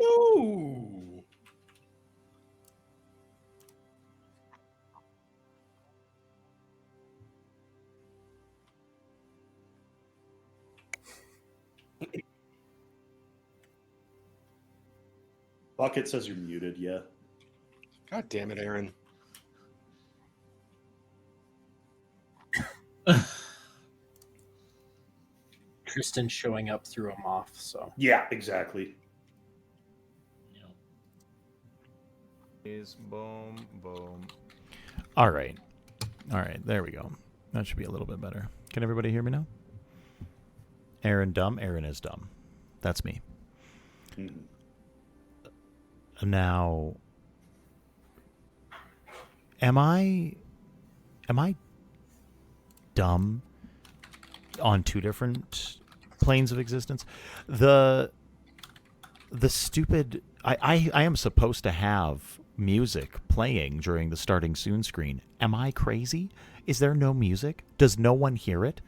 no. Bucket says you're muted, yeah. God damn it, Aaron. Tristan showing up threw him off, so. Yeah, exactly. Is boom, boom. All right. There we go. That should be a little bit better. Can everybody hear me now? Aaron dumb. Aaron is dumb. That's me. Now, am I dumb on two different planes of existence? The stupid I am supposed to have music playing during the starting soon screen. Am I crazy? Is there no music? Does no one hear it?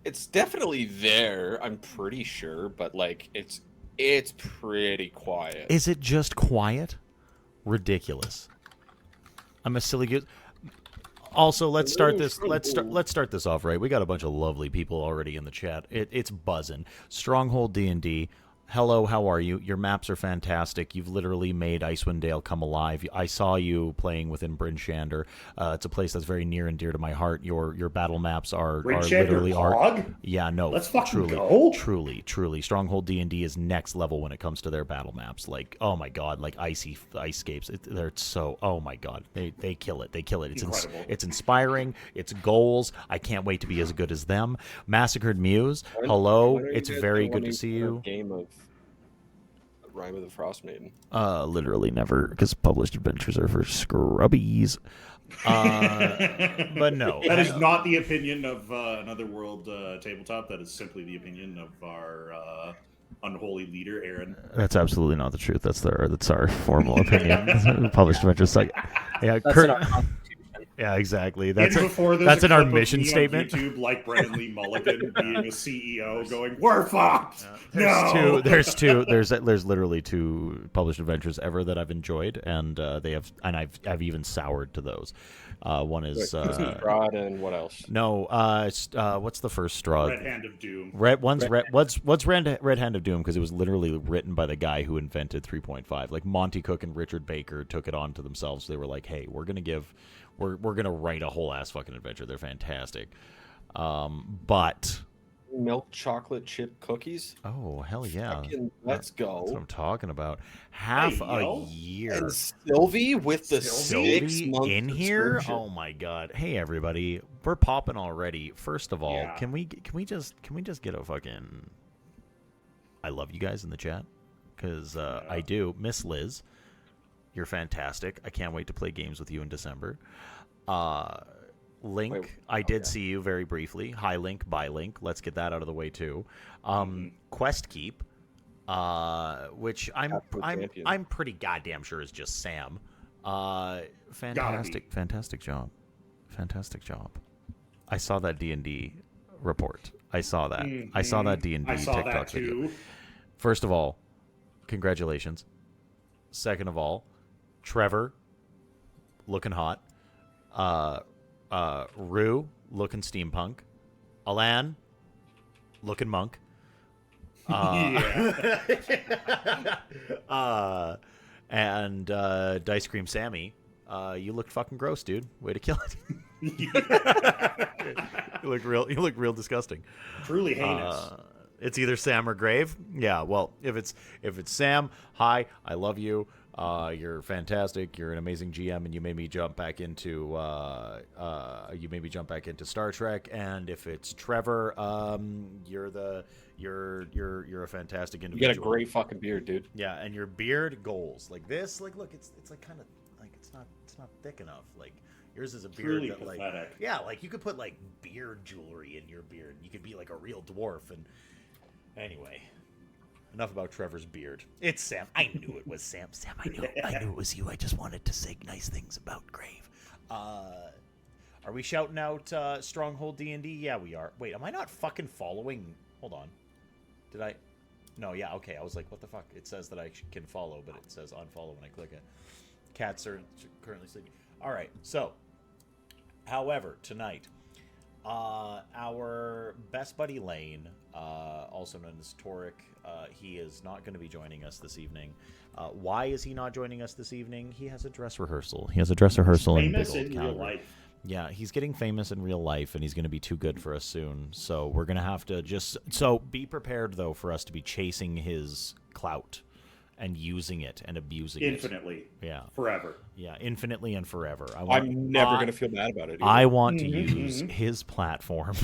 It's definitely there, I'm pretty sure, but like it's pretty quiet. Is it just quiet? Ridiculous. I'm a silly goose. Also, let's start this. Let's start this off right. We got a bunch of lovely people already in the chat. It's buzzing. Stronghold D&D. Hello, how are you? Your maps are fantastic. You've literally made Icewind Dale come alive. I saw you playing within Bryn Shander. It's a place that's very near and dear to my heart. Your battle maps are literally art. Yeah, no. Let's fucking go. Truly. Stronghold D&D is next level when it comes to their battle maps. Like, oh my god, like Icescapes. They're so, oh my god. They kill it. They kill it. It's inspiring. It's goals. I can't wait to be as good as them. Massacred Muse. Hello. It's very good to see you. Game of Rime of the Frost Maiden. Literally never, because published adventures are for scrubbies. But no. That is not the opinion of Another World Tabletop. That is simply the opinion of our unholy leader, Aaron. That's absolutely not the truth. That's our formal opinion. Published adventures suck. Yeah, That's in our constitution. Yeah, that's That's in our mission statement. On YouTube, like Brennan Lee Mulligan being a CEO, going, "We're fucked." There's literally two published adventures ever that I've enjoyed, and I've even soured to those. One is Strahd, and what else? No, what's the first Strahd? Red Hand of Doom. What's Red Hand of Doom? Because it was literally written by the guy who invented 3.5. Like Monty Cook and Richard Baker took it on to themselves. They were like, "Hey, we're gonna write a whole ass fucking adventure. They're fantastic." But milk chocolate chip cookies. Oh hell yeah! Let's go. That's what I'm talking about. Half a year. And Sylvie with the 6 month in here. Oh my god! Hey everybody, we're popping already. First of all, can we just get a fucking I love you guys in the chat, because I do. Miss Liz, you're fantastic. I can't wait to play games with you in December. Link, I did see you very briefly. Hi, Link. Bye, Link. Let's get that out of the way too. Quest Keep, which I'm pretty goddamn sure is just Sam. Fantastic job. I saw that D&D report. I saw that. I saw that D&D TikTok video. First of all, congratulations. Second of all, Trevor, looking hot. Rue, looking steampunk. Alan, looking monk. And Dice Cream Sammy, you looked fucking gross, dude. Way to kill it. You look real disgusting. Truly heinous. It's either Sam or Grave. Yeah, well, if it's Sam, hi, I love you. You're fantastic. You're an amazing GM, and you made me jump back into Star Trek. And if it's Trevor, you're a fantastic individual. You got a great fucking beard, dude. Yeah, and your beard goals like this. Like, look, it's like kind of like it's not thick enough. Like yours is a beard Truly that pathetic. like you could put like beard jewelry in your beard. You could be like a real dwarf. And anyway. Enough about Trevor's beard. It's Sam. I knew it was Sam. Sam, I knew it was you. I just wanted to say nice things about Grave. Are we shouting out Stronghold D&D? Yeah, we are. Wait, am I not fucking following? Hold on. Did I? No, yeah, okay. I was like, what the fuck? It says that I can follow, but it says unfollow when I click it. Cats are currently sleeping. All right, so, however, tonight, our best buddy Lane, also known as Toric, he is not going to be joining us this evening. Why is he not joining us this evening? He has a dress rehearsal. He has a dress rehearsal in big old Calgary. Real life. Yeah, he's getting famous in real life, and he's going to be too good for us soon. So we're going to have to just... So be prepared, though, for us to be chasing his clout and using it and abusing infinitely. it. Yeah. Forever. Yeah, infinitely and forever. I'm never going to feel bad about it either. I want to use his platform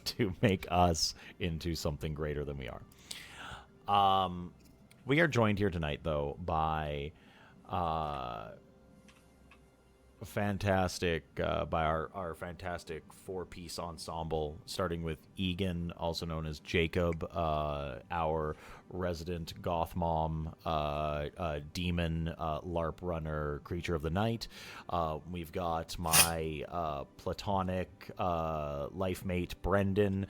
to make us into something greater than we are. We are joined here tonight, though, by... fantastic by our fantastic four-piece ensemble, starting with Egan, also known as Jacob, our resident goth mom, demon, LARP runner, creature of the night. We've got my platonic life mate, Brendan.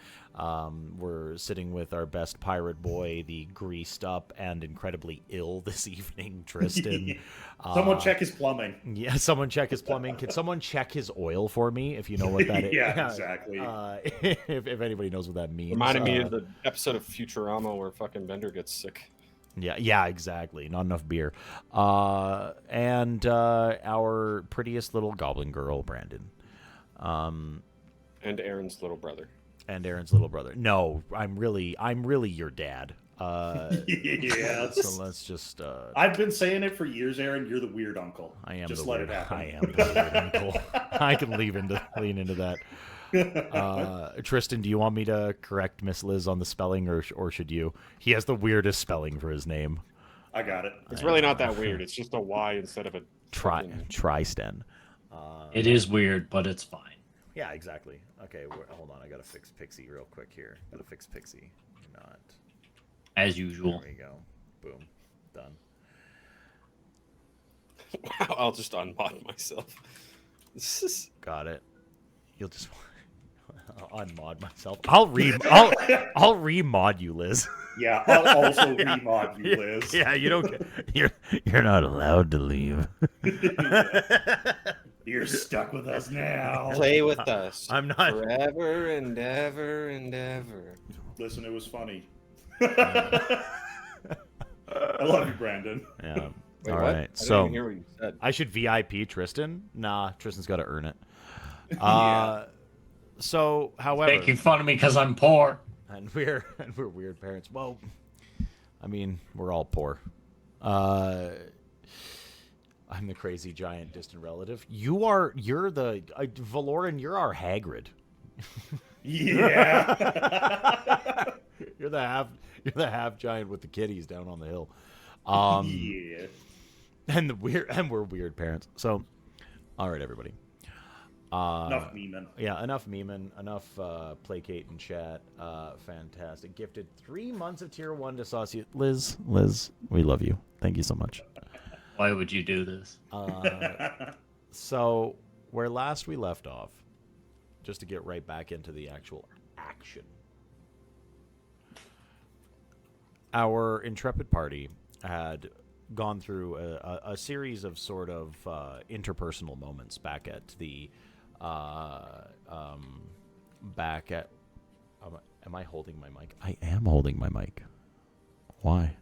We're sitting with our best pirate boy, the greased up and incredibly ill this evening, Tristan. Someone check his plumbing. Yeah, someone check his plumbing. Can someone check his oil for me, if you know what that is? Yeah, exactly. If anybody knows what that means. Reminded me of the episode of Futurama where fucking Bender gets sick. Yeah, exactly. Not enough beer. And our prettiest little goblin girl, Brandon. And Aaron's little brother. No, I'm really your dad. Yeah. So let's just. I've been saying it for years, Aaron. You're the weird uncle. I am. Just the let weird, it happen. I am the weird uncle. I can lean into that. Tristan, do you want me to correct Miss Liz on the spelling, or should you? He has the weirdest spelling for his name. I got it. It's really not that weird. It's just a Y instead of a Tristen. It is weird, but it's fine. Yeah, exactly. Okay, hold on. I gotta fix Pixie real quick here. Gotta fix Pixie. Not. As usual. There we go. Boom. Done. Wow, I'll just unmod myself. Got it. You'll just unmod myself. I'll remod you, Liz. Yeah, I'll also remod you, Liz. Yeah, you don't get, you're not allowed to leave. You're stuck with us now. Play with us. I'm not forever and ever and ever. Listen, it was funny. I love you, Brandon. Yeah. Wait, all what? right. I So didn't even hear what you said. I should VIP Tristan? Nah, Tristan's got to earn it. Yeah. So, however, Making fun of me because I'm poor. and we're weird parents. Well, I mean, we're all poor. I'm the crazy giant distant relative. You're the Valoran. You're our Hagrid. Yeah. You're the half giant with the kitties down on the hill. Yeah. And we're weird parents. So, all right, everybody. Enough memeing. Yeah, enough memeing, enough placate and chat. Fantastic. Gifted 3 months of tier 1 to Saucy. Liz, we love you. Thank you so much. Why would you do this? So, where last we left off, just to get right back into the actual action, our intrepid party had gone through a series of sort of interpersonal moments back at the am I holding my mic? I am holding my mic. Why?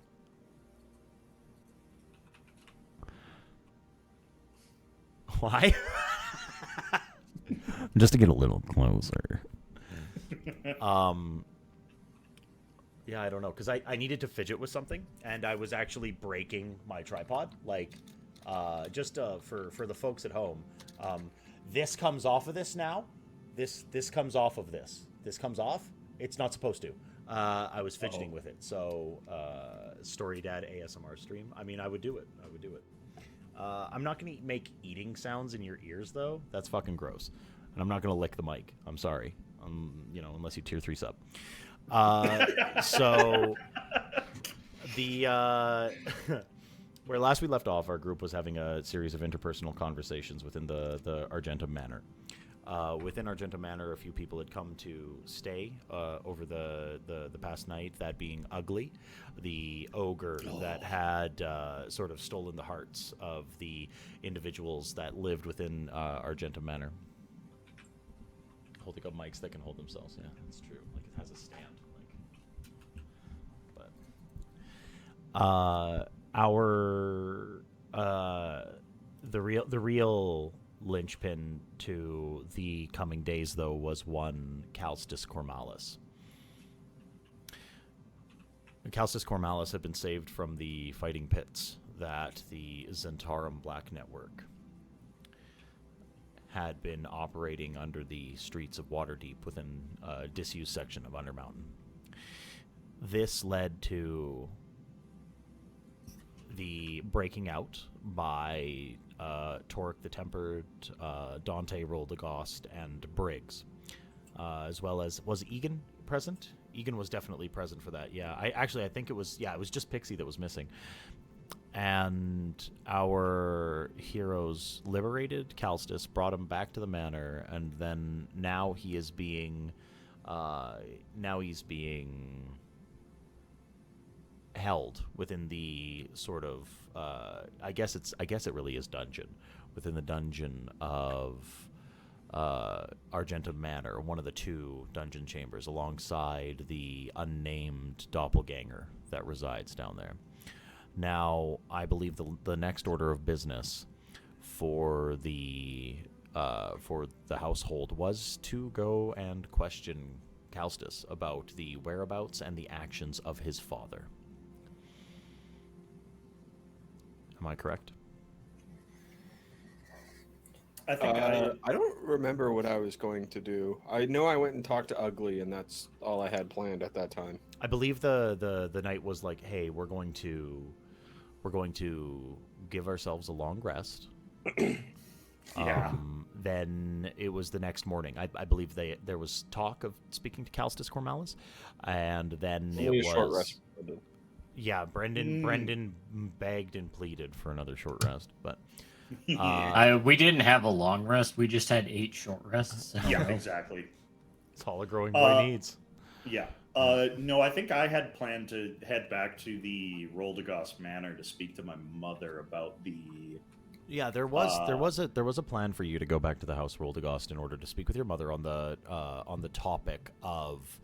Why? Just to get a little closer. Yeah, I don't know, because I needed to fidget with something, and I was actually breaking my tripod. Like, just for the folks at home, this comes off of this now. This comes off of this. This comes off. It's not supposed to. I was fidgeting with it. So, Story Dad ASMR stream. I mean, I would do it. I'm not going to make eating sounds in your ears, though. That's fucking gross. And I'm not going to lick the mic. I'm sorry. Unless you tier 3 sub. So, where last we left off, our group was having a series of interpersonal conversations within the Argentum Manor. Within Argenta Manor, a few people had come to stay over the past night, that being Ugly, the ogre that had sort of stolen the hearts of the individuals that lived within Argenta Manor. Holding up mics that can hold themselves. Yeah, that's true. Like, it has a stand. The real linchpin to the coming days, though, was one Calstus Cormalis. Calstus Cormalis had been saved from the fighting pits that the Zentarum Black Network had been operating under the streets of Waterdeep within a disused section of Undermountain. This led to the breaking out by Torque the Tempered, Dante Roldagost, and Briggs, as well as, was Egan present? Egan was definitely present for that. Yeah, I think it was just Pixie that was missing. And our heroes liberated Calstus, brought him back to the manor, and then now he's being held within the sort of I guess it really is dungeon, within the dungeon of Argenta Manor, one of the two dungeon chambers, alongside the unnamed doppelganger that resides down there. Now, I believe the next order of business for the household was to go and question Calstus about the whereabouts and the actions of his father. Am I correct? I think I don't remember what I was going to do. I know I went and talked to Ugly, and that's all I had planned at that time. I believe the night was like, hey, we're going to give ourselves a long rest. Yeah. Then it was the next morning. I believe there was talk of speaking to Calstus Cormalis, and then Only it a short was rest. yeah. Brendan begged and pleaded for another short rest, but we didn't have a long rest. We just had 8 short rests. Yeah, exactly. it's all a growing boy needs. Yeah. No, I think I had planned to head back to the Roldagost Manor to speak to my mother about the. Yeah, there was a plan for you to go back to the House Roldagost in order to speak with your mother on the topic of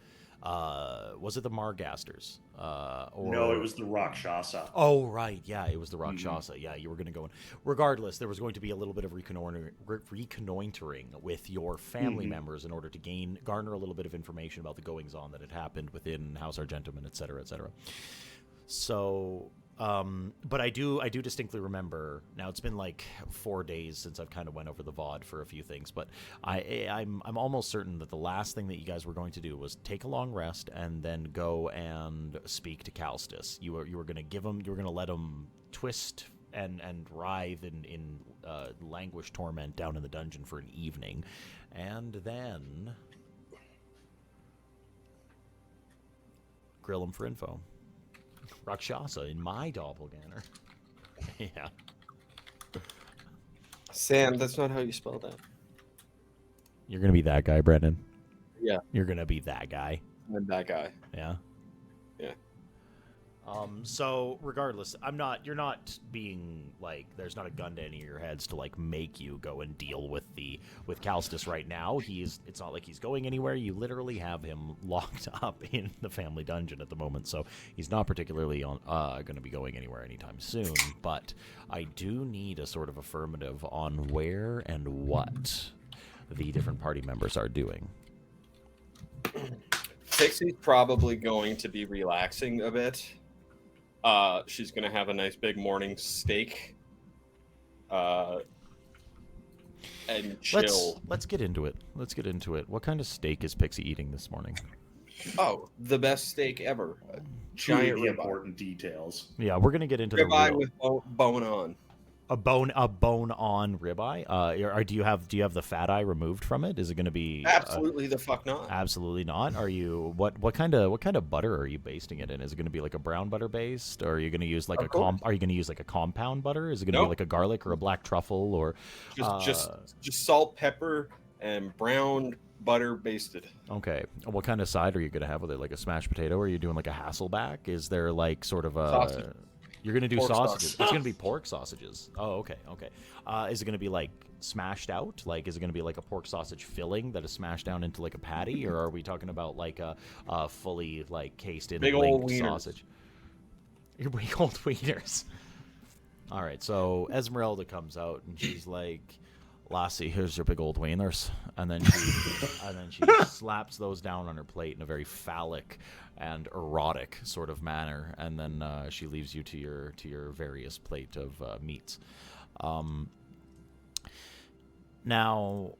was it the Margasters? No, it was the Rakshasa. Oh, right. Yeah, it was the Rakshasa. Mm-hmm. Yeah, you were going to go in. Regardless, there was going to be a little bit of reconnoitering with your family members in order to garner a little bit of information about the goings-on that had happened within House Argentum, et cetera, et cetera. So, but I do distinctly remember. Now it's been like 4 days since I've kind of went over the VOD for a few things, but I'm almost certain that the last thing that you guys were going to do was take a long rest and then go and speak to Calstus. You were going to give him. You were going to let him twist and writhe in languish torment down in the dungeon for an evening, and then grill him for info. Rakshasa in my doppelganger. Yeah. Sam, that's not how you spell that. You're going to be that guy, Brendan? Yeah. You're going to be that guy? I'm that guy. Yeah? Yeah. So, regardless, you're not being, like, there's not a gun to any of your heads to, like, make you go and deal with Calstus right now. It's not like he's going anywhere. You literally have him locked up in the family dungeon at the moment, so he's not particularly going to be going anywhere anytime soon, but I do need a sort of affirmative on where and what the different party members are doing. Pixie's probably going to be relaxing a bit. She's gonna have a nice big morning steak. And chill. Let's get into it. What kind of steak is Pixie eating this morning? Oh, the best steak ever. Giant important details. Yeah, we're gonna get into ribeye the real... with bone on. A bone on ribeye. Or do you have the fat eye removed from it? Is it going to be absolutely the fuck not? Absolutely not. Are you what kind of butter are you basting it in? Is it going to be like a brown butter based, or are you going to use like are you going to use like a compound butter? Is it going to be like a garlic or a black truffle or just salt, pepper, and browned butter basted. Okay. What kind of side are you gonna have with it? Like a smashed potato? Or are you doing like a Hasselback? Is there like sort of a? Sausage. You're gonna do Pork sausages. sausage. It's gonna be pork sausages. Oh, okay, okay. Is it gonna be like smashed out? Like, is it gonna be like a pork sausage filling that is smashed down into like a patty, or are we talking about like a fully like cased in Big old linked wieners. sausage? Your big old wieners. All right, so Esmeralda comes out and she's like, "Lassie, here's your big old wieners," and then she slaps those down on her plate in a very phallic and erotic sort of manner, and then she leaves you to your various plate of meats. Now,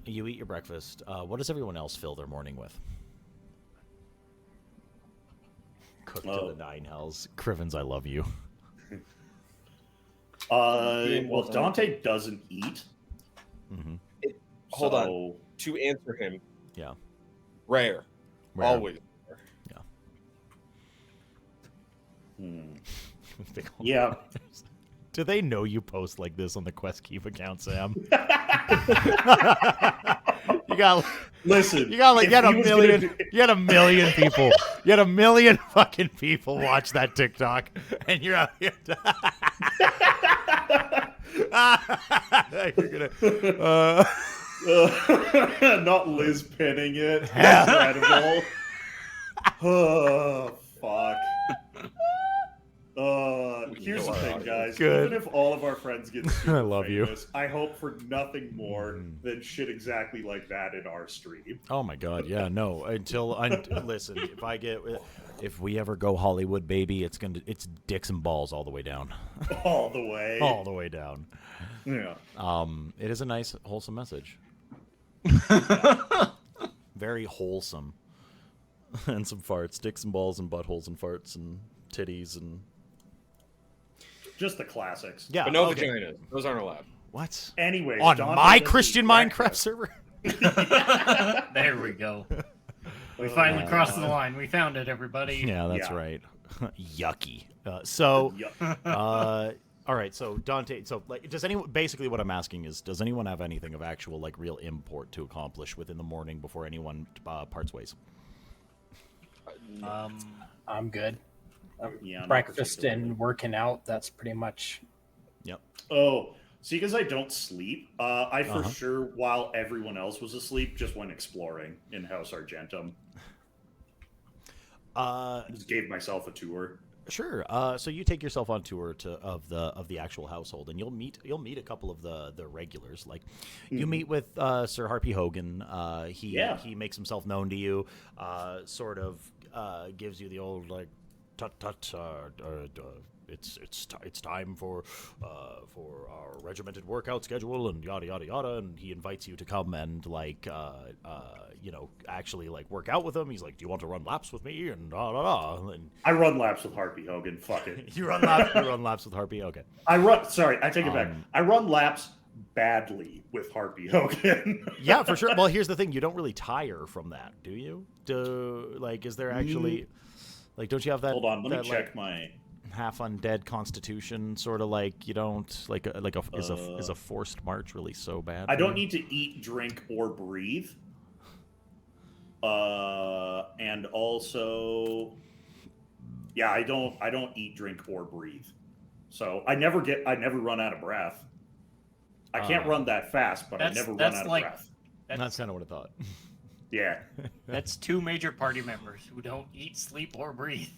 you eat your breakfast. What does everyone else fill their morning with? Cooked to the nine hells. Crivens, I love you. Well, Dante doesn't eat. Mm-hmm. Hold on. To answer him, Yeah. rare. Rare. Always. Big old Yeah. wieners. Do they know you post like this on the Quest Keep account, Sam? You got Listen, you got like if you had a he was gonna million do- you had a million people. You had a million fucking people watch that TikTok, and you're out here. You're gonna. Not Liz pinning it. Incredible. Oh, fuck. Here's the thing, guys. Good. Even if all of our friends get super I love you. famous, I hope for nothing more than shit exactly like that in our stream. Oh my God, yeah, no. Listen, if we ever go Hollywood, baby, it's dicks and balls all the way down. All the way. All the way down. Yeah. It is a nice, wholesome message. Very wholesome. And some farts, dicks and balls and buttholes and farts and titties and Just the classics. yeah. But no okay. vaginas. Those aren't allowed. What? Anyways, On Dante my doesn't Christian eat Minecraft breakfast. server? There we go. We finally crossed the line. We found it, everybody. Yeah, that's Yeah. right. Yucky. So, Yup. all right. So Dante. So, like, does anyone? Basically, what I'm asking is, does anyone have anything of actual, like, real import to accomplish within the morning before anyone parts ways? I'm good. Yeah, not Breakfast particularly. and working out, that's pretty much. Yep. Oh, see, because I don't sleep, I for Uh-huh. sure, while everyone else was asleep, just went exploring in House Argentum. Just gave myself a tour. Sure. So you take yourself on tour of the actual household, and you'll meet a couple of the regulars. Like, you meet with Sir Harpy Hogan. He makes himself known to you. Sort of gives you the old like tut tut. It's time for our regimented workout schedule and yada yada yada. And he invites you to come and like actually like work out with him. He's like, "Do you want to run laps with me?" And da da da. And I run laps with Harpy Hogan. Fuck it. you run laps with Harpy. Okay. Sorry, I take it back. I run laps badly with Harpy Hogan. Yeah, for sure. Well, here's the thing: you don't really tire from that, do you? Is there actually like, don't you have that? Hold on, let me that, check like, my. half undead constitution, sort of like you don't is a forced march really so bad? I don't need to eat, drink, or breathe. And also, yeah, I don't eat, drink, or breathe. So I never run out of breath. I can't run that fast, but I never run out of breath. That's kind of what I thought. Yeah, That's two major party members who don't eat, sleep, or breathe.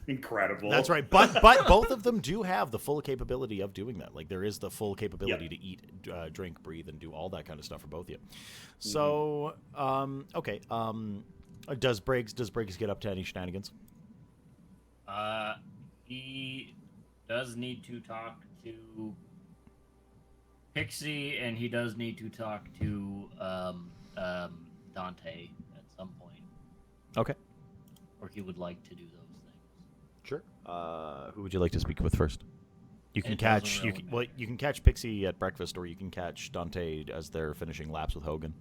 incredible. That's right, but both of them do have the full capability of doing that. Like, there is the full capability to eat, drink, breathe, and do all that kind of stuff for both of you. So, okay. Does Briggs get up to any shenanigans? He does need to talk to Pixie, and he does need to talk to Dante at some point. Okay, Or he would like to do those things. sure. Who would you like to speak with first? You can It catch doesn't really matter. you can catch Pixie at breakfast, or you can catch Dante as they're finishing laps with Hogan.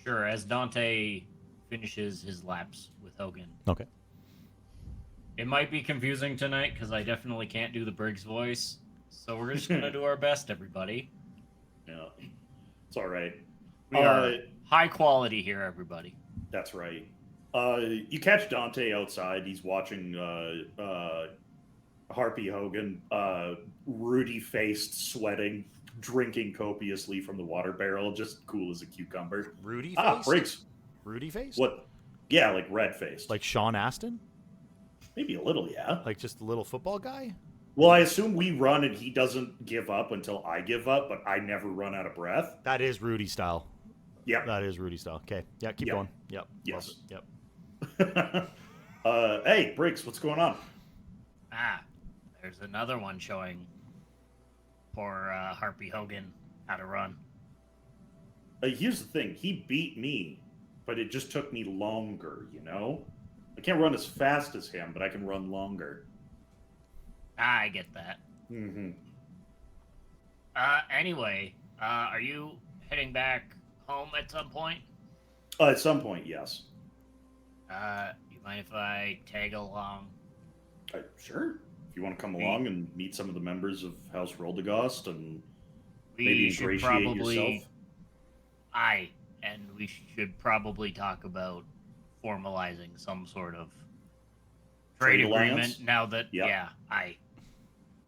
Sure, as Dante finishes his laps with Hogan. Okay. It might be confusing tonight because I definitely can't do the Briggs voice. So we're just going to do our best, everybody. Yeah, it's all right. We are high quality here, everybody. That's right. You catch Dante outside. He's watching Harpy Hogan, ruddy-faced, sweating, drinking copiously from the water barrel, just cool as a cucumber. Rudy Ah, face? Briggs. Rudy face? What? Yeah, like red-faced. Like Sean Astin? Maybe a little, yeah. Like just a little football guy? Well, I assume we run and he doesn't give up until I give up, but I never run out of breath. That is Rudy style. Yep. That is Rudy style. Okay. Yeah, keep Yep. going. Yep. Yes. Love it. Yep. Hey, Briggs, what's going on? There's another one showing poor Harpy Hogan how to run. Here's the thing. He beat me, but it just took me longer, you know? I can't run as fast as him, but I can run longer. I get that. Mm-hmm. Anyway, are you heading back home at some point? At some point, yes. You mind if I tag along? Sure. If you want to come along and meet some of the members of House Roldegost and We maybe should ingratiate probably. yourself. And we should probably talk about formalizing some sort of trade agreement alliance? now that Yep.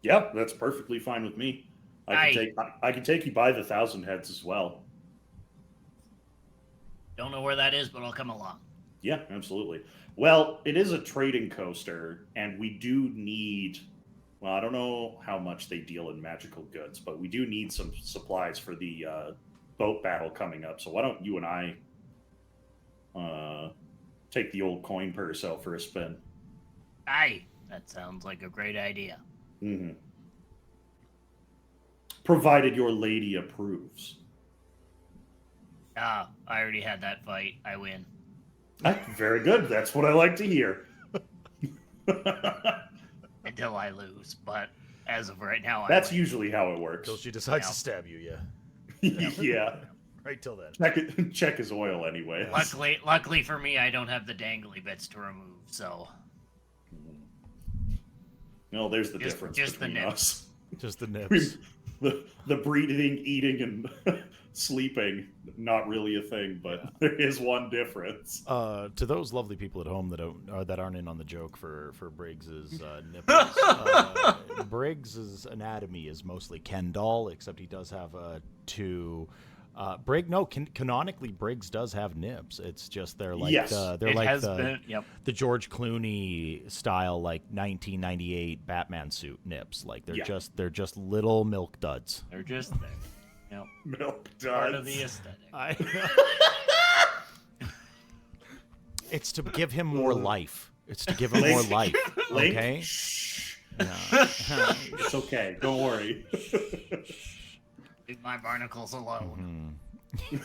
Yeah, that's perfectly fine with me. I can take you by the 1,000 heads as well. Don't know where that is, but I'll come along. Yeah, absolutely. Well, it is a trading coaster, and we do need. Well, I don't know how much they deal in magical goods, but we do need some supplies for the boat battle coming up. So why don't you and I take the old coin purse out for a spin? That sounds like a great idea. Mm-hmm. Provided your lady approves. I already had that fight. I win. Very good. That's what I like to hear. Until I lose, but as of right now, That's I win. usually how it works. Until she decides Yeah. to stab you, yeah. Yeah. Right till then. Check his oil anyway. Luckily for me, I don't have the dangly bits to remove, so No, there's the Just- difference just the between nips. us. Just the We- nips. the breathing, eating, and sleeping, not really a thing, but there is one difference. To those lovely people at home that aren't in on the joke for Briggs's nipples, Briggs's anatomy is mostly Ken doll, except he does have two. Canonically Briggs does have nips. It's just they're like Yes. the George Clooney style, like 1998 Batman suit nips. Like they're just little milk duds. they're just there. Yep. Milk Part of duds. the aesthetic. It's to give him more life. It's to give him more life. Link? Okay. Shh. Yeah. It's okay. Don't worry. Leave my barnacles alone.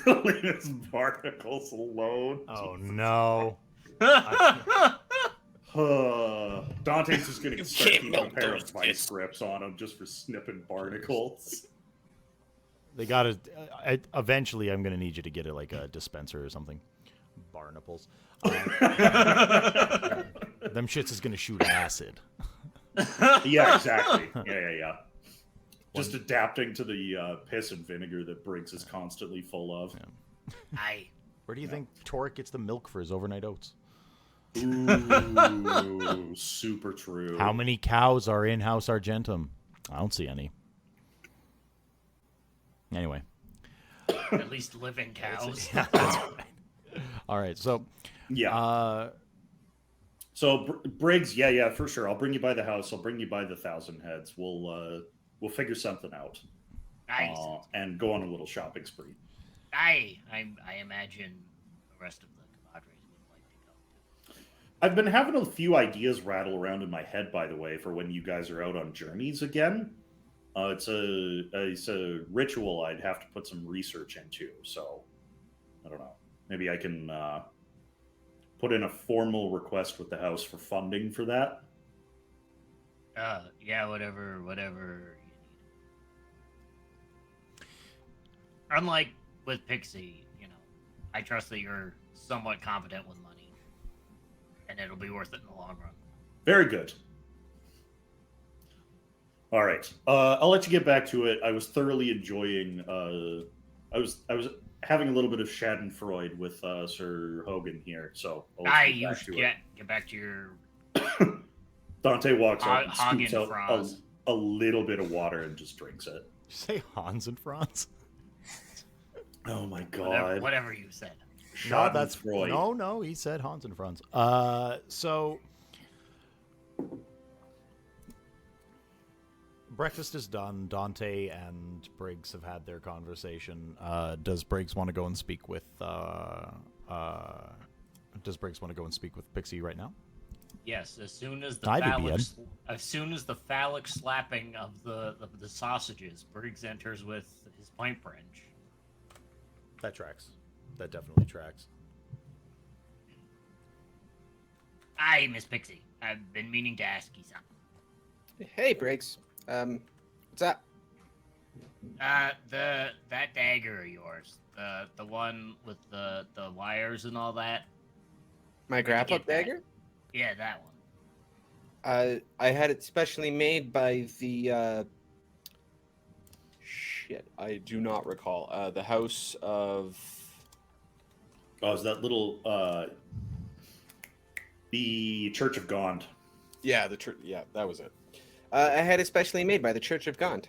Leave his barnacles alone. Oh no. Dante's just going to start Can't keeping a milk pair those of vice kids. grips on him just for snipping barnacles. They gotta. Eventually, I'm gonna need you to get it like a dispenser or something. Barnacles. Them shits is gonna shoot acid. Yeah, exactly. Yeah. Just adapting to the piss and vinegar that Briggs is constantly full of. Where do you think Torek gets the milk for his overnight oats? Ooh, super true. How many cows are in House Argentum? I don't see any. Anyway. At least living cows. Yeah, that's right. All right, so Yeah. So Briggs, yeah, for sure. I'll bring you by the house. I'll bring you by the 1,000 heads. We'll figure something out. Nice. And go on a little shopping spree. I imagine the rest of the compadres would like to go too. I've been having a few ideas rattle around in my head, by the way, for when you guys are out on journeys again. It's a ritual I'd have to put some research into. So I don't know. Maybe I can put in a formal request with the house for funding for that. Yeah, whatever you need. Unlike with Pixie, I trust that you're somewhat competent with money, and it'll be worth it in the long run. Very good. All right. I'll let you get back to it. I was thoroughly enjoying. I was having a little bit of Schadenfreude with Sir Hogan here, so You should get back to your Dante walks up and Hagen scoops out Franz. a little bit of water and just drinks it. Did you say Hans and Franz? Oh my god! Whatever you said. No, that's Schadenfreude. no. He said Hans and Franz. So breakfast is done. Dante and Briggs have had their conversation. Does Briggs want to go and speak with? Does Briggs want to go and speak with Pixie right now? Yes, as soon as the phallic slapping of the sausages, Briggs enters with his pint wrench. That tracks. That definitely tracks. Hi, Miss Pixie. I've been meaning to ask you something. Hey, Briggs. What's up? That dagger of yours, the one with the wires and all that. My grapple dagger? Yeah, that one. I had it specially made by the shit. I do not recall. The House of. Oh, is that little the Church of Gond? Yeah, the church. Yeah, that was it. I had it specially made by the Church of Gond.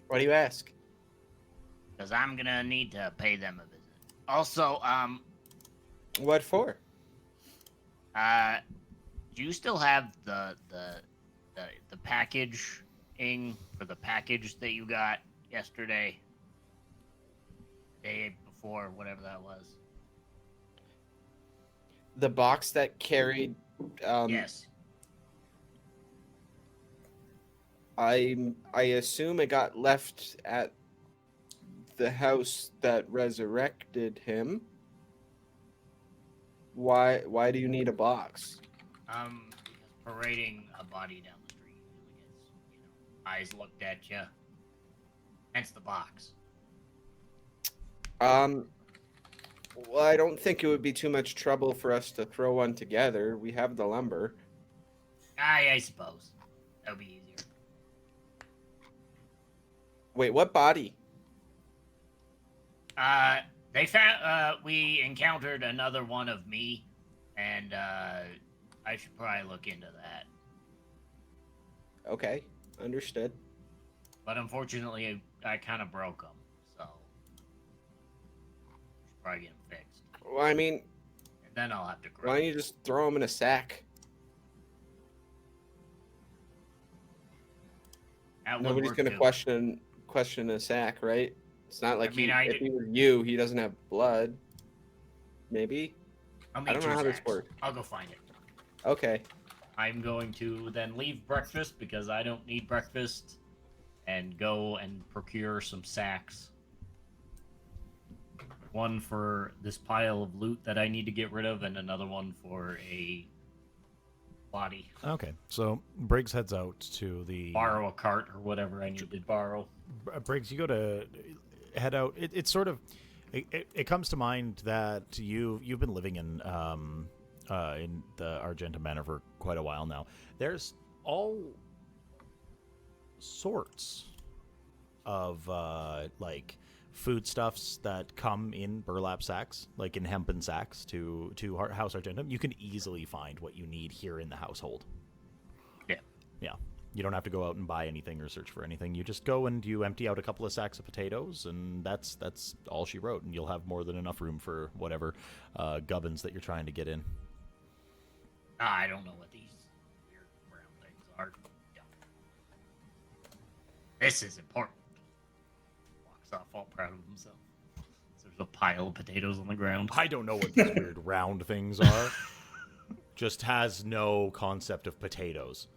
Why do you ask? Because I'm gonna need to pay them a visit. Also, What for? do you still have the packaging for the package that you got yesterday? Day before, whatever that was. The box that carried. Yes. I assume it got left at the house that resurrected him. Why do you need a box? Because parading a body down the street usually gets, eyes looked at you. Hence the box. Well, I don't think it would be too much trouble for us to throw one together. We have the lumber. I suppose. That would be easier. Wait, what body? They found, we encountered another one of me, and, I should probably look into that. Okay, understood. But unfortunately, I kind of broke them, so. Should probably get them fixed. Well, I mean, And then I'll have to why don't you just throw them in a sack? That would Nobody's work gonna too. question a sack, right? It's not like I mean, if he was you, he doesn't have blood. Maybe. I'll I don't know how this works. works. I'll go find it. Okay. I'm going to then leave breakfast because I don't need breakfast and go and procure some sacks. One for this pile of loot that I need to get rid of, and another one for a body. Okay, so Briggs heads out to the Borrow a cart or whatever I need to borrow. Briggs, you go to head out. It's sort of it comes to mind that you've been living in the Argenta Manor for quite a while now. There's all sorts of like foodstuffs that come in burlap sacks, like in hempen sacks to House Argentum. You can easily find what you need here in the household. Yeah. You don't have to go out and buy anything or search for anything. You just go and you empty out a couple of sacks of potatoes, and that's all she wrote, and you'll have more than enough room for whatever gubbins that you're trying to get in. I don't know what these weird brown things are. This is important. Walks off all proud of himself. There's a pile of potatoes on the ground. I don't know what these weird round things are. Just has no concept of potatoes.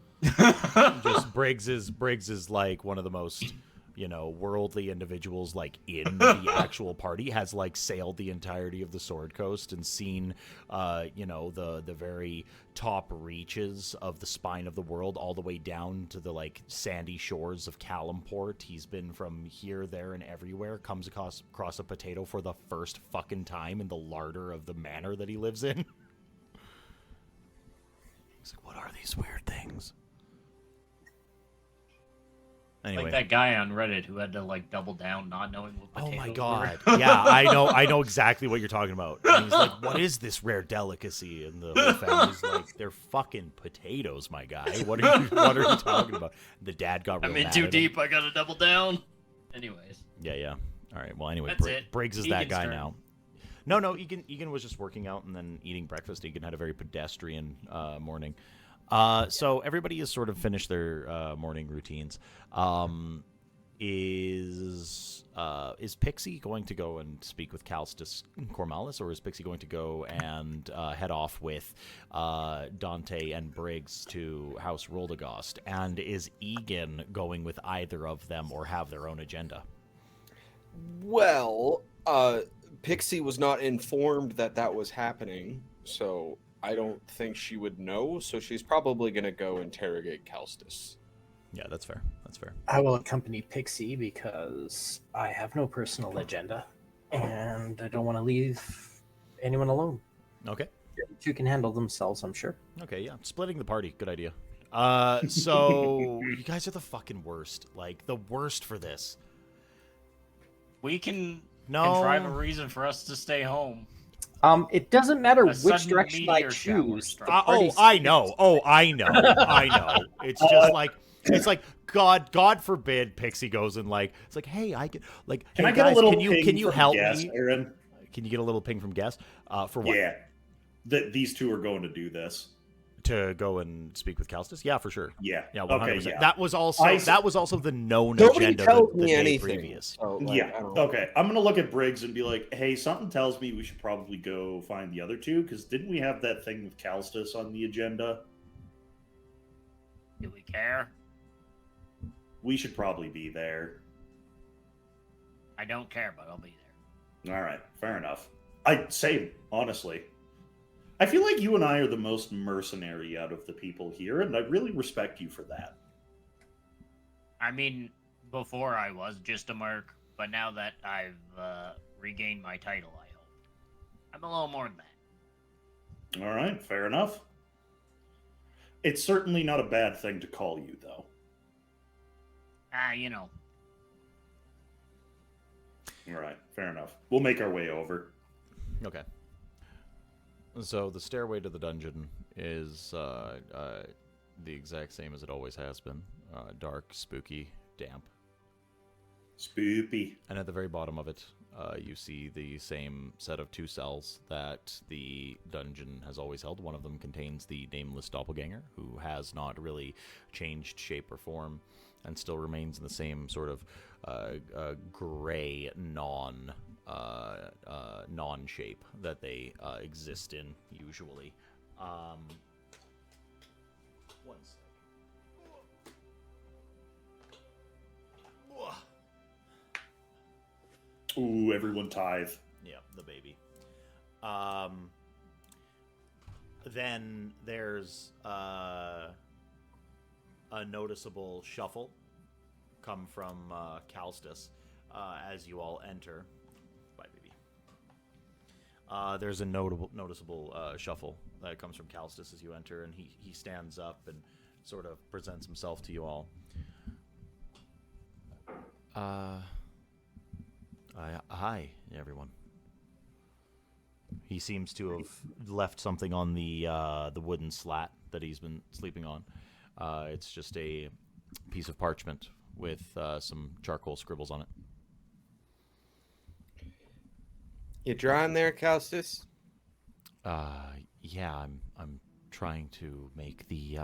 Just Briggs is like one of the most, worldly individuals like in the actual party. Has like sailed the entirety of the Sword Coast and seen, the very top reaches of the spine of the world, all the way down to the like sandy shores of Calimport. He's been from here, there, and everywhere. Comes across a potato for the first fucking time in the larder of the manor that he lives in. He's like, what are these weird things? Anyway. Like that guy on Reddit who had to like double down, not knowing what Oh potatoes my were. god. Yeah, I know exactly what you're talking about. And he's like, what is this rare delicacy? And the whole family's like, they're fucking potatoes, my guy. What are you talking about? The dad got real I'm in mad too at him. deep. I gotta double down. Anyways, Yeah. All right. Well, anyway, That's it. Briggs is that Egan's guy turn. now. No. Egan was just working out and then eating breakfast. Egan had a very pedestrian morning. So everybody has sort of finished their morning routines. Is Pixie going to go and speak with Calstus Cormalis, or is Pixie going to go and head off with Dante and Briggs to House Roldagost? And is Egan going with either of them, or have their own agenda? Well, Pixie was not informed that was happening, so I don't think she would know. So she's probably going to go interrogate Calstus. Yeah, that's fair. That's fair. I will accompany Pixie because I have no personal agenda, and I don't want to leave anyone alone. Okay. The two can handle themselves, I'm sure. Okay, yeah. Splitting the party. Good idea. So you guys are the fucking worst. Like, the worst for this. we can No. contrive a reason for us to stay home. It doesn't matter A which sudden direction I meteor shower choose. strike. the party's- I know. I know. It's just like, it's like God forbid Pixie goes and like, it's like, hey, I get like, Can hey, I get guys, a little can ping you from help Guess, me? Aaron? Can you get a little ping from Guess? For what? Yeah. These two are going to do this. To go and speak with Calstus? Yeah, for sure. Yeah. Yeah, 100%. Okay, yeah. That was also the known Nobody agenda tells the me day anything. previous. So, like, Yeah. I don't- Okay. I'm gonna look at Briggs and be like, "Hey, something tells me we should probably go find the other two, because didn't we have that thing with Calstus on the agenda? Do we care? We should probably be there." I don't care, but I'll be there. All right. Fair enough. Same, honestly. I feel like you and I are the most mercenary out of the people here, and I really respect you for that. I mean, before I was just a merc, but now that I've regained my title, I hope I'm a little more than that. All right. Fair enough. It's certainly not a bad thing to call you, though. You know. All right. Fair enough. We'll make our way over. Okay. So the stairway to the dungeon is the exact same as it always has been. Dark, spooky, damp. Spoopy. And at the very bottom of it, you see the same set of two cells that the dungeon has always held. One of them contains the nameless doppelganger, who has not really changed shape or form, and still remains in the same sort of gray non-shape that they exist in usually. One sec. Ooh, everyone tithe. Yeah, the baby. Then there's a noticeable shuffle come from Calstus as you all enter. Bye, baby. There's a noticeable shuffle that comes from Calstus as you enter, and he stands up and sort of presents himself to you all. Hi, everyone. He seems to have left something on the wooden slat that he's been sleeping on. It's just a piece of parchment with some charcoal scribbles on it. You drawing there, Calstus? Yeah, I'm trying to make the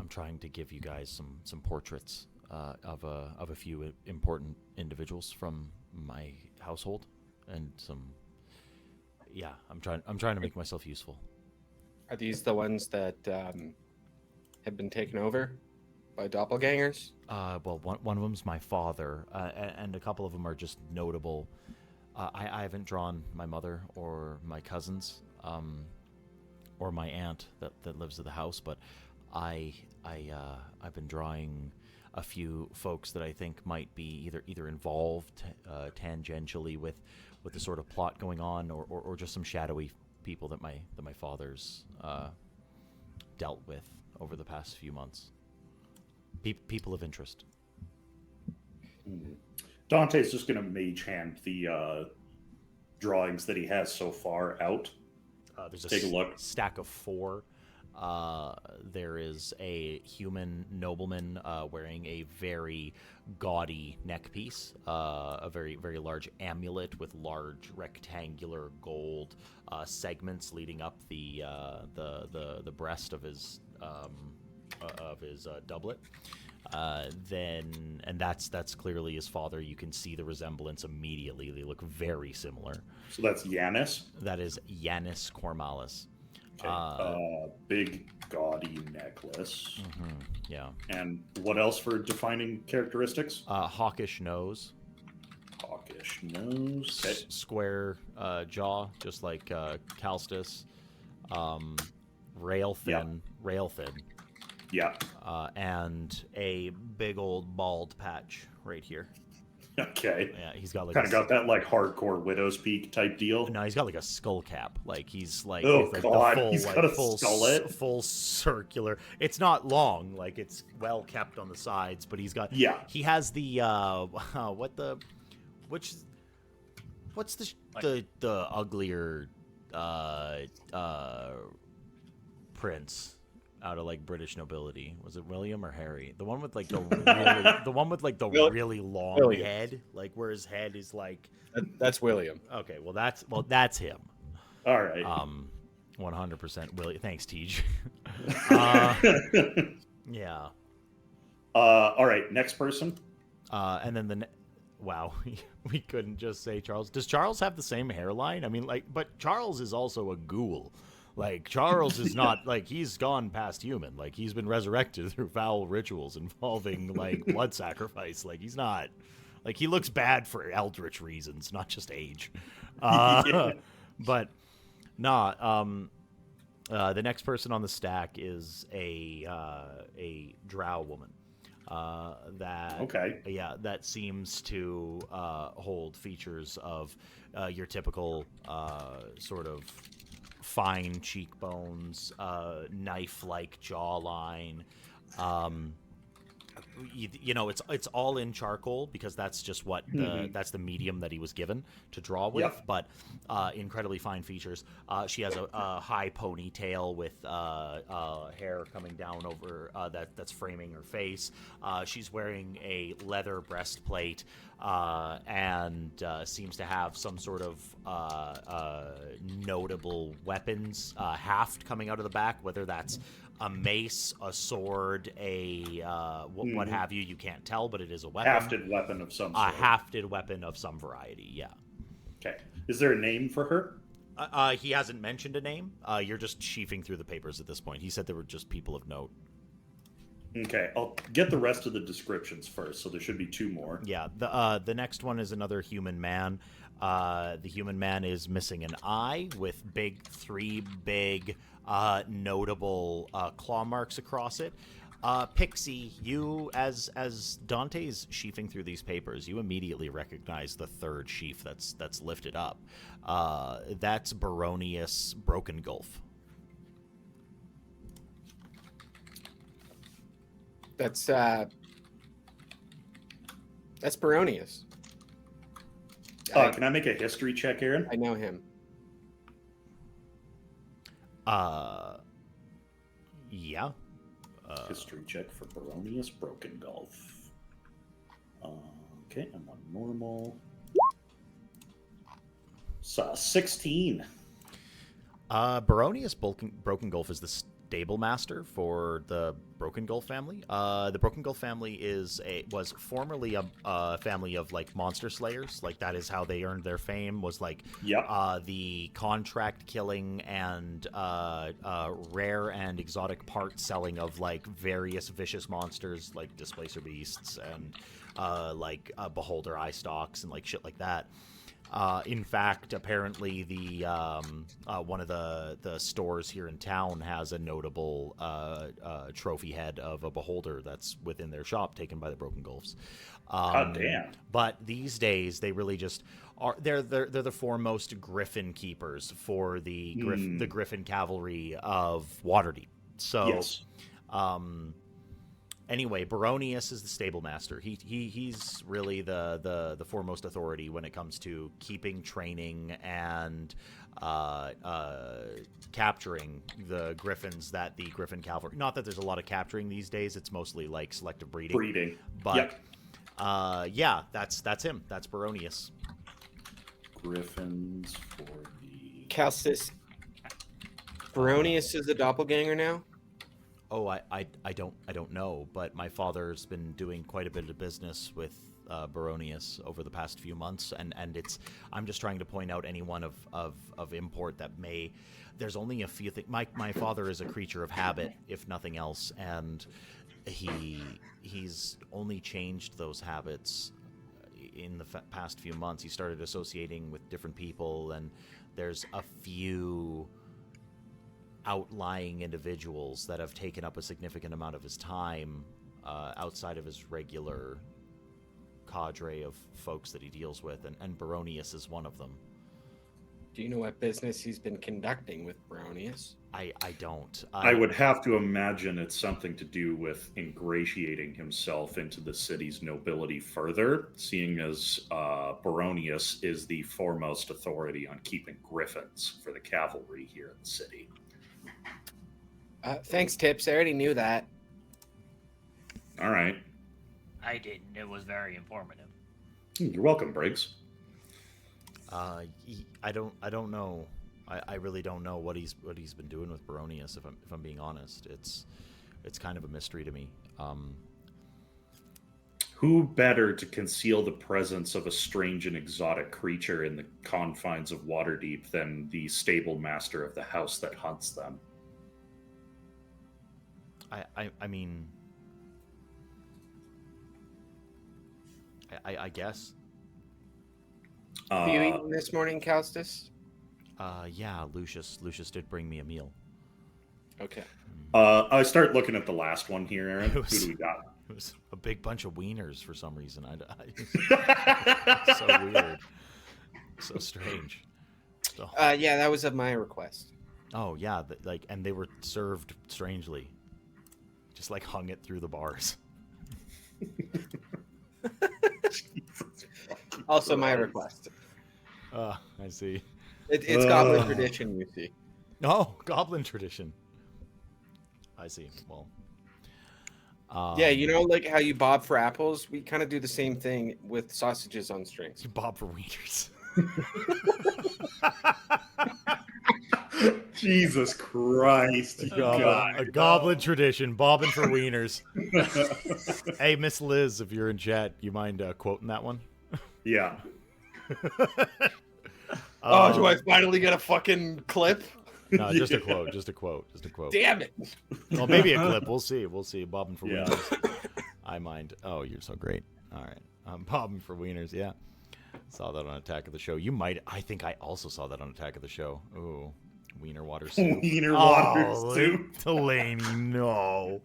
I'm trying to give you guys some portraits of a few important individuals from my household, and some. Yeah, I'm trying to make myself useful. Are these the ones that have been taken over by doppelgangers? Well, one of them's my father, and a couple of them are just notable. I haven't drawn my mother or my cousins, or my aunt that lives at the house, but I've been drawing a few folks that I think might be either involved tangentially with the sort of plot going on, or just some shadowy people that my father's dealt with over the past few months. people of interest. Dante's just going to mage hand the drawings that he has so far out. There's Take a look. Stack of 4. There is a human nobleman wearing a very gaudy neckpiece, a very, very large amulet with large rectangular gold segments leading up the breast of his doublet. And that's clearly his father. You can see the resemblance immediately. They look very similar. So that's Yanis? That is Yanis Cormalis. Okay. Big gaudy necklace. Yeah. And what else for defining characteristics? Hawkish nose. Hawkish nose. Okay. Square jaw, just like Calstus. Rail thin. Yeah. And a big old bald patch right here. Okay. Yeah, he's got like kind of got that like hardcore Widow's Peak type deal. No, he's got like a skull cap. Like he's like, oh like god, the full, he's like, got a full, skullet. Full circular. It's not long, like it's well kept on the sides, but he's got. Yeah. He has the what's the uglier prince out of like British nobility? Was it William or Harry? The one with like the really long William. head, like where his head is like. That's William. Okay, well that's him. All right. 100% William. Thanks, Tej. Yeah. All right. Next person. And then wow, we couldn't just say Charles. Does Charles have the same hairline? I mean, like, but Charles is also a ghoul. Like, Charles is not, like, he's gone past human. Like, he's been resurrected through foul rituals involving, like, blood sacrifice. Like, he's not, like, he looks bad for eldritch reasons, not just age. Yeah. But, nah, the next person on the stack is a drow woman. That seems to hold features of your typical sort of fine cheekbones, knife-like jawline. You know, it's all in charcoal because that's just what that's the medium that he was given to draw with. Yep. But incredibly fine features. She has a high ponytail with hair coming down over that's framing her face. She's wearing a leather breastplate and seems to have some sort of notable weapons haft coming out of the back, whether that's a mace, a sword, what have you. You can't tell, but it is a weapon. Hafted weapon of some sort. A hafted weapon of some variety, yeah. Okay. Is there a name for her? He hasn't mentioned a name. You're just sheafing through the papers at this point. He said there were just people of note. Okay, I'll get the rest of the descriptions first, so there should be 2 more. Yeah, the next one is another human man. The human man is missing an eye with 3 big notable claw marks across it. Pixie, you, as Dante's sheafing through these papers, you immediately recognize the 3rd sheaf that's lifted up. That's Baronius Broken Gulf. That's Baronius. Can I make a history check, Aaron? I know him. Yeah. History check for Baronius Broken Gulf. Okay, I'm on normal. 16. Baronius Broken Gulf is the stable master for the Broken Gulf family. The Broken Gulf family was formerly a family of like monster slayers. Like that is how they earned their fame. Was like the contract killing and rare and exotic part selling of like various vicious monsters like displacer beasts and beholder eye stalks and like shit like that. In fact, apparently the one of the stores here in town has a notable trophy head of a beholder that's within their shop, taken by the Broken Gulfs. God damn! But these days, they really just are. They're the foremost Griffin keepers for the Griffin cavalry of Waterdeep. So, yes. Anyway, Baronius is the stable master. He's really the foremost authority when it comes to keeping, training, and capturing the griffins that the Griffin Cavalry. Not that there's a lot of capturing these days. It's mostly like selective breeding. But yeah, that's him. That's Baronius. Griffins for the Calstis. Baronius is a doppelganger now? Oh, I don't know, but my father's been doing quite a bit of business with Baronius over the past few months, and I'm just trying to point out anyone of import that may. There's only a few things. My father is a creature of habit, if nothing else, and he's only changed those habits in the past few months. He started associating with different people, and there's a few outlying individuals that have taken up a significant amount of his time outside of his regular cadre of folks that he deals with, and Baronius is one of them. Do you know what business he's been conducting with Baronius? I don't. I would have to imagine it's something to do with ingratiating himself into the city's nobility further, seeing as Baronius is the foremost authority on keeping griffins for the cavalry here in the city. Thanks, Tips. I already knew that. All right. I didn't. It was very informative. You're welcome, Briggs. I don't know. I really don't know what he's been doing with Baronius. If I'm being honest, it's kind of a mystery to me. Who better to conceal the presence of a strange and exotic creature in the confines of Waterdeep than the stable master of the house that hunts them? I mean, I guess. Have you eaten this morning, Calstis? Yeah, Lucius did bring me a meal. Okay. I start looking at the last one here, Aaron. Who do we got? It was a big bunch of wieners for some reason. So weird. So strange. So, yeah, that was at my request. oh yeah, and they were served strangely. Just like hung it through the bars. Also my request. I see. It's goblin tradition, you see. Oh, goblin tradition. I see. Well. Yeah, you know, like how you bob for apples? We kind of do the same thing with sausages on strings. You bob for wieners. Jesus Christ. A goblin tradition, bobbing for wieners. Hey, Miss Liz, if you're in chat, you mind quoting that one? Yeah. Oh, do I finally get a fucking clip? No, just a quote. Damn it. Well, maybe a clip. We'll see. Bobbing for Yeah. wieners. I mind. Oh, you're so great. All right. Bobbing for wieners, yeah. Saw that on Attack of the Show. You might. I think I also saw that on Attack of the Show. Ooh. Wiener water soup. Wiener water soup. Delaney, no.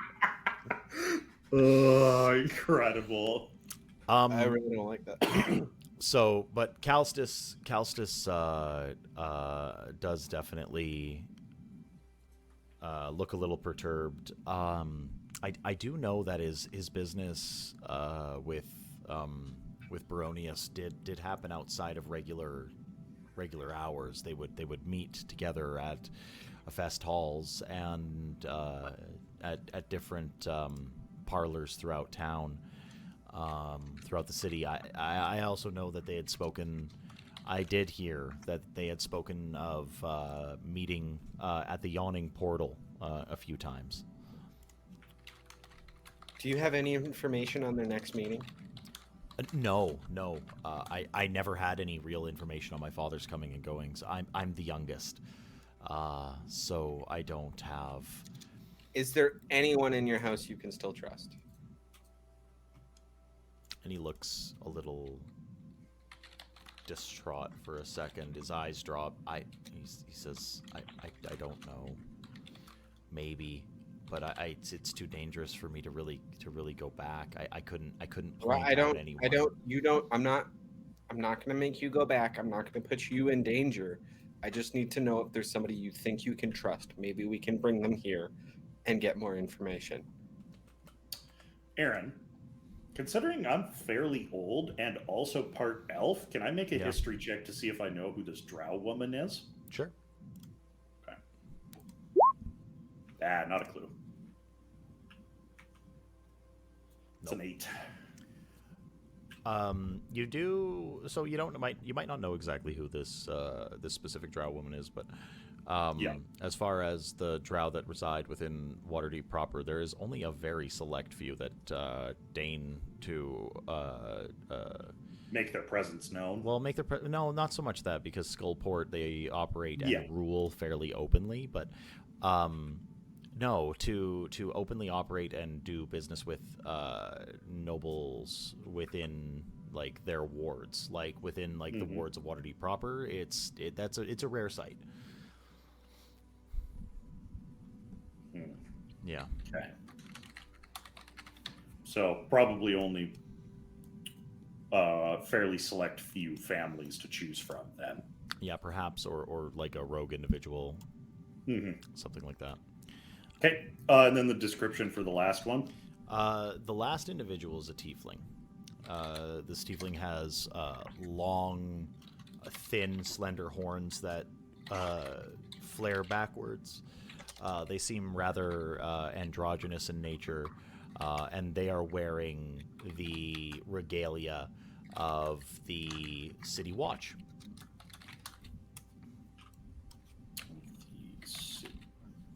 Oh, incredible. I really don't like that. So, but Calstis does definitely look a little perturbed. I do know that his business with Baronius did happen outside of regular hours. They would meet together at fest halls and at different parlors throughout town. Throughout the city. I also know that they had spoken. I did hear that they had spoken of meeting at the Yawning Portal a few times. Do you have any information on their next meeting? No. I never had any real information on my father's coming and goings. I'm the youngest, so I don't have. Is there anyone in your house you can still trust? And he looks a little distraught for a second. His eyes drop. He says, I don't know. Maybe, but it's too dangerous for me to really go back. I couldn't Well, point out anyone. I'm not gonna make you go back. I'm not gonna put you in danger. I just need to know if there's somebody you think you can trust. Maybe we can bring them here and get more information. Aaron, considering I'm fairly old and also part elf, can I make a Yeah. history check to see if I know who this drow woman is? Sure. Okay. Ah, not a clue. It's an 8. You do so you might not know exactly who this this specific drow woman is, but Yeah. as far as the drow that reside within Waterdeep proper, there is only a very select few that deign to Make their presence known. well make their no, not so much that, because Skullport, they operate and Yeah. rule fairly openly, but no, to openly operate and do business with nobles within like their wards, like within like the wards of Waterdeep proper, it's a rare sight. Yeah. Okay. So probably only fairly select few families to choose from then. Yeah, perhaps, or like a rogue individual, something like that. Okay, and then the description for the last one. The last individual is a tiefling. This tiefling has long, thin, slender horns that flare backwards. They seem rather androgynous in nature, and they are wearing the regalia of the City Watch.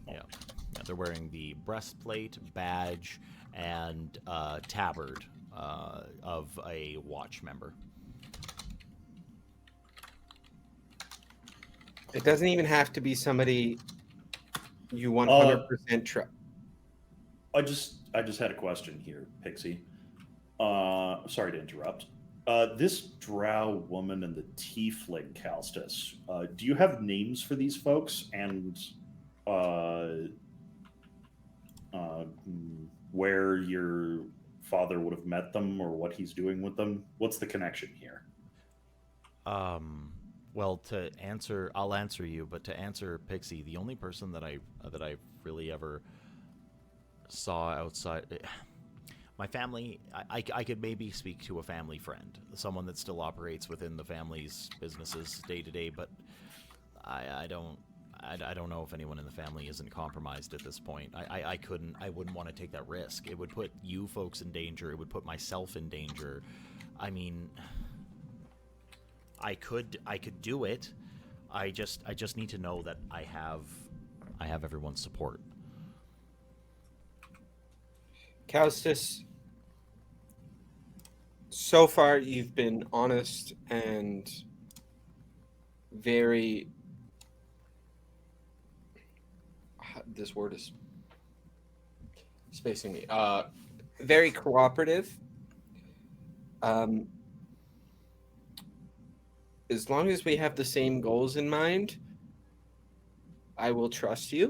Yeah. They're wearing the breastplate, badge, and tabard of a watch member. It doesn't even have to be somebody you 100% trust. I just had a question here, Pixie. Sorry to interrupt. This drow woman and the tiefling Calstus, do you have names for these folks, and where your father would have met them, or what he's doing with them? What's the connection here? Well, to answer, I'll answer you, but to answer Pixie, the only person that I really ever saw outside my family, I could maybe speak to a family friend, someone that still operates within the family's businesses day to day, but I don't know if anyone in the family isn't compromised at this point. I wouldn't want to take that risk. It would put you folks in danger. It would put myself in danger. I mean, I could do it. I just need to know that I have everyone's support. Calstus, so far you've been honest and very... This word is spacing me. Very cooperative. As long as we have the same goals in mind, I will trust you.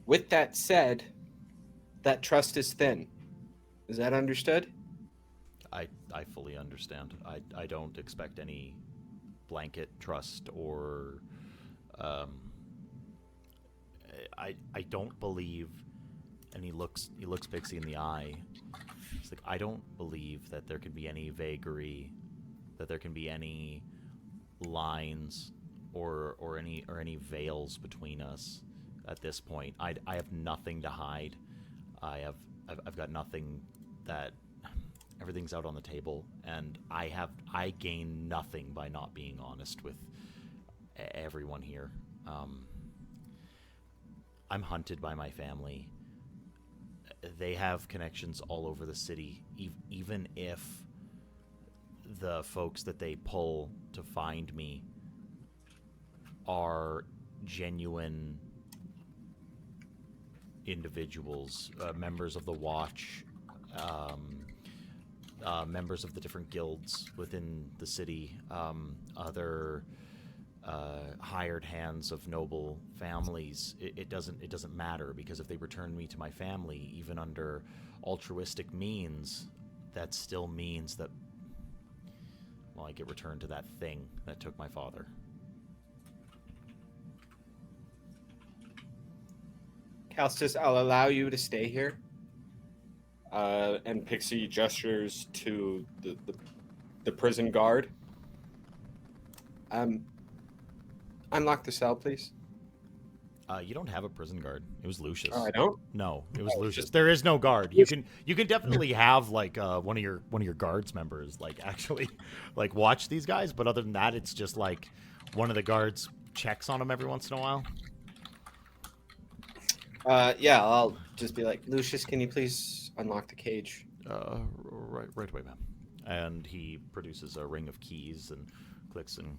With that said, that trust is thin. Is that understood? I fully understand. I don't expect any blanket trust or I don't believe, and he looks Pixie in the eye. It's like, I don't believe that there can be any vagary, that there can be any lines or any veils between us at this point. I have nothing to hide. I've got nothing that... Everything's out on the table, and I gain nothing by not being honest with everyone here. I'm hunted by my family. They have connections all over the city, even if the folks that they pull to find me are genuine individuals, members of the Watch, members of the different guilds within the city, other hired hands of noble families. It doesn't matter, because if they return me to my family, even under altruistic means, that still means that, well, I get returned to that thing that took my father. Calstus, I'll allow you to stay here. And Pixie gestures to the prison guard. Unlock the cell, please. You don't have a prison guard. It was Lucius. Oh, I don't? No, it was Oh, Lucius. just- There is no guard. You can definitely have like one of your guards members like actually like watch these guys, but other than that, it's just like one of the guards checks on them every once in a while. Yeah, I'll just be like, Lucius, can you please unlock the cage? Right away, ma'am. And he produces a ring of keys and clicks and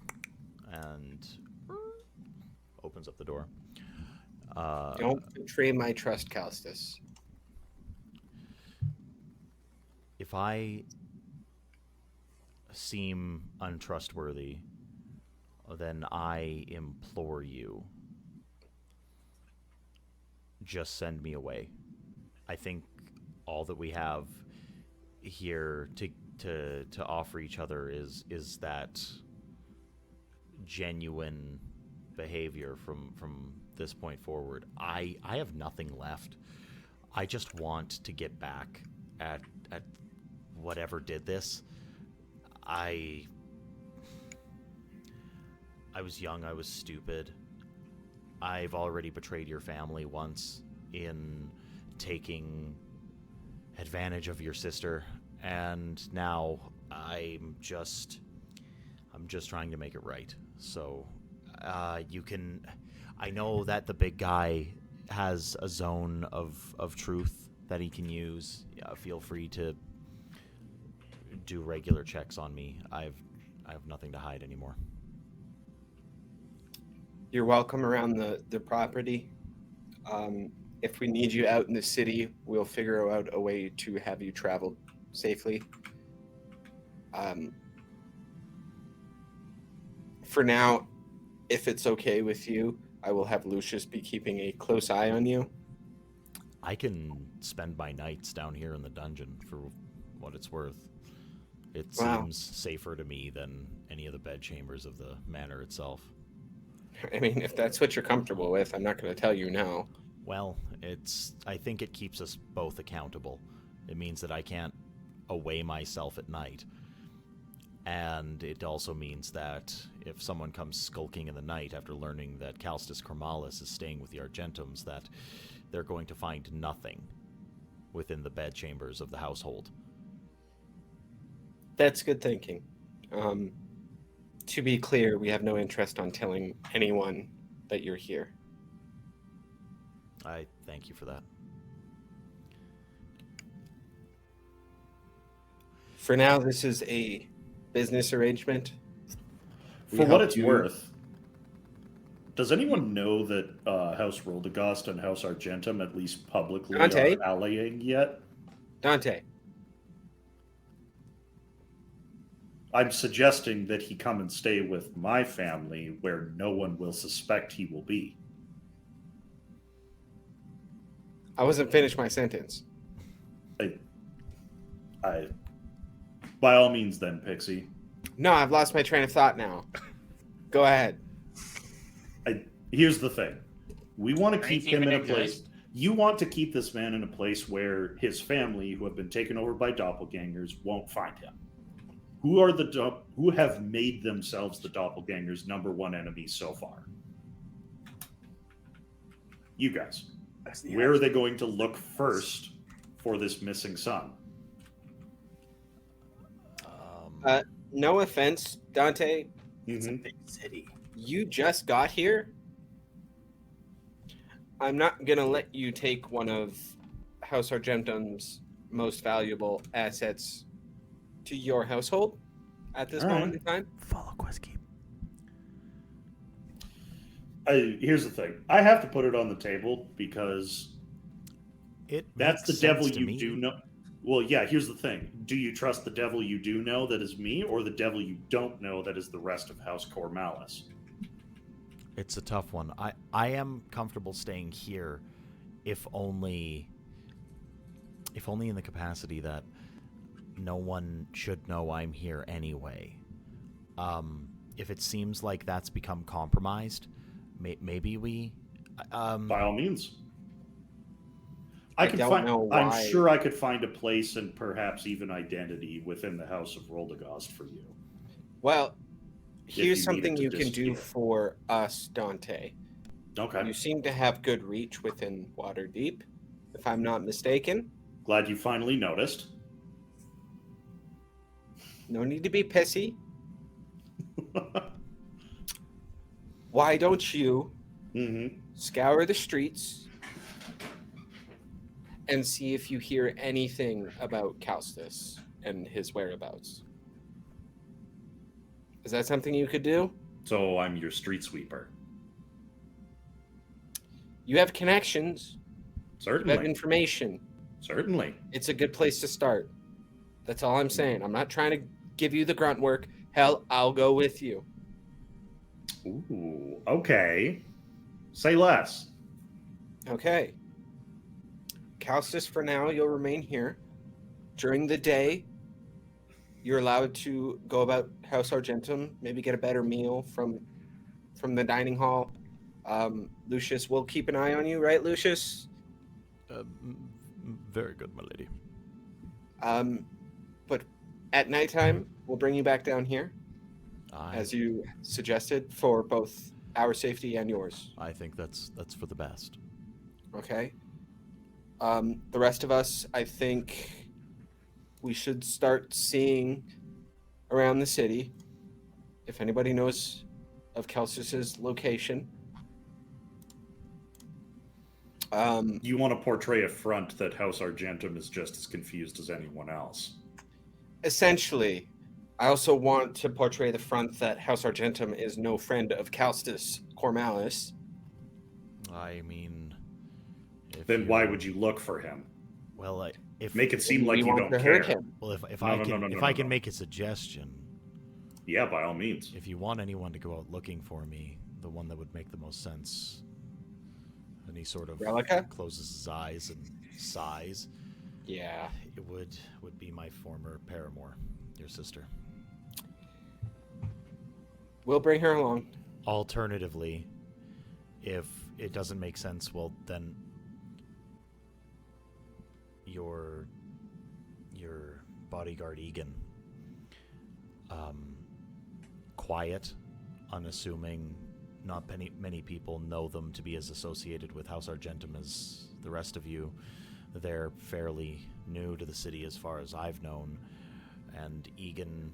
opens up the door. Don't betray my trust, Calstus. If I seem untrustworthy, then I implore you, just send me away. I think all that we have here to offer each other is that genuine behavior from this point forward. I have nothing left. I just want to get back at whatever did this. I was young, I was stupid. I've already betrayed your family once in taking advantage of your sister, and now I'm just trying to make it right. So you can, I know that the big guy has a zone of truth that he can use. Feel free to do regular checks on me. I have nothing to hide anymore. You're welcome around the property. If we need you out in the city, we'll figure out a way to have you travel safely. For now, if it's okay with you, I will have Lucius be keeping a close eye on you. I can spend my nights down here in the dungeon for what it's worth. It Wow. seems safer to me than any of the bedchambers of the manor itself. I mean, if that's what you're comfortable with, I'm not going to tell you no. Well, I think it keeps us both accountable. It means that I can't away myself at night. And it also means that if someone comes skulking in the night after learning that Calstus Chromalis is staying with the Argentums, that they're going to find nothing within the bedchambers of the household. That's good thinking. To be clear, we have no interest on telling anyone that you're here. I thank you for that. For now, this is a business arrangement. We For what help it's you- worth, does anyone know that House Roldagost and House Argentum, at least publicly, Dante? are allying yet? Dante, I'm suggesting that he come and stay with my family where no one will suspect he will be. I wasn't finished my sentence. I by all means then, Pixie. No, I've lost my train of thought now. Go ahead. Here's the thing. We want to Trains keep him in even a place. exist? You want to keep this man in a place where his family, who have been taken over by doppelgangers, won't find him. Who have made themselves the doppelgangers' number one enemy so far? You guys. Where are they going to look first for this missing son? No offense, Dante. It's a Mhm. big city. You just got here. I'm not going to let you take one of House Argentum's most valuable assets to your household at this All moment right. in time. Follow Quizkeep. Here's the thing. I have to put it on the table because that's the devil you do know. Well, yeah, here's the thing. Do you trust the devil you do know that is me, or the devil you don't know that is the rest of House Cormalis? It's a tough one. I am comfortable staying here, if only in the capacity that no one should know I'm here anyway. If it seems like that's become compromised, maybe we. By all means. I don't find, know why. I'm sure I could find a place and perhaps even identity within the House of Roldagost for you. Well, you here's needed something to you can do yeah. for us, Dante. Okay. You seem to have good reach within Waterdeep, if I'm not mistaken. Glad you finally noticed. No need to be pissy. Why don't you scour the streets and see if you hear anything about Calstus and his whereabouts? Is that something you could do? So I'm your street sweeper. You have connections. You have Certainly. information. Certainly. It's a good place to start. That's all I'm saying. I'm not trying to give you the grunt work. Hell, I'll go with you. Ooh, okay. Say less. Okay. Calstus, for now, you'll remain here. During the day, you're allowed to go about House Argentum, maybe get a better meal from the dining hall. Lucius, we'll keep an eye on you, right, Lucius? Very good, my lady. But at nighttime, we'll bring you back down here, I as you suggested, for both our safety and yours. I think that's for the best. Okay. The rest of us, I think we should start seeing around the city. If anybody knows of Calstus's location. You want to portray a front that House Argentum is just as confused as anyone else. Essentially, I also want to portray the front that House Argentum is no friend of Calstus Cormalis. I mean, Then why would you look for him? Well, if Make it seem like We you want don't to care. hurt him. well, if No, I no, can no, no, if no, I can no. make a suggestion, Yeah, by all means. if you want anyone to go out looking for me, the one that would make the most sense, and he sort of Relica? closes his eyes and sighs, Yeah. it would be my former paramour, your sister. We'll bring her along. Alternatively, if it doesn't make sense, well then your bodyguard Egan, quiet, unassuming, not many people know them to be as associated with House Argentum as the rest of you. They're fairly new to the city as far as I've known, and Egan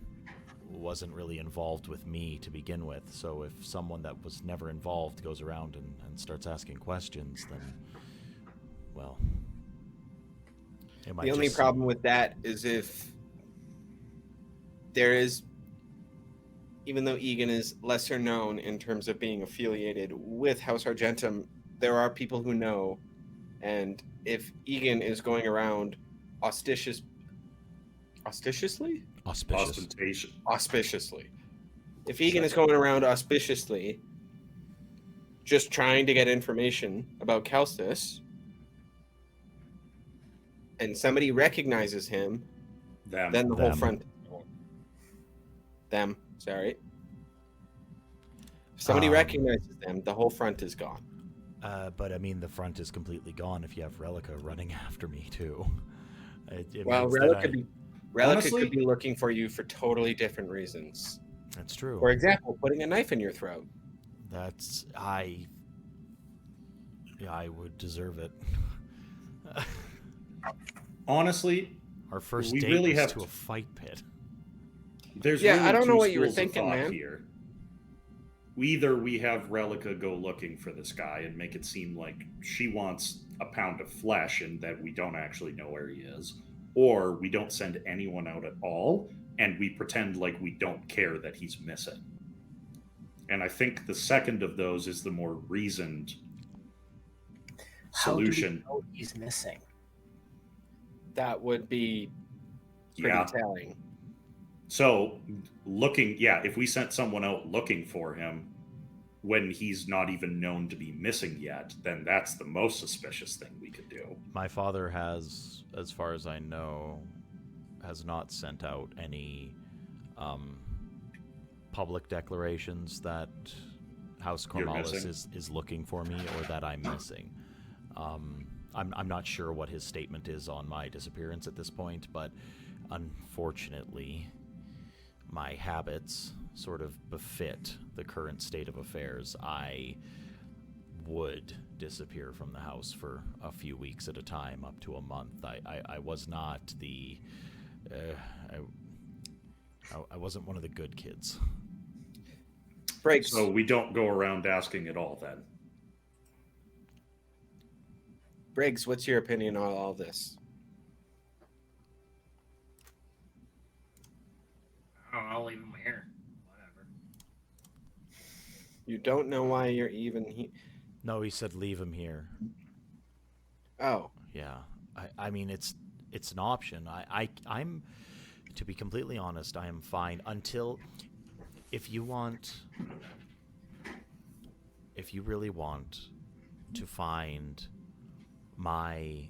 wasn't really involved with me to begin with, so if someone that was never involved goes around and starts asking questions, then, well, it might The only just problem with that is if there is, even though Egan is lesser known in terms of being affiliated with House Argentum, there are people who know, and if Egan is going around auspiciously? Auspiciously. If Egan is going around auspiciously, just trying to get information about Calstus, and somebody recognizes him, Them. then the whole Them. front. Them, sorry. If somebody Um, recognizes them, the whole front is gone. but I mean, the front is completely gone if you have Relica running after me too. It Well, means that Relica Honestly- could be looking for you for totally different reasons. That's true. For example, putting a knife in your throat. That's I would deserve it. Honestly, Our first We date really was have to to- a fight pit. there's Yeah, really I don't know two what you were schools of thinking, thought man. Here. Either we have Relica go looking for this guy and make it seem like she wants a pound of flesh and that we don't actually know where he is, or we don't send anyone out at all and we pretend like we don't care that he's missing. And I think the second of those is the more reasoned solution. How do we know he's missing? That would be pretty Yeah. telling. So, if we sent someone out looking for him when he's not even known to be missing yet, then that's the most suspicious thing we could do. My father has, as far as I know, has not sent out any public declarations that House You're Cormalis missing? is looking for me or that I'm missing. I'm not sure what his statement is on my disappearance at this point, but unfortunately, my habits sort of befit the current state of affairs. I would disappear from the house for a few weeks at a time, up to a month. I was not the... I wasn't one of the good kids. Briggs. So we don't go around asking it all then. Briggs, what's your opinion on all this? I don't know, I'll leave him here. Whatever. You don't know why you're even here. No, he said leave him here. Oh, Yeah, I mean it's an option. I'm to be completely honest, I am fine until if you really want to find my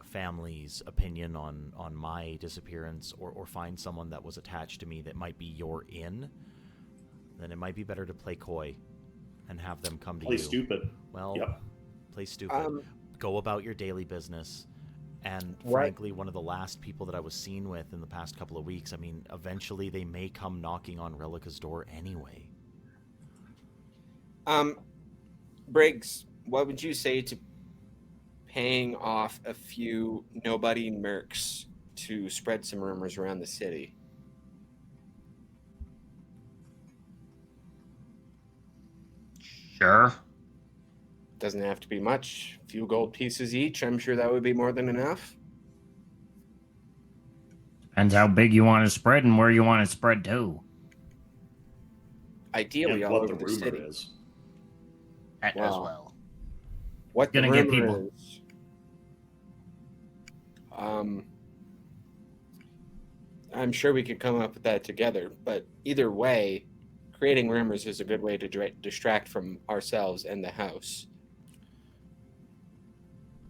family's opinion on my disappearance, or find someone that was attached to me that might be your in, then it might be better to play coy and have them come to Play you. stupid. Well, Yep. play stupid. Go about your daily business. And frankly, one of the last people that I was seen with in the past couple of weeks, I mean, eventually they may come knocking on Relica's door anyway. Briggs, what would you say to paying off a few nobody mercs to spread some rumors around the city? Sure. Doesn't have to be much. A few gold pieces each. I'm sure that would be more than enough. Depends how big you want to spread and where you want to spread to. Ideally, And all what over the the rumor city. is. As Wow. well. What the Gonna get rumor people. is, I'm sure we could come up with that together. But either way, creating rumors is a good way to distract from ourselves and the house.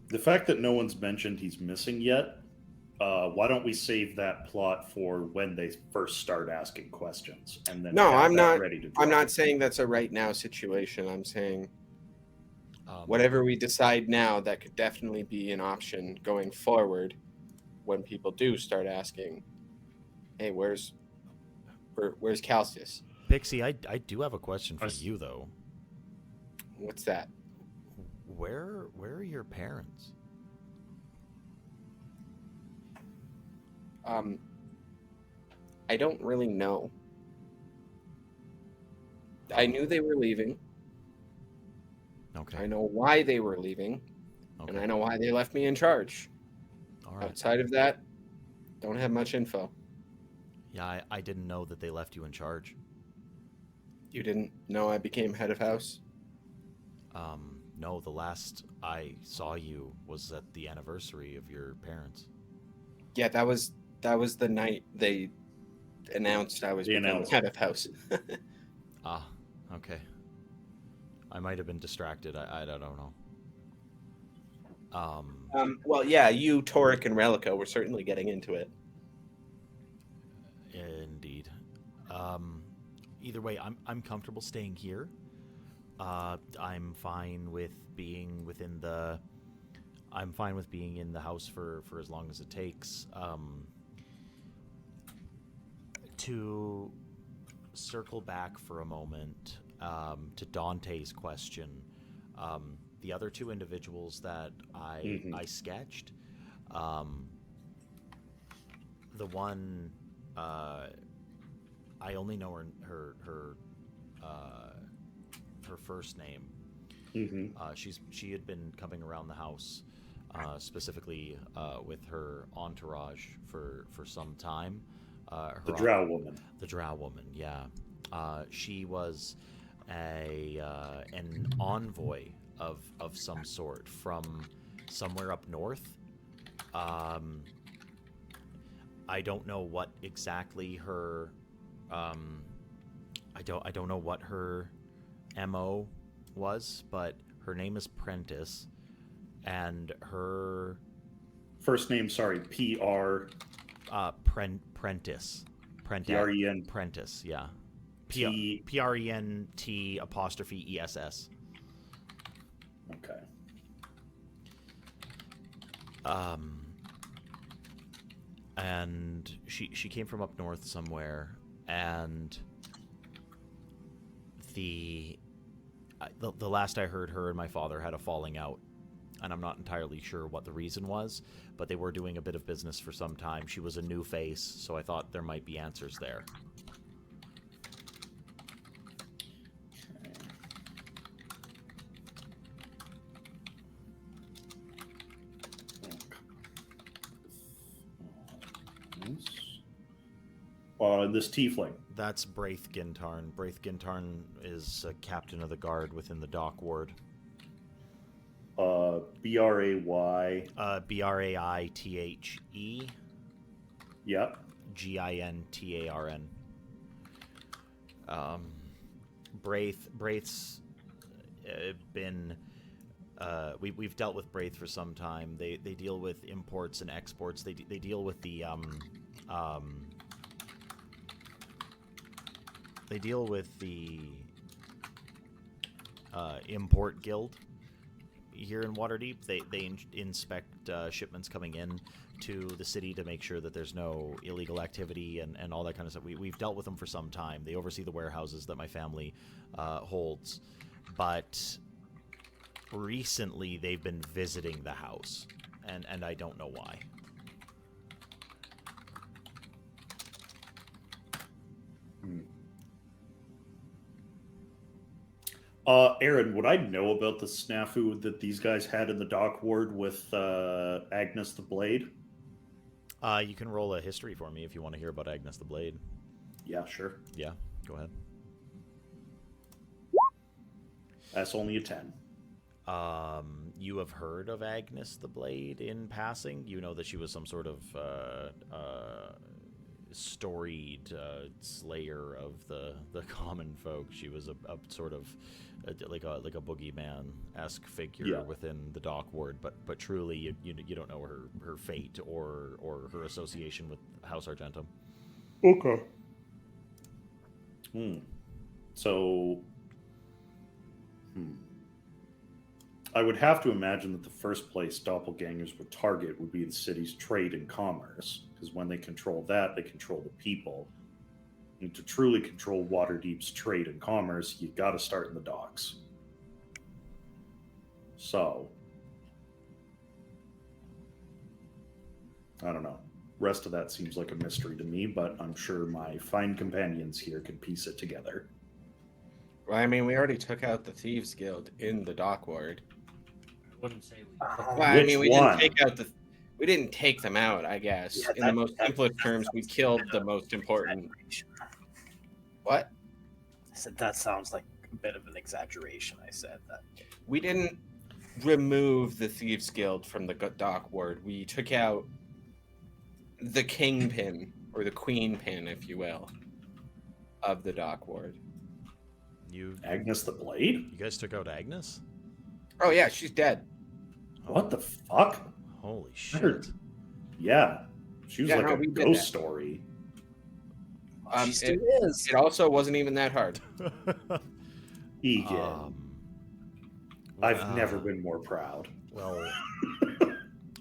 The fact that no one's mentioned he's missing yet, why don't we save that plot for when they first start asking questions, and then No, have I'm that not. ready to I'm drop. not saying that's a right now situation. I'm saying Um, whatever we decide now, that could definitely be an option going forward when people do start asking, "Hey, where's Calcius? Pixie, I do have a question for Us- you though. What's that?" Where are your parents? I don't really know. I knew they were leaving. Okay. I know why they were leaving, and I know why they left me in charge. All right. Outside of that, don't have much info. Yeah, I didn't know that they left you in charge. You didn't know I became head of house? No, the last I saw you was at the anniversary of your parents. Yeah, that was the night they announced I was They becoming announced. head of house. Ah, okay. I might have been distracted. I don't know. Well, yeah, you, Toric, and Relica were certainly getting into it. Indeed. Either way, I'm comfortable staying here. I'm fine with being I'm fine with being in the house for as long as it takes. To circle back for a moment to Dante's question, the other two individuals that I sketched, the one I only know her first name. She had been coming around the house, specifically with her entourage for some time. The Drow woman. The Drow woman, yeah. She was an envoy of some sort from somewhere up north. I don't know what exactly her. I don't know what her MO was, but her name is Prentice, and her First name, sorry, P-R... Prentice. P-R-E-N... Prentice, yeah. P... Prent apostrophe ESS. Okay. And she came from up north somewhere, and the last I heard, her and my father had a falling out, and I'm not entirely sure what the reason was, but they were doing a bit of business for some time. She was a new face, so I thought there might be answers there. This tiefling. That's Braith Gintarn. Braith Gintarn is a captain of the guard within the dock ward. B-R-A-Y. B-R-A-I-T-H-E. Yep. G-I-N-T-A-R-N. Braith's been... we've dealt with Braith for some time. They deal with imports and exports. They deal with the... They deal with the import guild here in Waterdeep. They inspect shipments coming in to the city to make sure that there's no illegal activity and all that kind of stuff. We've dealt with them for some time. They oversee the warehouses that my family holds. But recently they've been visiting the house, and I don't know why. Aaron, would I know about the snafu that these guys had in the dock ward with Agnes the Blade? You can roll a history for me if you want to hear about Agnes the Blade. Yeah, sure. Yeah, go ahead. That's only a 10. You have heard of Agnes the Blade in passing. You know that she was some sort of storied slayer of the common folk. She was a sort of like a boogeyman-esque figure within the dock ward, but truly you don't know her fate or her association with House Argentum. Okay. So I would have to imagine that the first place doppelgangers would target would be the city's trade and commerce, because when they control that, they control the people. And to truly control Waterdeep's trade and commerce, you got to start in the docks. So, I don't know. Rest of that seems like a mystery to me, but I'm sure my fine companions here can piece it together. Well, I mean, we already took out the Thieves Guild in the dock ward. I wouldn't say we. Well, I mean, we one? didn't take them out, I guess. Yeah, in the most simplest terms, we killed the most important. What? I said that sounds like a bit of an exaggeration. I said that. We didn't remove the Thieves Guild from the dock ward. We took out the kingpin, or the queen pin, if you will, of the dock ward. Agnes the Blade? You guys took out Agnes? Oh, yeah, she's dead. What the fuck? Holy I heard- shit. Yeah. She was Yeah, like no, a we did ghost that. story. She still is. It also wasn't even that hard. Egan. I've never been more proud. Well,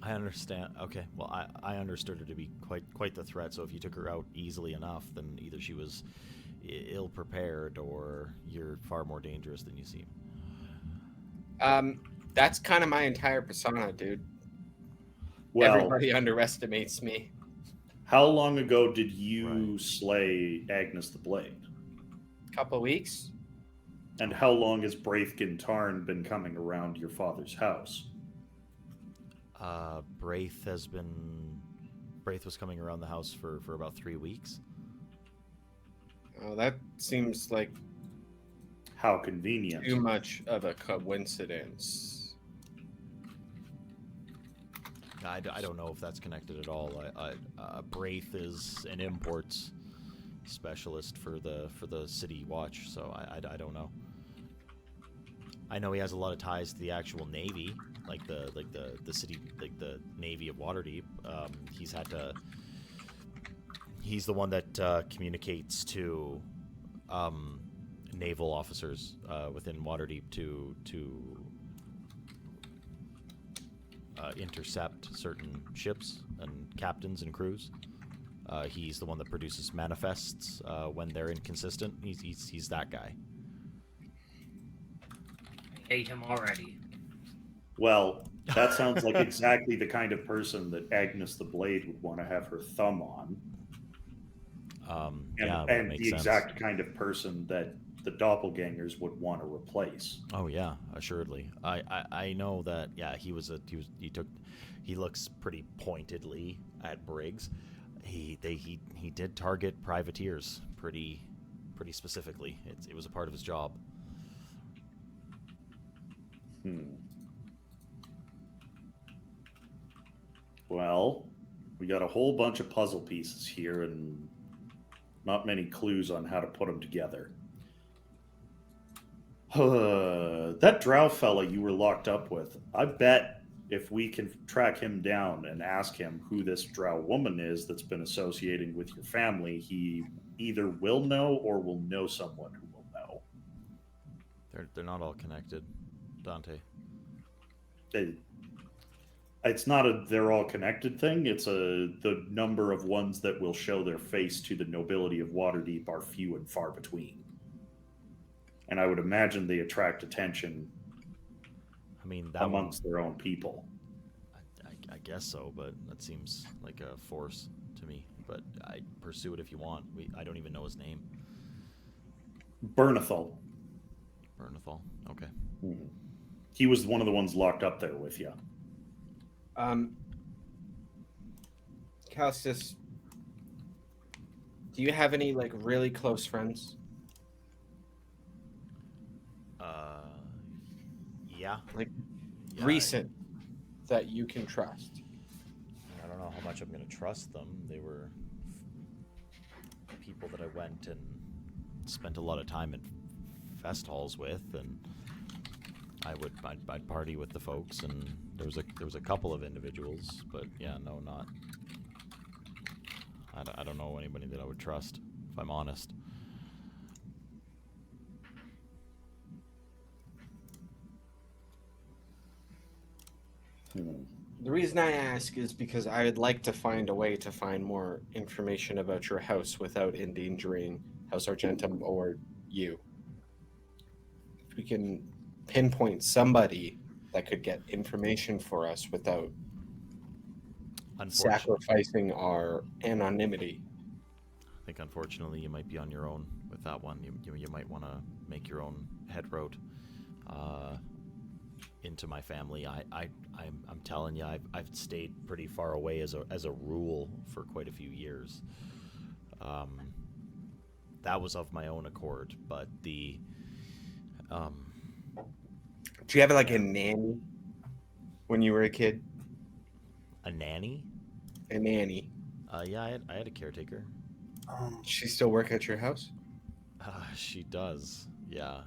I understand. Okay, well, I understood her to be quite the threat. So if you took her out easily enough, then either she was ill prepared or you're far more dangerous than you seem. That's kind of my entire persona, dude. Well, Everybody underestimates me. how long ago did you Right. slay Agnes the Blade? Couple weeks. And how long has Braithkin Tarn been coming around your father's house? Braith was coming around the house for about 3 weeks. Oh, that seems like How convenient. too much of a coincidence. I don't know if that's connected at all. Braith is an imports specialist for the city watch, so I don't know. I know he has a lot of ties to the actual navy, like the city, like the Navy of Waterdeep. He's the one that communicates to naval officers within Waterdeep to intercept certain ships and captains and crews. He's the one that produces manifests when they're inconsistent. He's that guy. I hate him already. Well, that sounds like exactly the kind of person that Agnes the Blade would want to have her thumb on. And the exact kind of person that the doppelgangers would want to replace. Oh yeah, assuredly. I know that. Yeah, he looks pretty pointedly at Briggs. He did target privateers pretty specifically. It was a part of his job. Well, we got a whole bunch of puzzle pieces here and not many clues on how to put them together. That drow fella you were locked up with, I bet if we can track him down and ask him who this drow woman is that's been associating with your family, he either will know or will know someone who will know. They're not all connected, Dante. It's not a they're all connected thing. It's the number of ones that will show their face to the nobility of Waterdeep are few and far between. And I would imagine they attract attention amongst their own people. I guess so, but that seems like a force to me. But I pursue it if you want. I don't even know his name. Bernethal. Okay. Mm-hmm. He was one of the ones locked up there with you. Calstus, do you have any like really close friends? Yeah. Recent that you can trust. I don't know how much I'm going to trust them. They were people that I went and spent a lot of time in fest halls with, and I'd party with the folks, and there was a couple of individuals, but yeah, no, not. I don't know anybody that I would trust, if I'm honest. The reason I ask is because I would like to find a way to find more information about your house without endangering House Argentum or you. If we can pinpoint somebody that could get information for us without sacrificing our anonymity. I think unfortunately you might be on your own with that one. You might want to make your own head road into my family. I'm telling you, I've stayed pretty far away as a rule for quite a few years. That was of my own accord, but the Do you have like a nanny when you were a kid? A nanny? A nanny. Yeah, I had a caretaker. She still work at your house? She does, yeah.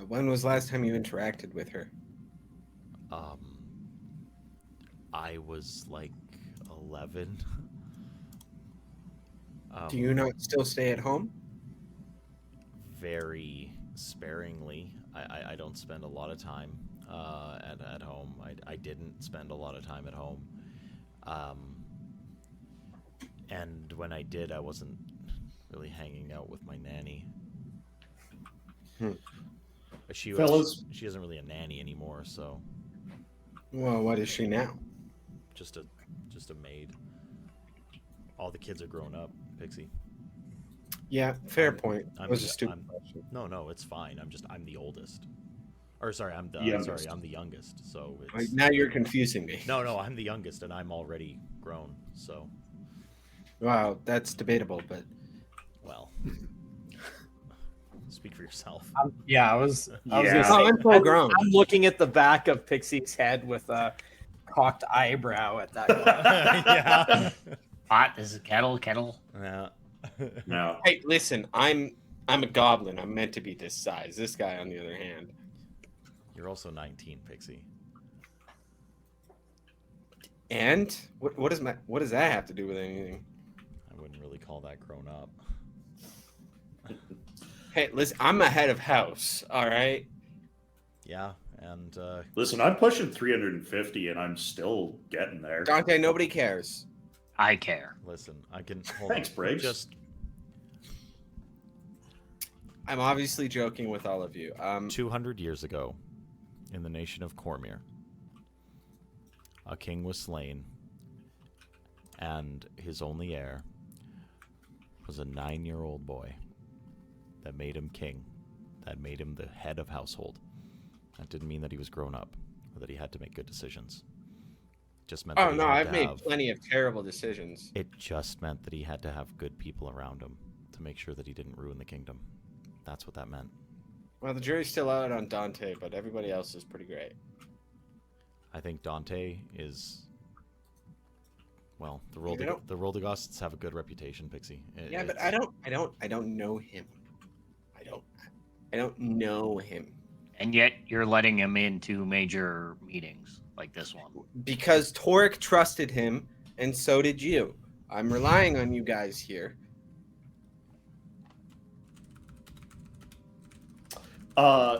When was the last time you interacted with her? I was like 11. Do you not still stay at home? Very sparingly. I don't spend a lot of time at home. I didn't spend a lot of time at home. And when I did, I wasn't really hanging out with my nanny. She isn't really a nanny anymore, so. Well, what is she now? Just a maid. All the kids are grown up, Pixie. Yeah, fair point. That was a stupid question. No, it's fine. I'm the oldest. Or sorry, I'm the youngest. So it's, now you're confusing me. No, I'm the youngest, and I'm already grown. So. Wow, that's debatable, but. Well. Speak for yourself. I was gonna say, I'm full grown. I'm looking at the back of Pixie's head with a cocked eyebrow at that point. Yeah. Pot is a kettle. Yeah. No. Hey, listen, I'm a goblin. I'm meant to be this size. This guy, on the other hand. You're also 19, Pixie. And what does that have to do with anything? I wouldn't really call that grown up. Hey, listen, I'm a head of house, all right? Yeah, and Listen, I'm pushing 350, and I'm still getting there. Dante, nobody cares. I care. listen, I can hold Thanks, on. Briggs. Just I'm obviously joking with all of you. 200 years ago, in the nation of Cormyr, a king was slain, and his only heir was a 9-year-old boy that made him king, that made him the head of household. That didn't mean that he was grown up, or that he had to make good decisions. It just meant that Oh he no, had I've to made have, plenty of terrible decisions. It just meant that he had to have good people around him to make sure that he didn't ruin the kingdom. That's what that meant. Well, the jury's still out on Dante, but everybody else is pretty great. I think Dante is... Well, the don't- Roldagosts have a good reputation, Pixie. Yeah, but It's- I don't know him. I don't know him. And yet you're letting him into major meetings like this one. Because Torek trusted him, and so did you. I'm relying on you guys here.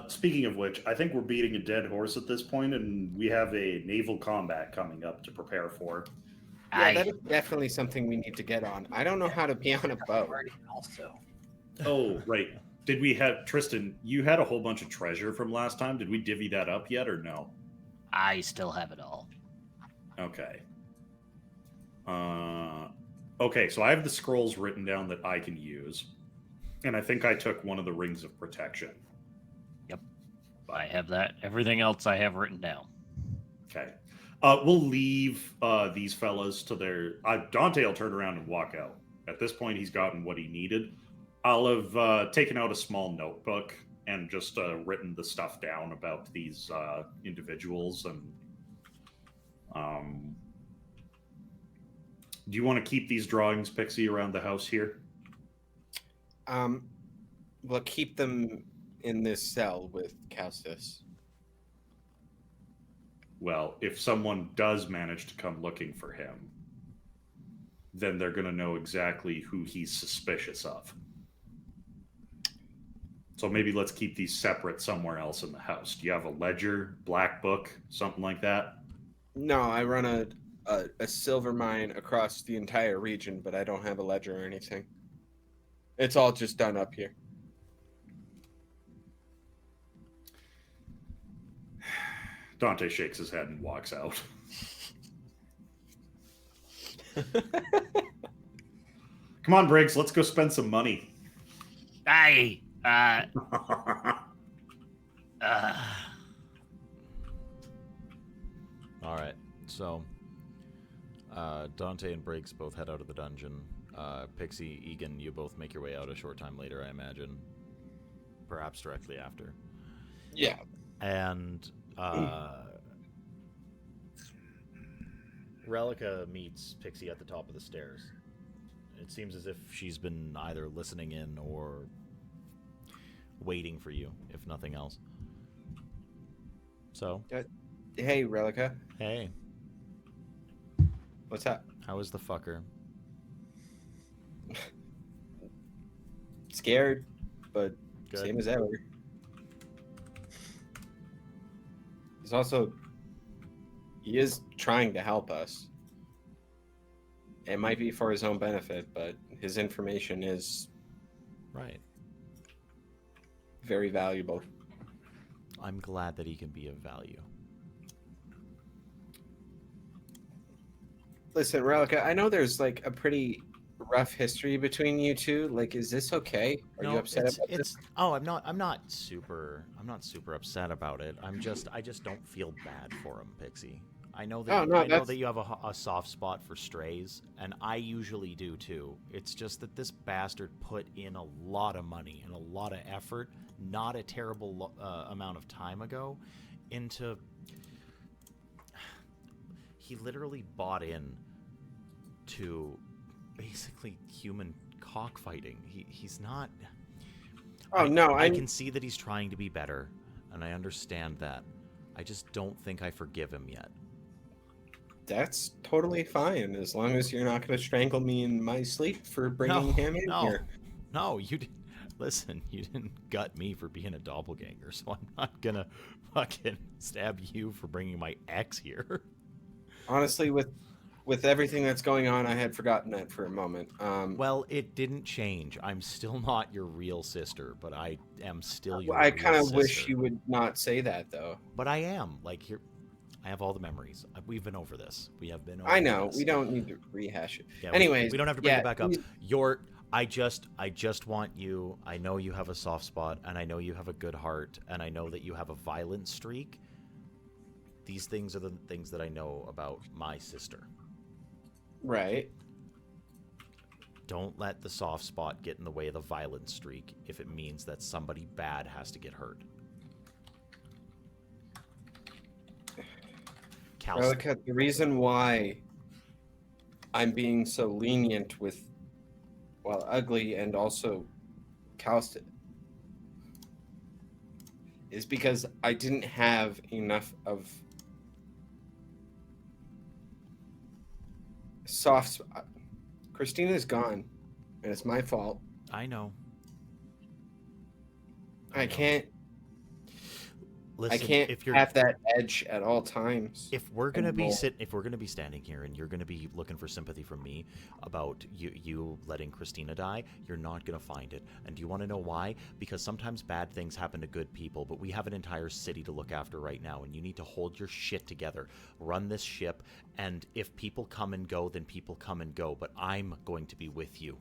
Speaking of which, I think we're beating a dead horse at this point, and we have a naval combat coming up to prepare for. Yeah, that is definitely something we need to get on. I don't know how to be on a boat. Also, Oh, right. Did we have Tristan? You had a whole bunch of treasure from last time. Did we divvy that up yet, or no? I still have it all. Okay. Okay, so I have the scrolls written down that I can use, and I think I took one of the rings of protection. I have that. Everything else I have written down. Okay. We'll leave these fellas to their... Dante will turn around and walk out. At this point, he's gotten what he needed. I'll have taken out a small notebook and just written the stuff down about these individuals. And do you want to keep these drawings, Pixie, around the house here? We'll keep them in this cell with Caustis. Well, if someone does manage to come looking for him, then they're going to know exactly who he's suspicious of. So maybe let's keep these separate somewhere else in the house. Do you have a ledger, black book, something like that? No, I run a silver mine across the entire region, but I don't have a ledger or anything. It's all just done up here. Dante shakes his head and walks out. Come on, Briggs, let's go spend some money. Aye. All right, so Dante and Briggs both head out of the dungeon. Pixie, Egan, you both make your way out a short time later, I imagine. Perhaps directly after. Yeah. And Relica meets Pixie at the top of the stairs. It seems as if she's been either listening in or waiting for you, if nothing else. So, Hey, Relica. hey, What's up? how is the fucker? Scared, but Good. same as ever. He is trying to help us. It might be for his own benefit, but his information is Right. very valuable. I'm glad that he can be of value. Listen, Relica, I know there's like a pretty rough history between you two. Like, is this okay? Are you upset about this? Oh, I'm not super upset about it. I just don't feel bad for him, Pixie. I know that I know that you have a soft spot for strays, and I usually do too. It's just that this bastard put in a lot of money and a lot of effort, not a terrible amount of time ago, into... He literally bought in to basically human cockfighting. He's not... Oh, no, I can see that he's trying to be better, and I understand that. I just don't think I forgive him yet. That's totally fine, as long as you're not going to strangle me in my sleep for bringing him in here. No, you did. Listen, you didn't gut me for being a doppelganger, so I'm not gonna fucking stab you for bringing my ex here. Honestly, with everything that's going on, I had forgotten that for a moment. Well, it didn't change. I'm still not your real sister, but I am still your I real kind of sister. wish you would not say that, though. But I am. Like, here, I have all the memories. We've been over this. We have been over I know. this. We don't need to rehash it. Yeah, Anyways, we don't have to bring yeah, it back up. you- I just want you. I know you have a soft spot, and I know you have a good heart, and I know that you have a violent streak. These things are the things that I know about my sister. Right. Don't let the soft spot get in the way of the violent streak if it means that somebody bad has to get hurt. Relica, the reason why I'm being so lenient with, well, Ugly and also Calston is because I didn't have enough of soft. Christina's gone, and it's my fault. I know. I can't. Listen, I can't if you're, have that edge at all times. if we're gonna be anymore. if we're gonna be standing here and you're gonna be looking for sympathy from me about you letting Christina die, you're not gonna find it. And do you want to know why? Because sometimes bad things happen to good people, but we have an entire city to look after right now, and you need to hold your shit together, run this ship, and if people come and go, then people come and go. But I'm going to be with you.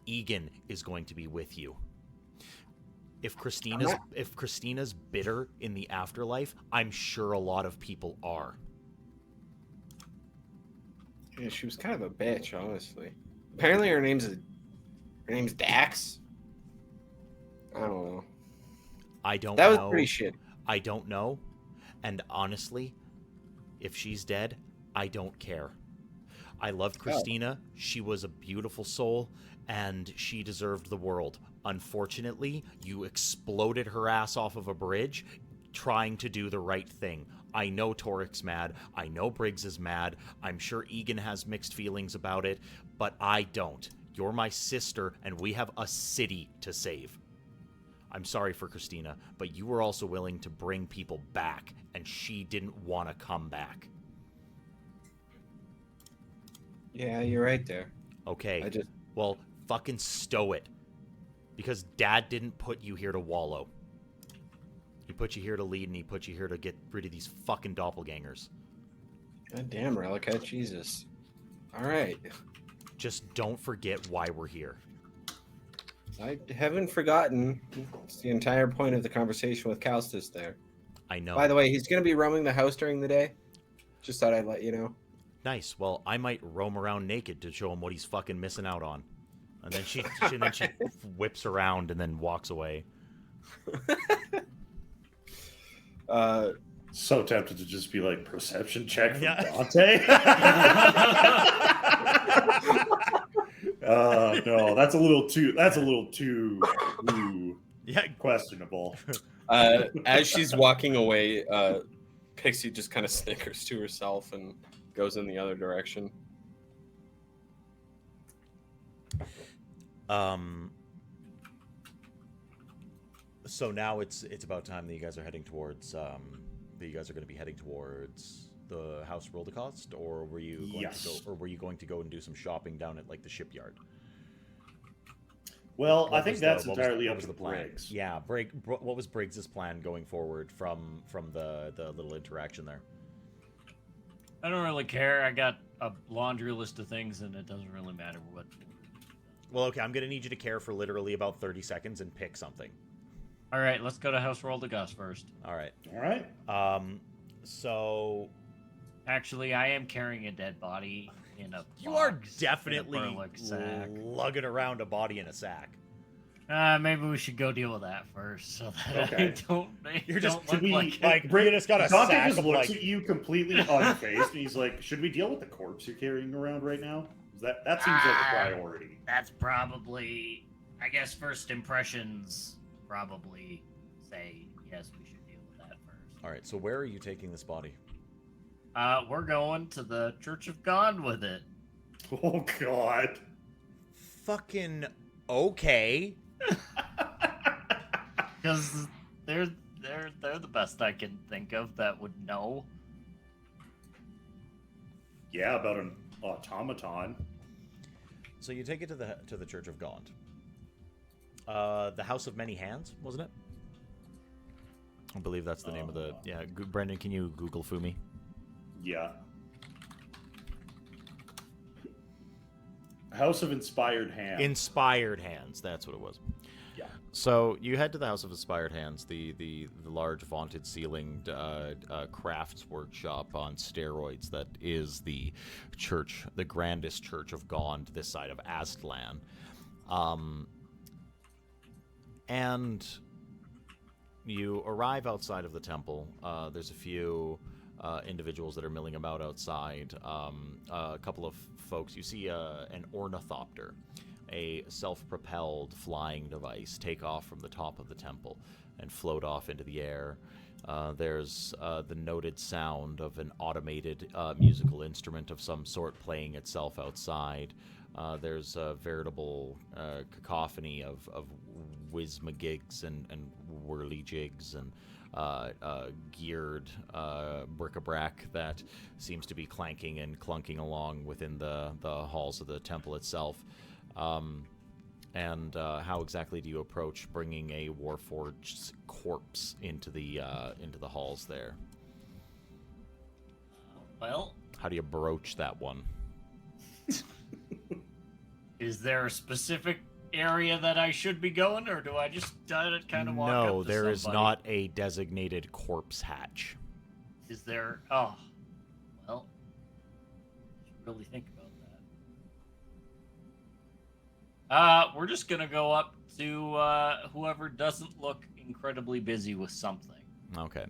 Egan is going to be with you. If Christina's bitter in the afterlife, I'm sure a lot of people are. Yeah, she was kind of a bitch, honestly. Apparently, her name's Dax. I don't know. I don't That know. was pretty shit. I don't know. And honestly, if she's dead, I don't care. I loved Christina. She was a beautiful soul, and she deserved the world. Unfortunately, you exploded her ass off of a bridge trying to do the right thing. I know Torik's mad. I know Briggs is mad. I'm sure Egan has mixed feelings about it, but I don't. You're my sister, and we have a city to save. I'm sorry for Christina, but you were also willing to bring people back, and she didn't want to come back. Yeah, you're right there. Okay. Well, fucking stow it. Because Dad didn't put you here to wallow. He put you here to lead, and he put you here to get rid of these fucking doppelgangers. God damn, Relica, Jesus. All right. Just don't forget why we're here. I haven't forgotten. It's the entire point of the conversation with Calstus there. I know. By the way, he's going to be roaming the house during the day. Just thought I'd let you know. Nice. Well, I might roam around naked to show him what he's fucking missing out on. And then she whips around and then walks away. So tempted to just be like, perception check from Yeah. Dante. No, that's a little too questionable. As she's walking away, Pixie just kind of snickers to herself and goes in the other direction. So now it's about time that you guys are heading towards that you guys are going to be heading towards the House Roldacost, or were you going to go and do some shopping down at like the shipyard? Well, I think that's entirely up to Briggs. Yeah, what was Briggs's plan going forward from the little interaction there? I don't really care. I got a laundry list of things, and it doesn't really matter what. Well, okay, I'm going to need you to care for literally about 30 seconds and pick something. All right, let's go to House Roldacost first. All right. So... Actually, I am carrying a dead body in a box. You are definitely in a Burlick sack. lugging around a body in a sack. Maybe we should go deal with that first, so that I don't. You're just don't look like Briggs just got a Dante sack just of looks like... at you completely unfazed, and he's like, "Should we deal with the corpse you're carrying around right now? That seems like a priority." That's probably, I guess, first impressions probably say yes. We should deal with that first. All right. So where are you taking this body? We're going to the Church of God with it. Oh God! Fucking okay. Because they're the best I can think of that would know. Yeah, about an automaton. So you take it to the Church of Gaunt. The House of Many Hands, wasn't it? I believe that's the name of the... Yeah, Brendan, can you Google Fumi? Yeah. House of Inspired Hands. Inspired Hands, that's what it was. Yeah. So you head to the House of Inspired Hands, the large vaunted ceilinged crafts workshop on steroids that is the church, the grandest church of Gond this side of Aztlan. And you arrive outside of the temple. There's a few individuals that are milling about outside. A couple of folks. You see an ornithopter, a self-propelled flying device, take off from the top of the temple and float off into the air. There's the noted sound of an automated musical instrument of some sort playing itself outside. There's a veritable cacophony of whizmagigs and whirly-jigs and geared bric-a-brac that seems to be clanking and clunking along within the halls of the temple itself. And how exactly do you approach bringing a Warforged's corpse into the halls there? Well, how do you broach that one? Is there a specific area that I should be going, or do I just kind of walk up to No, there is somebody? not a designated corpse hatch. Is there? Oh, well, I should really think about that. We're just gonna go up to whoever doesn't look incredibly busy with something. Okay.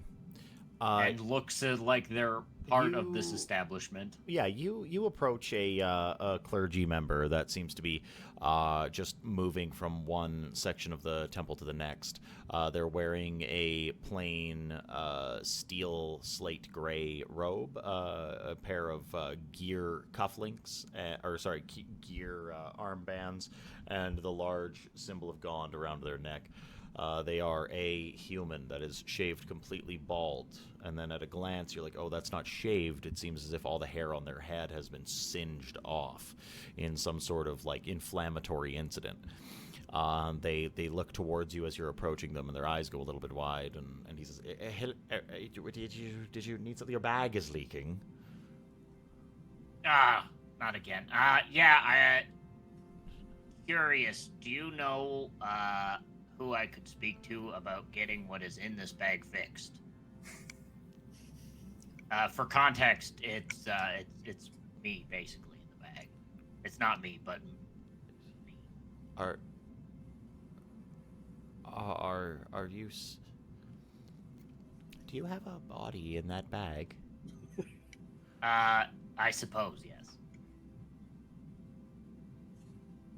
And looks like they're part of this establishment. Yeah, you approach a clergy member that seems to be just moving from one section of the temple to the next. They're wearing a plain steel slate gray robe, a pair of gear cufflinks, gear armbands, and the large symbol of Gond around their neck. They are a human that is shaved completely bald, and then at a glance you're like, oh, that's not shaved. It seems as if all the hair on their head has been singed off in some sort of like inflammatory incident. They look towards you as you're approaching them, and their eyes go a little bit wide, and he says, did you need something? Your bag is leaking. Not again. Yeah, curious, do you know who I could speak to about getting what is in this bag fixed? For context, it's me basically in the bag. It's not me, but me. Are you? Do you have a body in that bag? I suppose yes.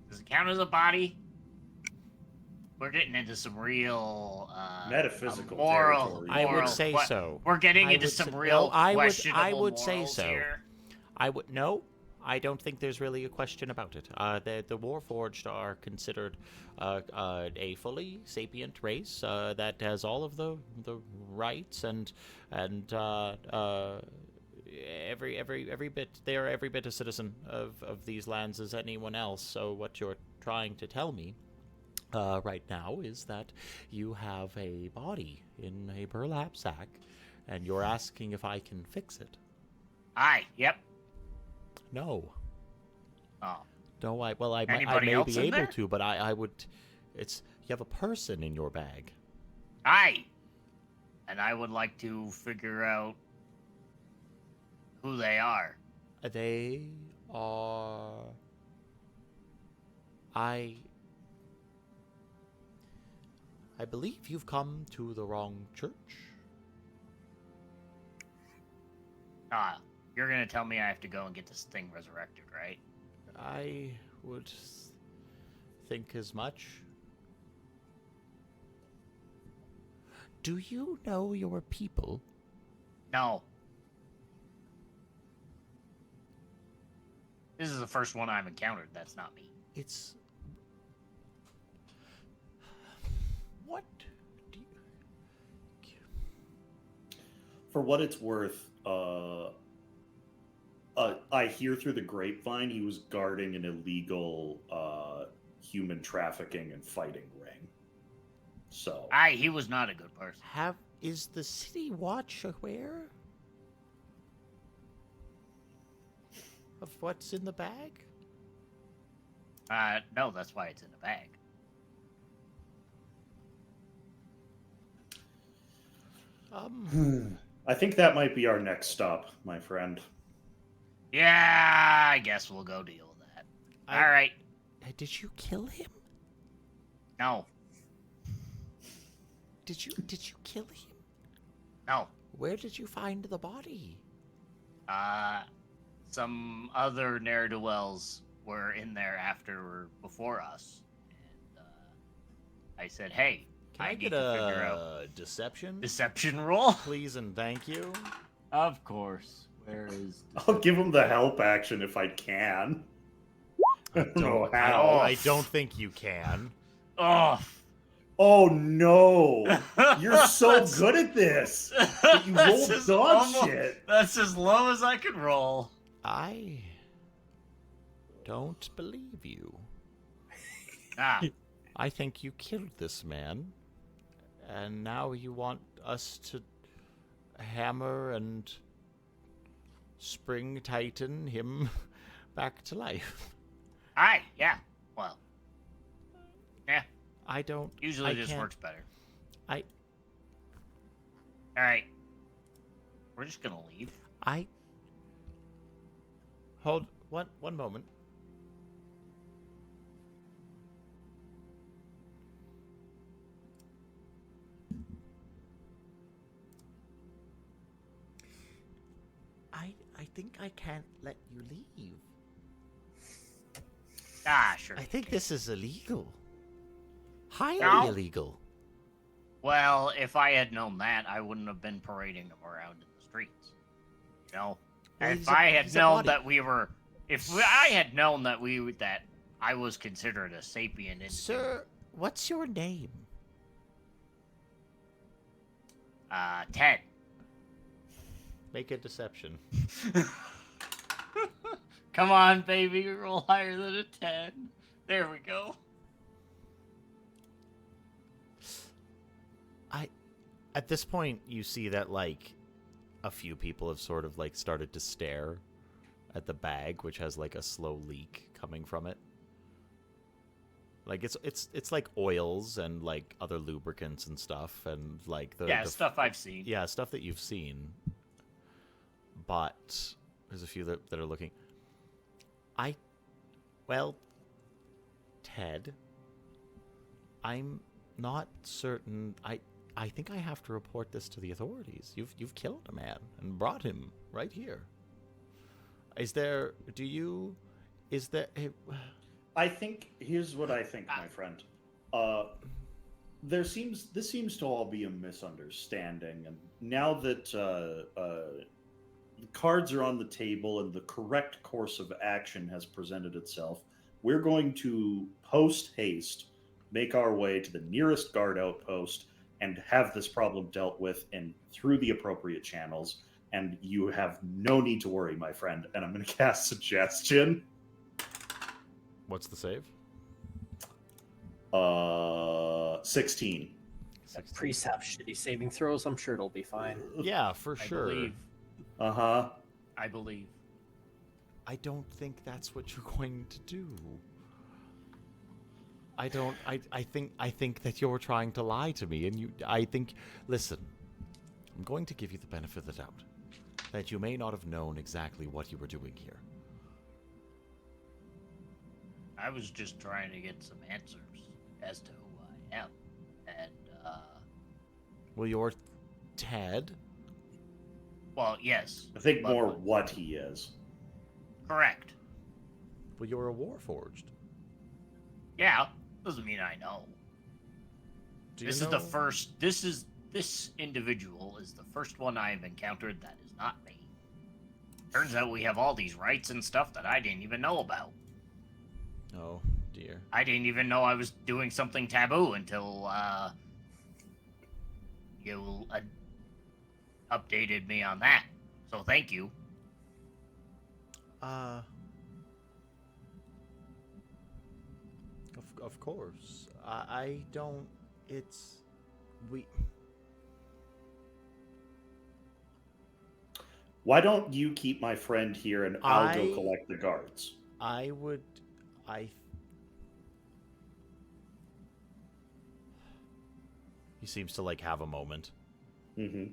Does it count as a body? We're getting into some real metaphysical moral. territory. I would say so. We're getting into some real questionable I would say morals so. here. No, I don't think there's really a question about it. The Warforged are considered a fully sapient race that has all of the rights and every bit. They are every bit a citizen of these lands as anyone else. So what you're trying to tell me right now is that you have a body in a burlap sack, and you're asking if I can fix it. Aye. Yep. No. Oh. No, I may else be in able there? to, but I would. You have a person in your bag. Aye. And I would like to figure out who they are. They are. I believe you've come to the wrong church. You're gonna tell me I have to go and get this thing resurrected, right? I would think as much. Do you know your people? No. This is the first one I've encountered. That's not me. What for what it's worth, I hear through the grapevine he was guarding an illegal human trafficking and fighting ring. So He was not a good person. Is the city watch aware of what's in the bag? No, that's why it's in the bag. I think that might be our next stop, my friend. Yeah, I guess we'll go deal with that. All right. Did you kill him? No. Did you kill him? No. Where did you find the body? Some other ne'er-do-wells were in there before us. And, I said, hey, Can I need get to figure out a deception? deception roll? Please and thank you. Of course. Where is... I'll give him the help action if I can. I don't know how. I don't think you can. Oh. Oh no! You're so That's- good at this. But you rolled That's dog shit. That's as low as I could roll. I don't believe you. I think you killed this man, and now you want us to hammer and spring tighten him back to life. Yeah. Well. Yeah. I don't. Usually I this can't- works better. I. Alright. We're just gonna leave. Hold one moment. I think I can't let you leave. Sure. I think this is illegal. Highly No. illegal. Well, if I had known that, I wouldn't have been parading them around in the streets. You know? Well, If he's a- I had he's a known body. that we were... If I had known that that I was considered a sapient individual... Sir, what's your name? Ted. Make a deception. Come on, baby. Roll higher than a 10. There we go. At this point, you see that, like, a few people have sort of, like, started to stare at the bag, which has, like, a slow leak coming from it. Like, it's like oils and, like, other lubricants and stuff, and, like, the Stuff I've seen. Yeah, stuff that you've seen. But there's a few that are looking. Ted, I'm not certain. I think I have to report this to the authorities. You've killed a man and brought him right here. I think here's what I think, my friend. This seems to all be a misunderstanding, and now that the cards are on the table and the correct course of action has presented itself, we're going to post haste make our way to the nearest guard outpost and have this problem dealt with and through the appropriate channels. And you have no need to worry, my friend. And I'm going to cast Suggestion. What's the save? 16. Priests have shitty saving throws. I'm sure it'll be fine. Yeah, for I sure. believe. Uh-huh. I believe. I don't think that's what you're going to do. I think that you're trying to lie to me, and listen, I'm going to give you the benefit of the doubt that you may not have known exactly what you were doing here. I was just trying to get some answers as to who I am. And, Well, you're Ted. well, yes. I think but- more what he is. Correct. Well, you're a Warforged. Yeah, doesn't mean I know. Do you This know? is the first. This individual is the first one I've encountered that is not me. Turns out we have all these rights and stuff that I didn't even know about. Oh dear. I didn't even know I was doing something taboo until updated me on that. So thank you. Of course. I don't. It's we. Why don't you keep my friend here and I'll go collect the guards? I would. I. He seems to like have a moment. Mm-hmm.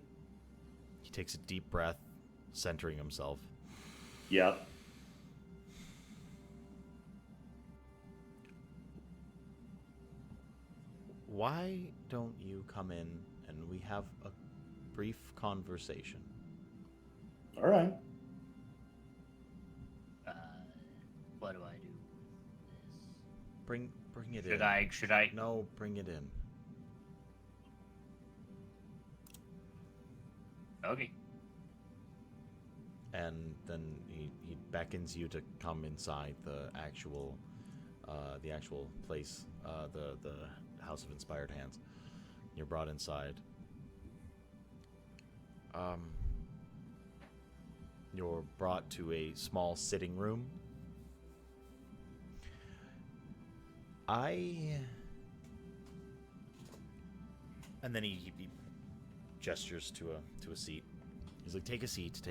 He takes a deep breath, centering himself. Yep. Why don't you come in and we have a brief conversation? All right. What do I do? Bring it in. Should I? No, bring it in. Okay. And then he beckons you to come inside the actual place, the House of Inspired Hands. You're brought inside. You're brought to a small sitting room. And then he gestures to a seat. He's like, take a seat.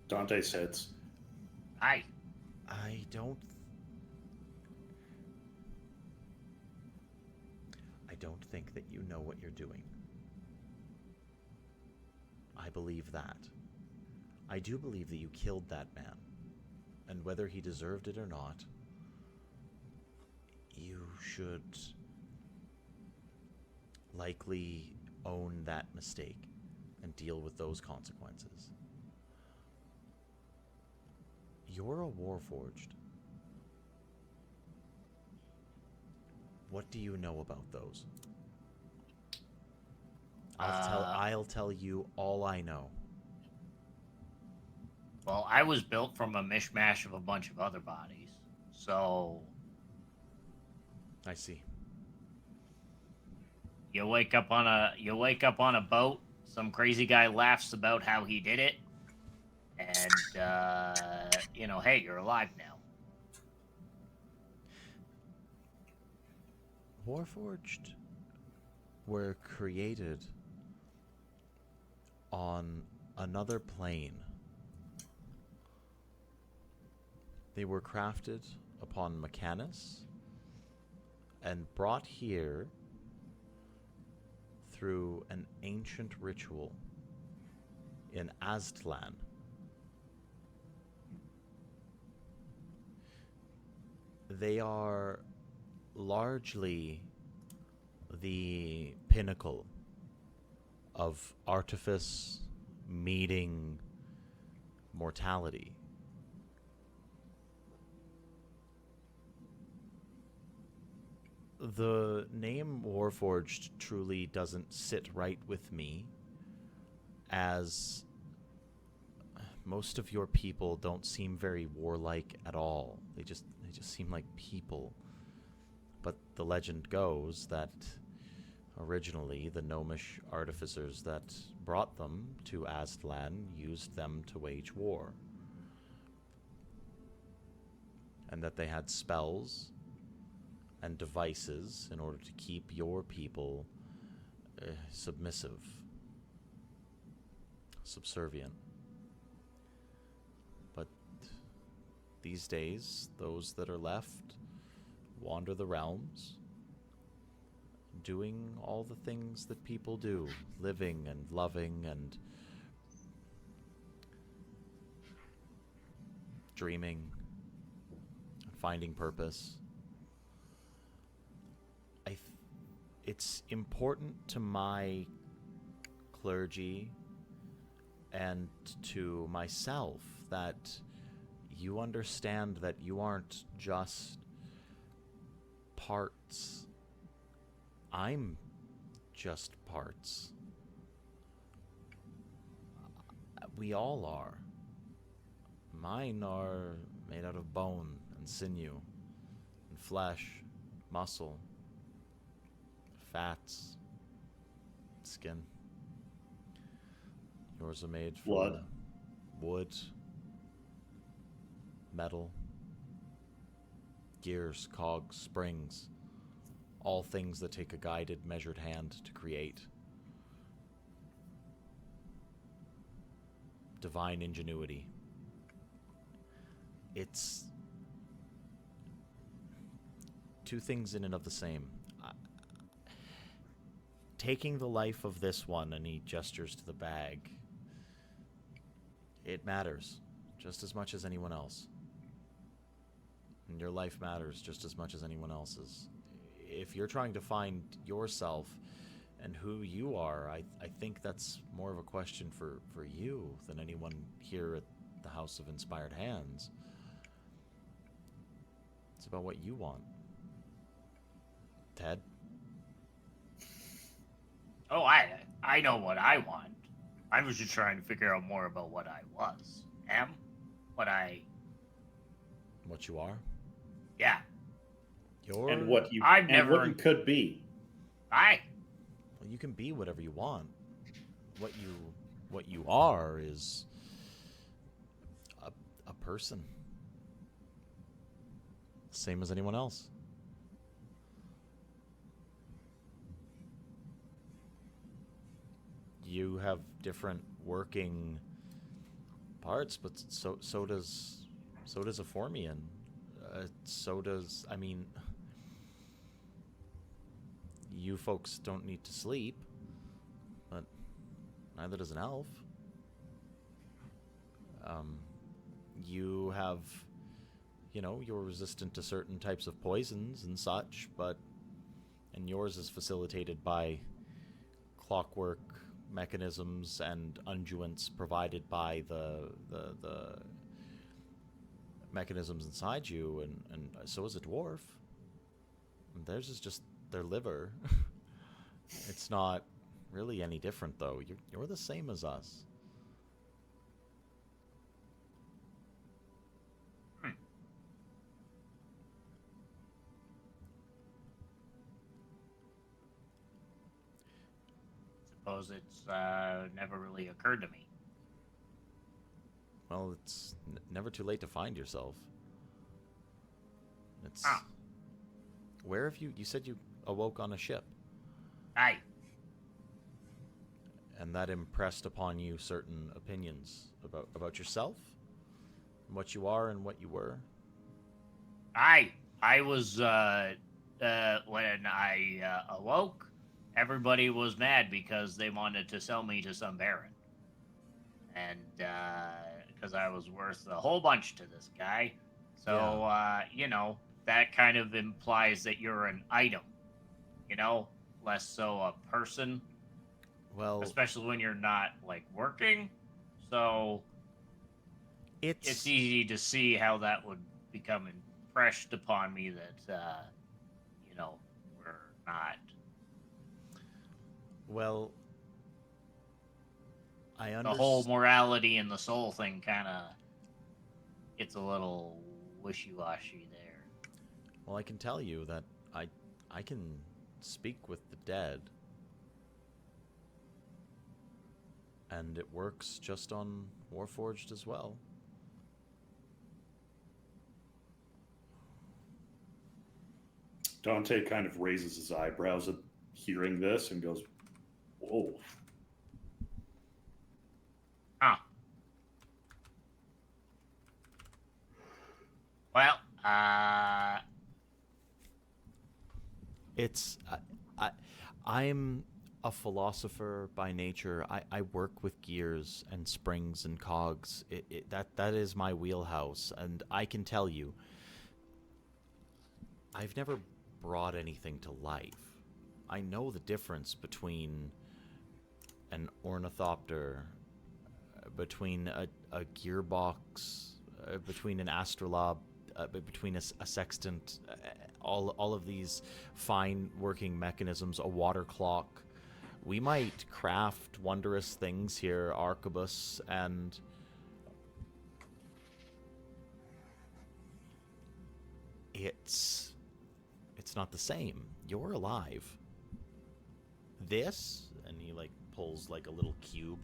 Dante sits. Hi. I don't think that you know what you're doing. I believe that. I do believe that you killed that man. And whether he deserved it or not, you should likely own that mistake and deal with those consequences. You're a Warforged. What do you know about those? I'll tell you all I know. Well, I was built from a mishmash of a bunch of other bodies, so I see. you wake up on a boat. Some crazy guy laughs about how he did it, and hey, you're alive now. Warforged were created on another plane. They were crafted upon Mechanus and brought here through an ancient ritual in Aztlan. They are largely the pinnacle of artifice meeting mortality. The name Warforged truly doesn't sit right with me, as most of your people don't seem very warlike at all. They just seem like people. But the legend goes that originally the gnomish artificers that brought them to Aztlan used them to wage war. And that they had spells and devices in order to keep your people subservient. But these days, those that are left wander the realms, doing all the things that people do, living and loving and dreaming, finding purpose. It's important to my clergy and to myself that you understand that you aren't just parts. I'm just parts. We all are. Mine are made out of bone and sinew and flesh, muscle, fats. skin. Yours are made from Blood. wood, metal, gears, cogs, springs. All things that take a guided, measured hand to create. Divine ingenuity. It's two things in and of the same. Taking the life of this one, and he gestures to the bag, it matters just as much as anyone else. And your life matters just as much as anyone else's. If you're trying to find yourself and who you are, I think that's more of a question for you than anyone here at the House of Inspired Hands. It's about what you want. Ted? Oh, I know what I want. I was just trying to figure out more about what I was. What you are? Yeah. You're... And what you I've and never- what you could be. Well, you can be whatever you want. What you are is a person. Same as anyone else. You have different working parts, but so does a Formian. So does, I mean, you folks don't need to sleep, but neither does an elf. You have, you're resistant to certain types of poisons and such, and yours is facilitated by clockwork mechanisms and unguents provided by the mechanisms inside you, and so is a dwarf. And theirs is just their liver. It's not really any different, though. You're the same as us. Suppose it's never really occurred to me. Well, it's never too late to find yourself. It's... Where have you said you awoke on a ship? Aye. And that impressed upon you certain opinions about yourself? And what you are and what you were? I was, when I awoke, everybody was mad because they wanted to sell me to some baron. And, because I was worth a whole bunch to this guy. So, that kind of implies that you're an item, less so a person. Well, especially when you're not, working. So, it's easy to see how that would become impressed upon me that, we're not. Well, I understand. The whole morality and the soul thing kind of gets a little wishy-washy there. Well, I can tell you that I can speak with the dead. And it works just on Warforged as well. Dante kind of raises his eyebrows at hearing this and goes, "Whoa." Well, It's I'm a philosopher by nature. I work with gears and springs and cogs. That is my wheelhouse, and I can tell you, I've never brought anything to life. I know the difference between an ornithopter, between a gearbox, between an astrolabe, between a sextant, all of these fine working mechanisms, a water clock. We might craft wondrous things here, arquebus, and it's not the same. You're alive. This and he like pulls like a little cube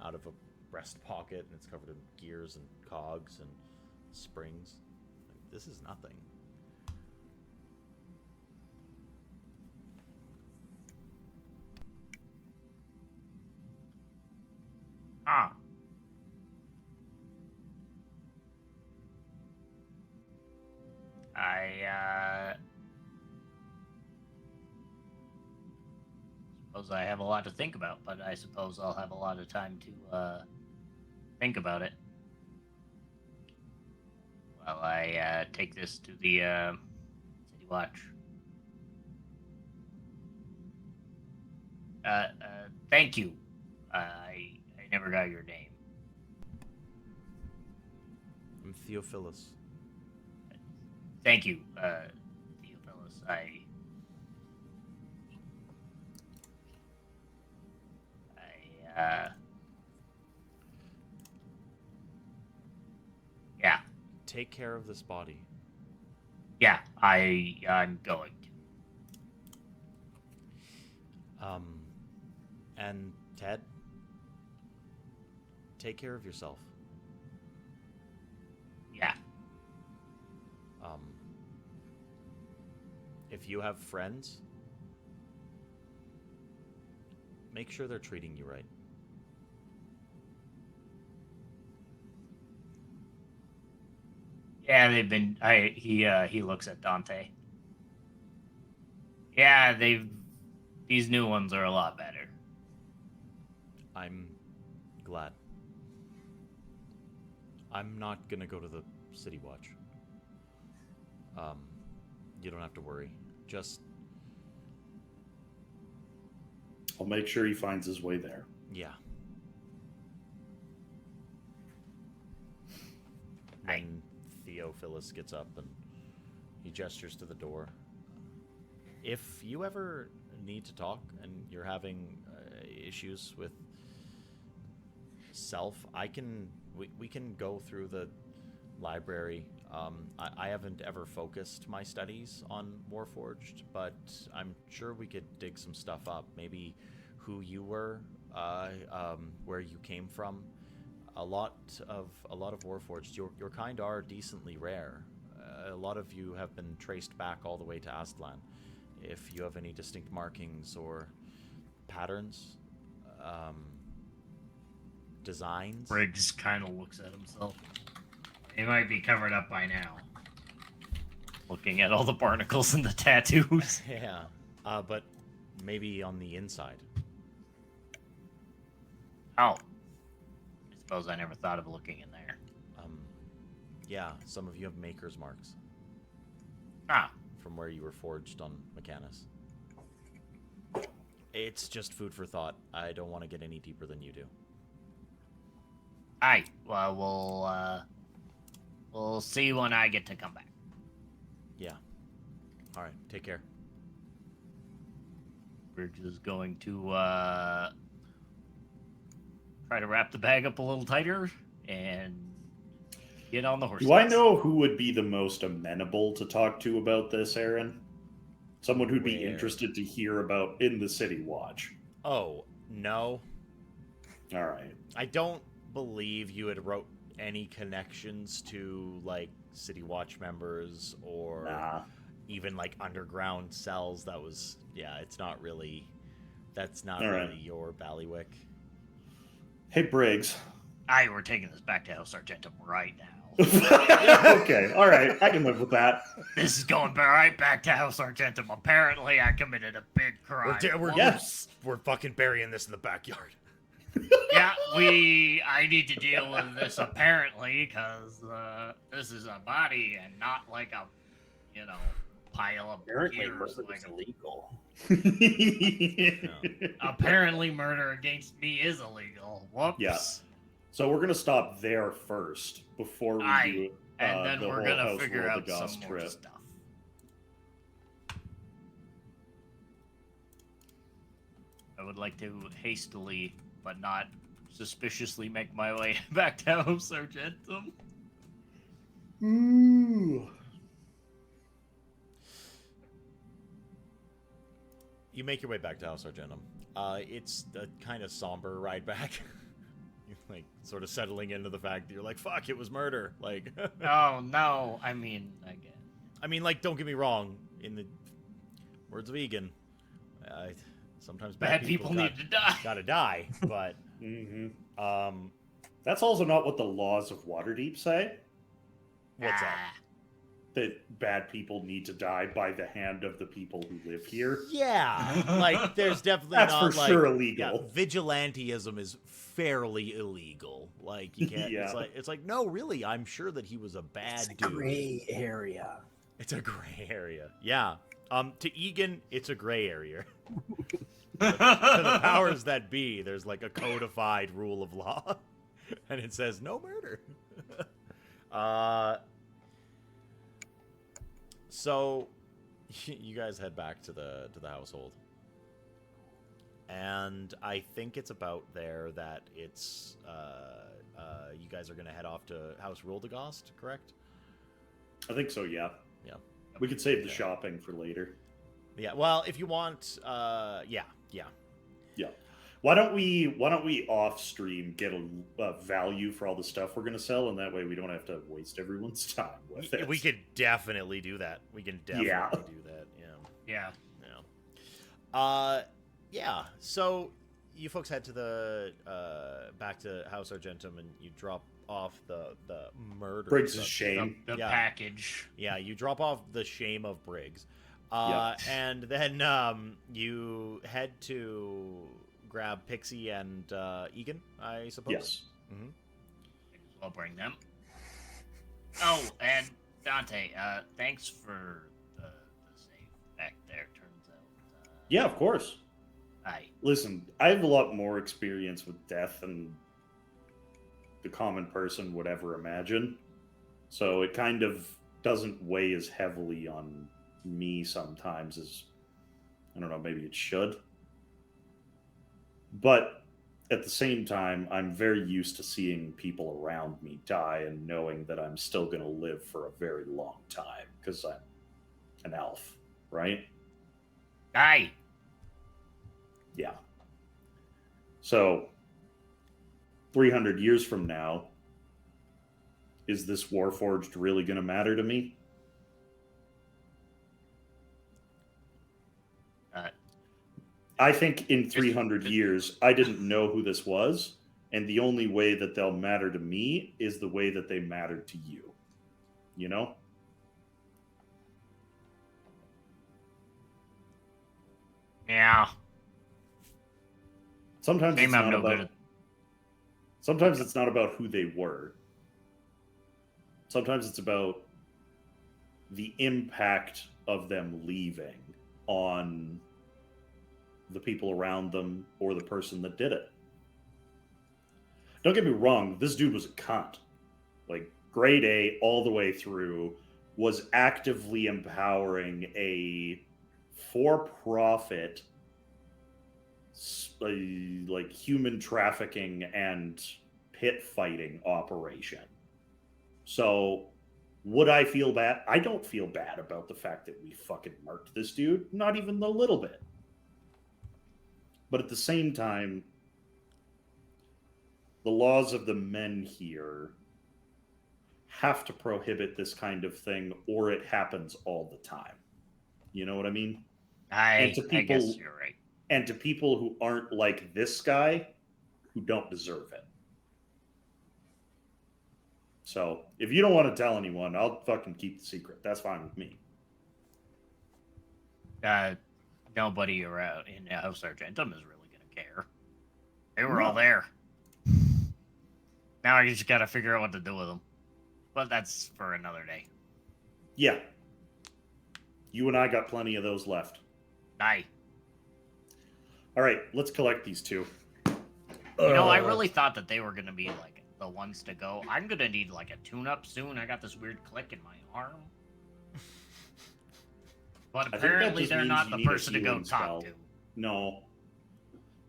out of a breast pocket, and it's covered in gears and cogs and springs. Like, this is nothing. Ah. Suppose I have a lot to think about, but I suppose I'll have a lot of time to think about it. While I take this to the City Watch. Thank you. I never got your name. I'm Theophilus. Thank you, Theophilus. Yeah. Take care of this body. Yeah, I'm going to. And Ted, take care of yourself. Yeah. If you have friends, make sure they're treating you right. Yeah, they've been. He looks at Dante. Yeah, these new ones are a lot better. I'm glad. I'm not gonna go to the City Watch. You don't have to worry. Just, I'll make sure he finds his way there. yeah. Right. Then Theophilus gets up and he gestures to the door. If you ever need to talk and you're having issues with self, we can go through the library. I haven't ever focused my studies on Warforged, but I'm sure we could dig some stuff up. Maybe who you were, where you came from. A lot of Warforged, your kind are decently rare. A lot of you have been traced back all the way to Aztlan. If you have any distinct markings or patterns, designs. Briggs kind of looks at himself. He might be covered up by now. Looking at all the barnacles and the tattoos. Yeah, but maybe on the inside. Oh. I suppose I never thought of looking in there. Yeah, some of you have maker's marks. Ah. From where you were forged on Mechanus. It's just food for thought. I don't want to get any deeper than you do. Alright, well, we'll see when I get to come back. Yeah. Alright, take care. We're just going to, try to wrap the bag up a little tighter and get on the horse. Do I know who would be the most amenable to talk to about this, Aaron? Someone who'd be Where? interested to hear about in the City Watch. Oh, no. All right. I don't believe you had wrote any connections to, like, City Watch members or Nah. even, like, underground cells. That was, yeah, it's not really, that's not All really right. your ballywick. Hey, Briggs. Aye, we're taking this back to House Argentum right now. Okay, all right. I can live with that. This is going right back to House Argentum. Apparently, I committed a big crime. Yes. We're fucking burying this in the backyard. Yeah, I need to deal with this apparently, because this is a body and not like a, pile of Apparently, gears. murder Like is illegal. apparently, murder against me is illegal. Whoops. Yes. So we're gonna stop there first before we Aye, do and then the we're whole gonna House figure Rule out the Goss some more trip. stuff. I would like to hastily, but not suspiciously, make my way back to House Argentum. Ooh. You make your way back to House Argentum. It's a kind of somber ride back. You're, like, sort of settling into the fact that you're like, fuck, it was murder. Like, Oh no, I mean, again. I mean, like, don't get me wrong. In the words of Egan, sometimes Bad people need to die. gotta die. But That's also not what the laws of Waterdeep say. what's that? That bad people need to die by the hand of the people who live here. Yeah, like there's definitely That's not for like sure illegal. Yeah, vigilantism is fairly illegal. Like you can't. Yeah. It's like no, really. I'm sure that he was a bad It's a dude. gray area. It's a gray area. Yeah. To Egan, it's a gray area. To the powers that be, there's like a codified rule of law, and it says no murder. So, you guys head back to the household, and I think it's about there that it's you guys are gonna head off to House Ruldegast, correct? I think so, yeah. Yeah. We could save the shopping for later. Yeah. Well, if you want, yeah. Yeah. Why don't we off stream get a value for all the stuff we're gonna sell, and that way we don't have to waste everyone's time with it. We could definitely do that. We can definitely do that. Yeah. Yeah. Yeah. So you folks head to the back to House Argentum, and you drop off the murder. Briggs' stuff. shame. The Yeah. package. Yeah, you drop off the shame of Briggs, Yeah. and then you head to grab Pixie and Egan, I suppose. Yes. I'll bring them. Oh, and Dante, thanks for the save back there. Turns out. Yeah, of course. Listen, I have a lot more experience with death than the common person would ever imagine. So it kind of doesn't weigh as heavily on me sometimes as, I don't know, maybe it should. But at the same time, I'm very used to seeing people around me die and knowing that I'm still going to live for a very long time because I'm an elf, right? Aye. Yeah. So, 300 years from now, is this Warforged really going to matter to me? I think in 300 years, I didn't know who this was, and the only way that they'll matter to me is the way that they mattered to you. You know? Yeah. Sometimes Game it's I'm not no about. good at. Sometimes it's not about who they were. Sometimes it's about the impact of them leaving on the people around them or the person that did it. Don't get me wrong, this dude was a cunt. Like, grade A all the way through, was actively empowering a for-profit like human trafficking and pit fighting operation. So would I feel bad? I don't feel bad about the fact that we fucking murked this dude, not even a little bit. But at the same time, the laws of the men here have to prohibit this kind of thing, or it happens all the time. You know what I mean? I people- guess you're right. And to people who aren't like this guy, who don't deserve it. So, if you don't want to tell anyone, I'll fucking keep the secret. That's fine with me. Nobody around in House Argentum is really gonna care. They were No. all there. Now I just gotta figure out what to do with them. But that's for another day. Yeah. You and I got plenty of those left. Aye. All right, let's collect these two. You know, I really thought that they were gonna be like the ones to go. I'm gonna need like a tune-up soon. I got this weird click in my arm. But think that apparently just they're means not you the need a person to go healing talk spell. to. No.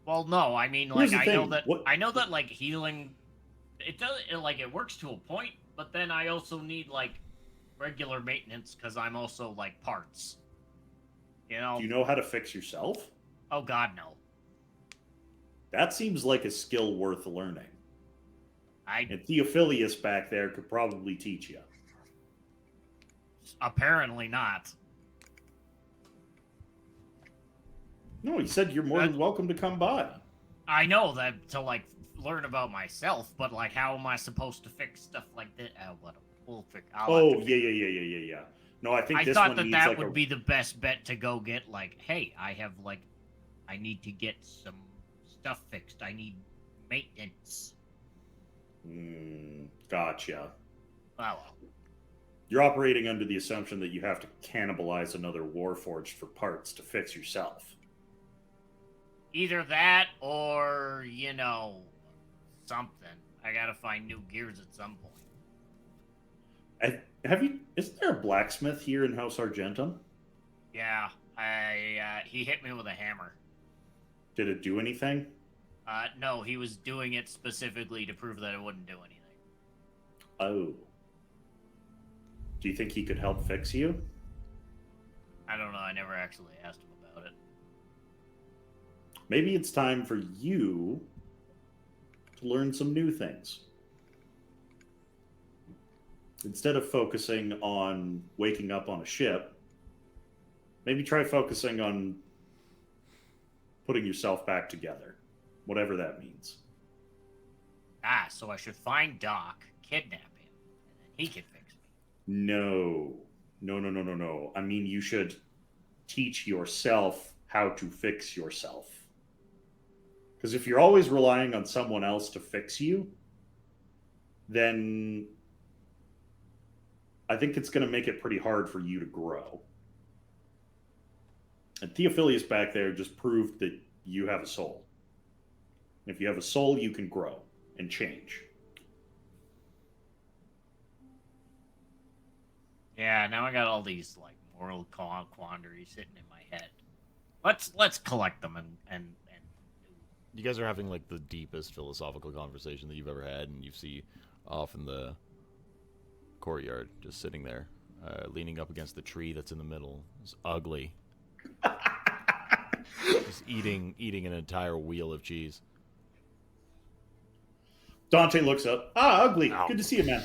Well, no, I mean, Here's like, the I know thing, that what- I know that like healing, it does like it works to a point, but then I also need like regular maintenance because I'm also like parts. You know? Do you know how to fix yourself? Oh God, no. That seems like a skill worth learning. I And Theophilus back there could probably teach you. apparently not. No, he said you're more than welcome to come by. I know that to like learn about myself, but like, how am I supposed to fix stuff like that? What we'll fix. Oh, yeah. No, I think I this thought one that needs that like would be the best bet to go get. Like, hey, I need to get some stuff fixed. I need maintenance. Gotcha. Oh, You're operating under the assumption that you have to cannibalize another Warforged for parts to fix yourself. either that or something. I gotta find new gears at some point. Isn't there a blacksmith here in House Argentum? Yeah, he hit me with a hammer. Did it do anything? No, he was doing it specifically to prove that it wouldn't do anything. Oh. Do you think he could help fix you? I don't know. I never actually asked him about it. Maybe it's time for you to learn some new things. Instead of focusing on waking up on a ship, maybe try focusing on putting yourself back together, whatever that means. So I should find Doc, kidnap him, and then he can fix me. No. I mean, you should teach yourself how to fix yourself. Because if you're always relying on someone else to fix you, then I think it's going to make it pretty hard for you to grow. And Theophilus back there just proved that you have a soul. If you have a soul, you can grow and change. Yeah, now I got all these like moral quandaries sitting in my head. Let's collect them and You guys are having like the deepest philosophical conversation that you've ever had, and you see off in the courtyard, just sitting there, leaning up against the tree that's in the middle. It's ugly. Just eating an entire wheel of cheese. Dante looks up. Ugly. Ow. Good to see you, man.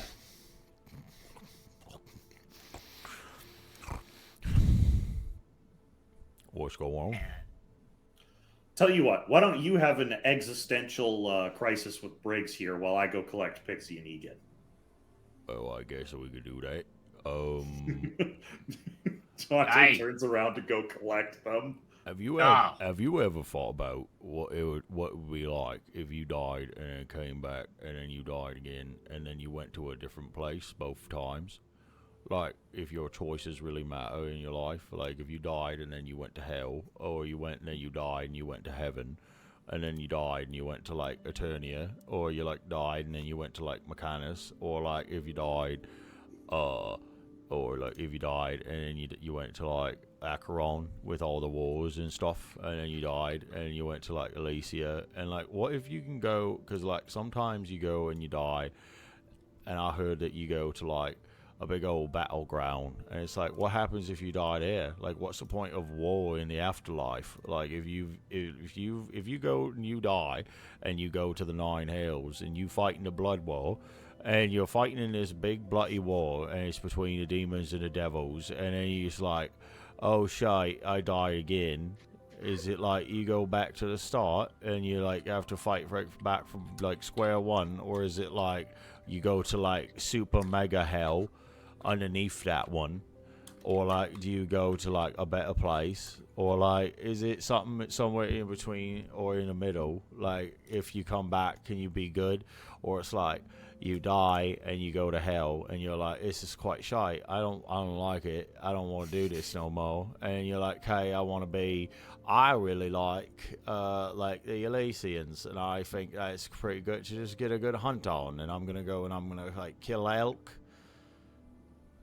What's going on? Tell you what, why don't you have an existential crisis with Briggs here while I go collect Pixie and Egan? Oh, I guess we could do that. Dante turns around to go collect them. Have you ever thought about what would be like if you died and then came back and then you died again and then you went to a different place both times? Like, if your choices really matter in your life, like if you died and then you went to hell, or you went and then you died and you went to heaven, and then you died and you went to like Eternia, or you like died and then you went to like Mechanus, or like if you died, or like if you died and then you went to like Acheron with all the wars and stuff, and then you died and you went to like Elysia, and like what if you can go, because like sometimes you go and you die, and I heard that you go to like a big old battleground, and it's like, what happens if you die there? Like, what's the point of war in the afterlife? Like, if you go and you die and you go to the Nine Hells and you fight in the blood war, and you're fighting in this big bloody war, and it's between the demons and the devils, and then you're just like, oh shite, I die again. Is it like you go back to the start and you like have to fight back from like square one, or is it like you go to like super mega hell underneath that one, or like do you go to like a better place, or like is it something somewhere in between or in the middle? Like if you come back, can you be good, or it's like you die and you go to hell and you're like, this is quite shite, I don't like it, I don't want to do this no more, and you're like, hey, I really like the Elysians, and I think that's pretty good to just get a good hunt on, and I'm gonna go and I'm gonna like kill elk,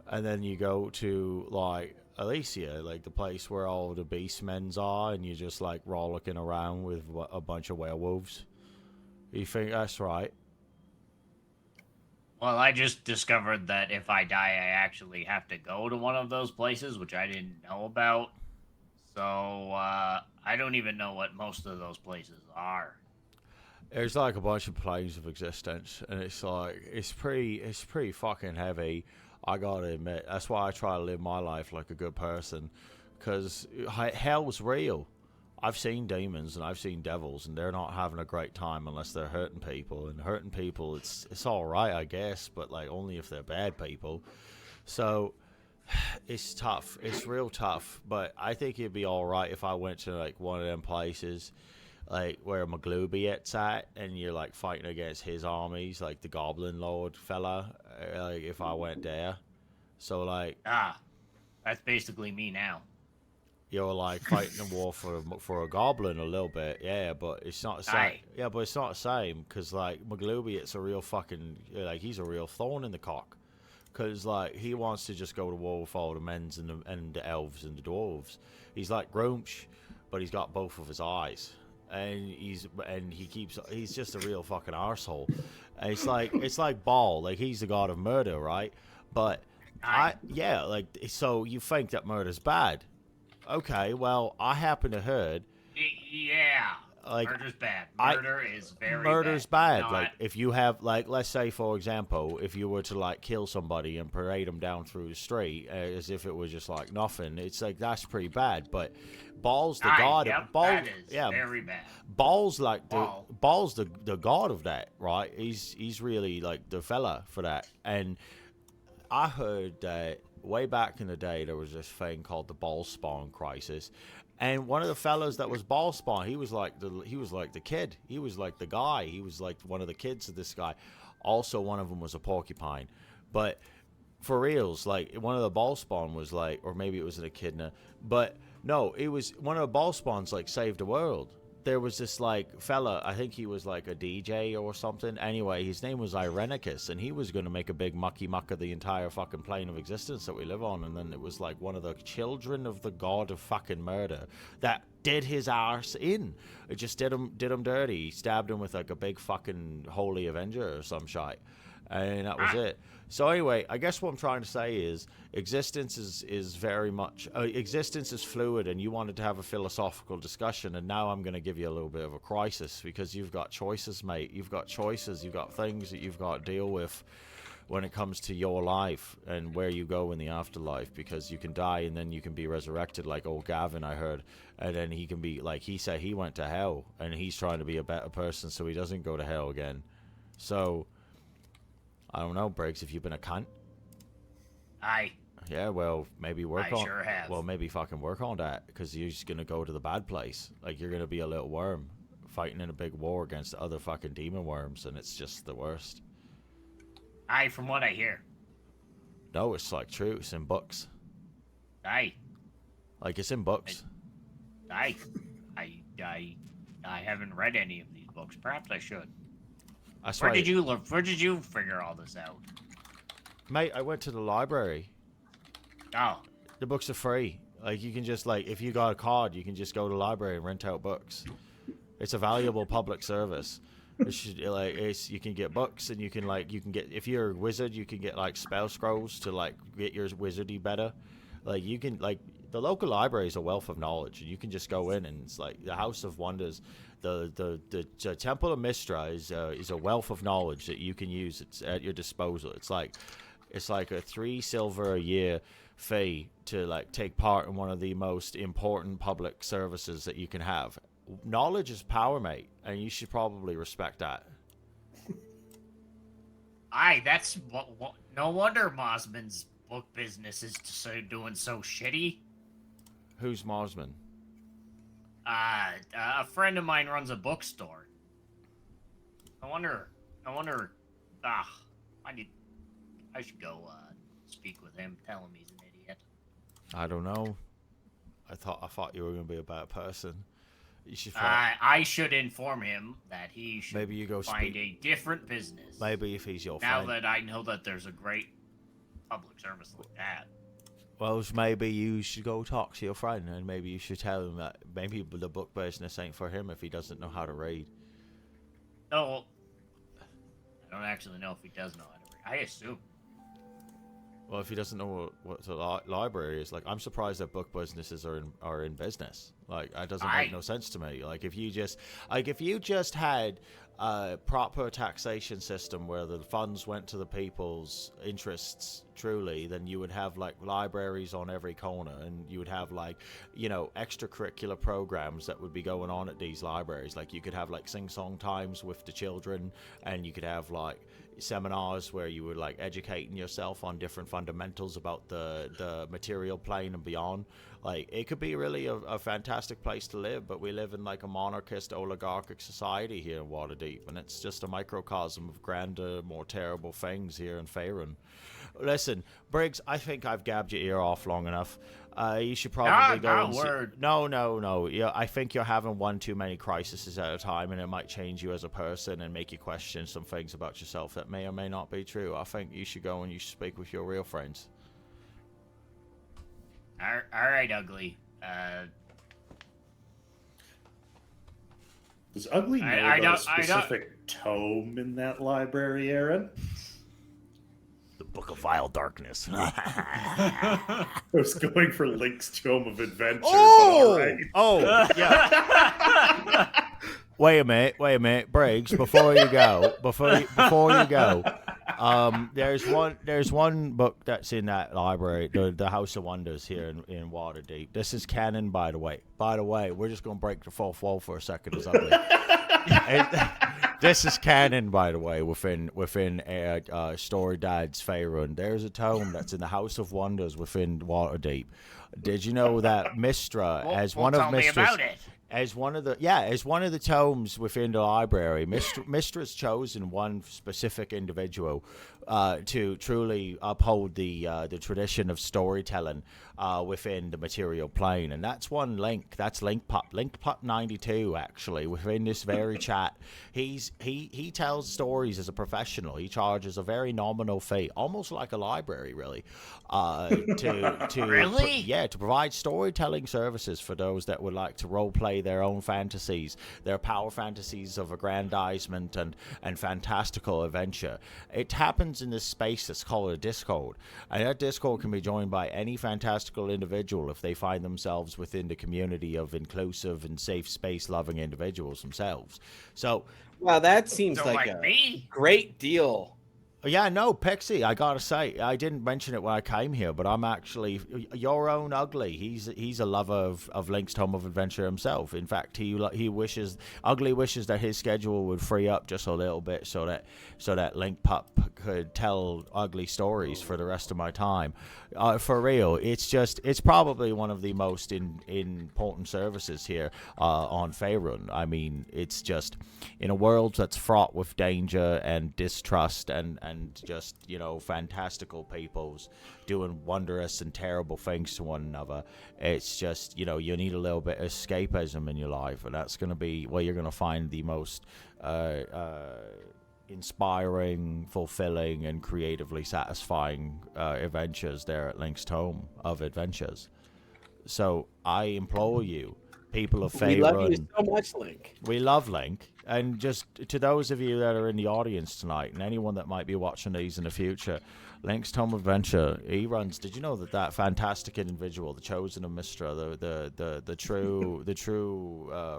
and then you go to like Elysia, like the place where all the beastmen are, and you're just like rollicking around with a bunch of werewolves. You think that's right? Well, I just discovered that if I die, I actually have to go to one of those places, which I didn't know about. So, I don't even know what most of those places are. There's like a bunch of planes of existence, and it's like it's pretty fucking heavy. I gotta admit, that's why I try to live my life like a good person, because hell's real. I've seen demons and I've seen devils, and they're not having a great time unless they're hurting people. And hurting people, it's all right, I guess, but like only if they're bad people. So it's tough. It's real tough. But I think it'd be all right if I went to like one of them places, like where MacLeod at, and you're like fighting against his armies, like the Goblin Lord fella. Like if I went there, so like That's basically me now. you're like fighting a war for a goblin a little bit, yeah, but it's not the same. Aye. Yeah, but it's not the same because like MacLeod, it's a real fucking like he's a real thorn in the cock, because like he wants to just go to war with all the men's and the elves and the dwarves. He's like Grumsh, but he's got both of his eyes. And he's just a real fucking arsehole. And it's like Baal, like he's the god of murder, right? But so you think that murder's bad. Okay, well, I happen to heard Yeah. like Murder's bad. Murder's bad. Not... Like if you have like, let's say for example, if you were to like kill somebody and parade them down through the street as if it was just like nothing, it's like that's pretty bad. But Baal's the god. Yep, Baal, that is very bad. Baal's like Baal's the god of that, right? He's really like the fella for that. And I heard that way back in the day there was this thing called the Baal spawn crisis. And one of the fellas that was Baal spawn, he was like the kid. He was like the guy. He was like one of the kids of this guy. Also, one of them was a porcupine. But for reals, like one of the Baal spawn was like, or maybe it was an echidna. But no, it was one of the Baal spawns like saved the world. There was this like fella, I think he was like a DJ or something. Anyway, his name was Irenicus, and he was going to make a big mucky muck of the entire fucking plane of existence that we live on. And then it was like one of the children of the god of fucking murder that did his arse in. It just did him dirty. He stabbed him with like a big fucking holy avenger or some shite. And that was it. So anyway, I guess what I'm trying to say is existence is very much existence is fluid, and you wanted to have a philosophical discussion, and now I'm going to give you a little bit of a crisis because you've got choices, mate. You've got choices. You've got things that you've got to deal with when it comes to your life and where you go in the afterlife, because you can die and then you can be resurrected like old Gavin, I heard, and then he can be like, he said he went to hell and he's trying to be a better person so he doesn't go to hell again. So I don't know, Briggs, if you've been a cunt. Aye. Yeah, well, maybe work on. I sure have. Well, maybe fucking work on that, because you're just gonna go to the bad place. Like you're gonna be a little worm fighting in a big war against other fucking demon worms, and it's just the worst. Aye, from what I hear. No, it's like true. It's in books. Aye. Like it's in books. I haven't read any of these books. Perhaps I should. Where did you figure all this out? Mate, I went to the library. Oh. The books are free. Like you can just like, if you got a card, you can just go to the library and rent out books. It's a valuable public service. You can get books, and you can get, if you're a wizard, you can get like spell scrolls to like get your wizardy better. Like you can like, the local library is a wealth of knowledge, and you can just go in, and it's like the House of Wonders. The Temple of Mistra is a wealth of knowledge that you can use. It's at your disposal. It's like a 3 silver a year fee to like take part in one of the most important public services that you can have. Knowledge is power, mate, and you should probably respect that. Aye, that's what no wonder Mosman's book business is doing so shitty. Who's Mosman? A friend of mine runs a bookstore. I wonder. I should go speak with him. Tell him he's an idiot. I don't know. I thought you were going to be a bad person. You should. I should inform him that he should maybe you go find a different business. Maybe if he's your now friend. That I know that there's a great public service like that. Well, maybe you should go talk to your friend, and maybe you should tell him that maybe the book business ain't for him if he doesn't know how to read. No, I don't actually know if he does know how to read. I assume. Well, if he doesn't know what a library is, like, I'm surprised that book businesses are in business. Like, that doesn't make no sense to me. Like, if you just had a proper taxation system where the funds went to the people's interests truly, then you would have like libraries on every corner, and you would have like, you know, extracurricular programs that would be going on at these libraries. Like, you could have like sing-song times with the children, and you could have like seminars where you were like educating yourself on different fundamentals about the material plane and beyond. Like, it could be really a fantastic place to live, but we live in like a monarchist, oligarchic society here in Waterdeep, and it's just a microcosm of grander, more terrible things here in Faerun. Listen, Briggs, I think I've gabbed your ear off long enough. You should probably go. No. Yeah, I think you're having one too many crises at a time, and it might change you as a person and make you question some things about yourself that may or may not be true. I think you should go and you should speak with your real friends. All right, Ugly. Does Ugly know about a specific tome in that library, Aaron? The Book of Vile Darkness. I was going for Link's Tome of Adventure. Oh, yeah. Wait a minute, Briggs. Before you go, there's one book that's in that library, the House of Wonders here in Waterdeep. This is canon, by the way. We're just gonna break the fourth wall for a second. It's ugly. This is canon, by the way, within Story Dad's Faerun. There's a tome that's in the House of Wonders within Waterdeep. Did you know that Mistra, as one of the tomes within the library, Mistra's chosen one specific individual to truly uphold the tradition of storytelling within the material plane, and that's one Link. That's Link Pup 92, actually, within this very chat. He tells stories as a professional. He charges a very nominal fee, almost like a library, really, to provide storytelling services for those that would like to role play their own fantasies, their power fantasies of aggrandizement and fantastical adventure. It happens in this space that's called a Discord, and that Discord can be joined by any fantastical individual if they find themselves within the community of inclusive and safe space loving individuals themselves. So, wow, that seems like a great deal. Yeah, no, Pixie, I gotta say, I didn't mention it when I came here, but I'm actually your own Ugly. He's a lover of Link's Tome of Adventure himself. In fact, Ugly wishes that his schedule would free up just a little bit so that Link Pup could tell Ugly stories for the rest of my time. For real, it's probably one of the most important services here on Faerun. I mean, it's just in a world that's fraught with danger and distrust and just, you know, fantastical peoples doing wondrous and terrible things to one another. It's just, you know, you need a little bit of escapism in your life, and that's going to be where you're going to find the most inspiring, fulfilling, and creatively satisfying adventures there at Link's Tome of Adventures. So I implore you, people of Faerun. We love you so much, Link. We love Link. And just to those of you that are in the audience tonight, and anyone that might be watching these in the future, Link's Tome of Adventure, he runs. Did you know that fantastic individual, the chosen of Mistra, the true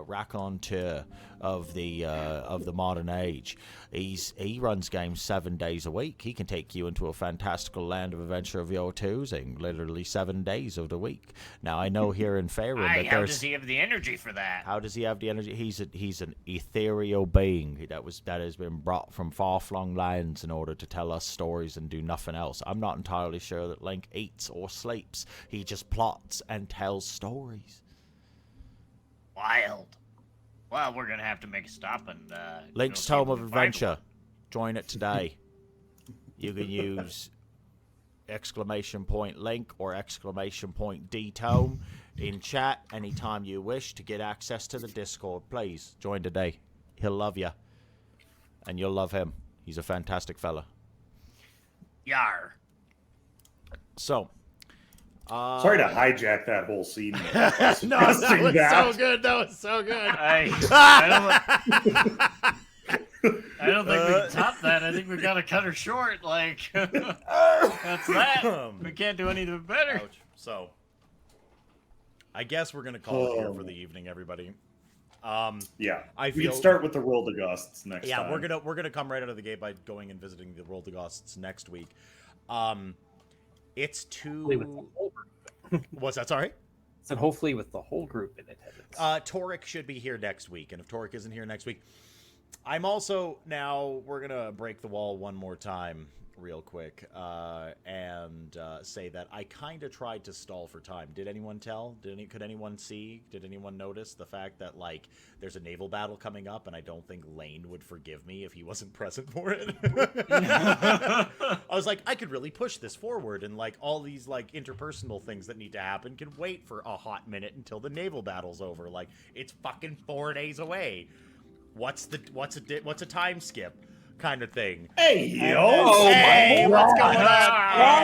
raconteur of the modern age, he runs games 7 days a week. He can take you into a fantastical land of adventure of your choosing, literally 7 days of the week. Now I know here in Faerun, how does he have the energy for that? How does he have the energy? He's an ethereal being that has been brought from far-flung lands in order to tell us stories and do nothing else. I'm not entirely sure that Link eats or sleeps. He just plots and tells stories. Wild. Well, we're gonna have to make a stop and Link's Tome of Adventure. Join it today. You can use !Link or !D-Tome in chat anytime you wish to get access to the Discord. Please join today. He'll love you, and you'll love him. He's a fantastic fella. Yar. So, sorry to hijack that whole scene. No, that was so good. That was so good. I I don't think we can top that. I think we gotta cut her short. Like, that's that. We can't do anything better. Ouch. So, I guess we're gonna call it here for the evening, everybody. Yeah, I we feel can start with the World of Gusts next time. Yeah, we're gonna come right out of the gate by going and visiting the World of Ghosts next week. It's Hopefully with the too. whole group. What's that? Sorry. So hopefully with the whole group in attendance. Toric should be here next week, and if Toric isn't here next week, I'm also now we're gonna break the wall one more time, real quick, and say that I kind of tried to stall for time. Did anyone tell? Could anyone see? Did anyone notice the fact that like there's a naval battle coming up, and I don't think Lane would forgive me if he wasn't present for it. I was like, I could really push this forward, and like all these like interpersonal things that need to happen can wait for a hot minute until the naval battle's over. Like it's fucking 4 days away. What's a time skip? Kind of thing. Hey, yo! Oh Hey, my what's God. going on?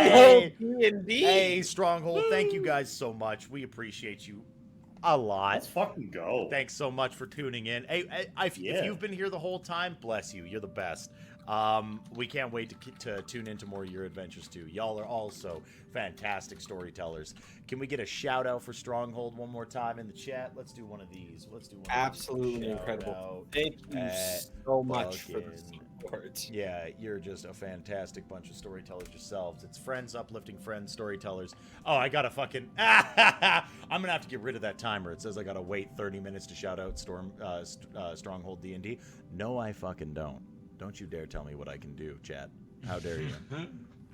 Stronghold Hey, D&D. hey, Stronghold, thank you guys so much. We appreciate you a lot. Let's fucking go. Thanks so much for tuning in. Hey, if you've been here the whole time, bless you. You're the best. We can't wait to tune into more of your adventures too. Y'all are also fantastic storytellers. Can we get a shout out for Stronghold one more time in the chat? Let's do one of these. Absolutely Shout incredible. out. Thank you so much for the fucking- support. Yeah, you're just a fantastic bunch of storytellers yourselves. It's friends, uplifting friends, storytellers. Oh, I gotta fucking... I'm gonna have to get rid of that timer. It says I gotta wait 30 minutes to shout out Stronghold D&D. No, I fucking don't. Don't you dare tell me what I can do, chat. How dare you?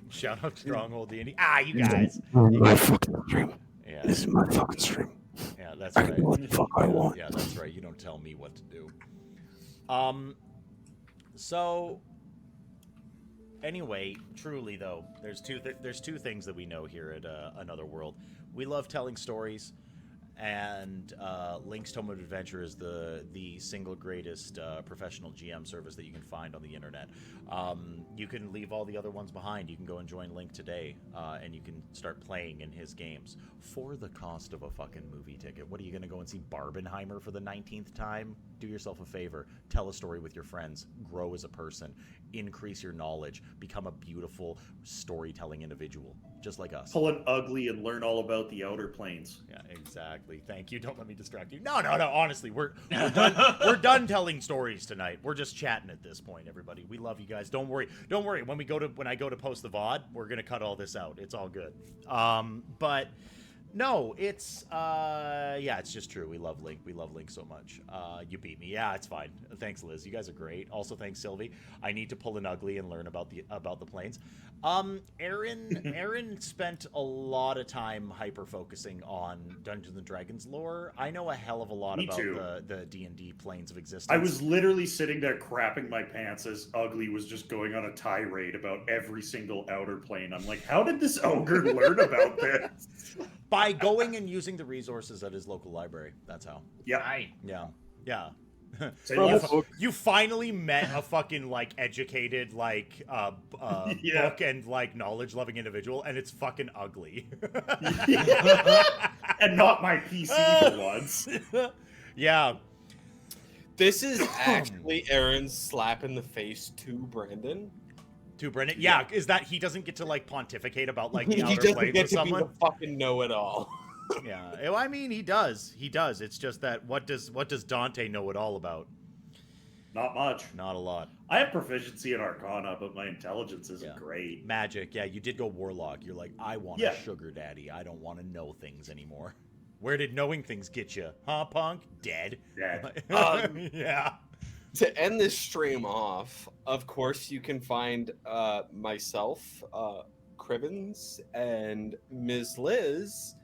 Shout out Stronghold D&D. You guys. My fucking stream. Yeah. This is my fucking stream. Yeah, that's I right. can do what the fuck I want. Yeah, that's right. You don't tell me what to do. So anyway, truly though, there's two things that we know here at Another World. We love telling stories, and Link's Tome of Adventure is the single greatest professional GM service that you can find on the internet. You can leave all the other ones behind. You can go and join Link today, and you can start playing in his games for the cost of a fucking movie ticket. What are you going to go and see Barbenheimer for the 19th time? Do yourself a favor. Tell a story with your friends. Grow as a person. Increase your knowledge. Become a beautiful storytelling individual, just like us. Pull an ugly and learn all about the Outer Planes. Yeah, exactly. Thank you. Don't let me distract you. No. Honestly, we're done. We're done telling stories tonight. We're just chatting at this point, everybody. We love you guys. Don't worry. When I go to post the VOD, we're gonna cut all this out. It's all good. But no, it's it's just true. We love Link. We love Link so much. You beat me. Yeah, it's fine. Thanks, Liz. You guys are great. Also, thanks, Sylvie. I need to pull an ugly and learn about the planes. Aaron spent a lot of time hyper focusing on Dungeons and Dragons lore. I know a hell of a lot Me about too. the D&D planes of existence. I was literally sitting there crapping my pants as Ugly was just going on a tirade about every single Outer Plane. I'm like, how did this ogre learn about this? by going and using the resources at his local library. That's how. Yeah. Right. Yeah. Say From less. a book. You finally met a fucking like educated like Yeah. book and like knowledge loving individual, and it's fucking ugly. And not my PC for once. Yeah. This is actually Aaron's slap in the face to Brandon. To Brennan. Yeah, is that he doesn't get to like pontificate about like the He outer doesn't planes get with to someone. be the fucking know-it-all. Yeah. Well, I mean, he does. He does. It's just that what does Dante know it all about? Not much. Not a lot. I have proficiency in Arcana, but my intelligence isn't Yeah. great. Magic. Yeah, you did go warlock. You're like, I want Yeah. a sugar daddy. I don't want to know things anymore. Where did knowing things get you? Huh, punk? Dead. Dead. Yeah. To end this stream off, of course, you can find myself, Crivens, and Ms. Liz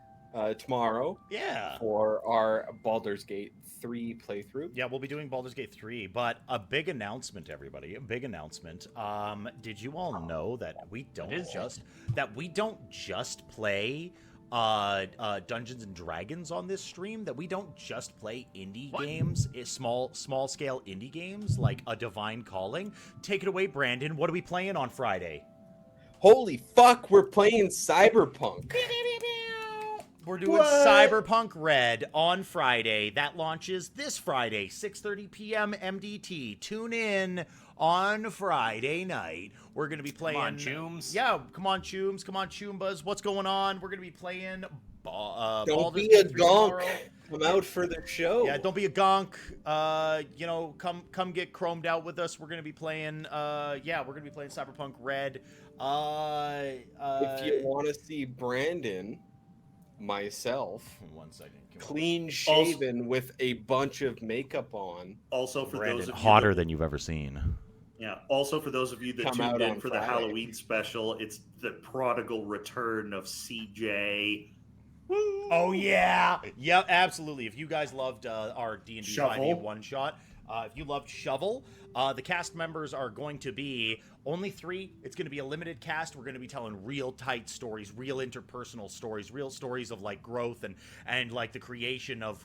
tomorrow Yeah. for our Baldur's Gate 3 playthrough. Yeah, we'll be doing Baldur's Gate 3, but a big announcement, everybody. A big announcement. Did you all know that we don't just play Dungeons and Dragons on this stream? That we don't just play indie games, small scale indie games like A Divine Calling. Take it away, Brandon. What are we playing on Friday? Holy fuck, we're playing Cyberpunk. We're doing What? Cyberpunk Red on Friday. That launches this Friday, 6:30 p.m. MDT. Tune in on Friday night. We're going to be playing... Come on, Chooms. Yeah, come on, Chooms. Come on, Choombas. What's going on? We're going to be playing... Don't Baldur's be a Gate 3 gonk. tomorrow. Come out for the show. Yeah, don't be a gonk. You know, come get chromed out with us. We're gonna be playing. We're gonna be playing Cyberpunk Red. If you want to see Brandon, myself, 1 second. clean shaven with a bunch of makeup on. Also, for Brandon, those of you hotter that, than you've ever seen. yeah. Also, for those of you that Come out tuned in on for Friday. the Halloween special, it's the prodigal return of CJ. Woo! Oh yeah, yep, absolutely. If you guys loved our D&D Shovel. 5e one shot, if you loved Shovel, the cast members are going to be only 3. It's going to be a limited cast. We're going to be telling real tight stories, real interpersonal stories, real stories of like growth and like the creation of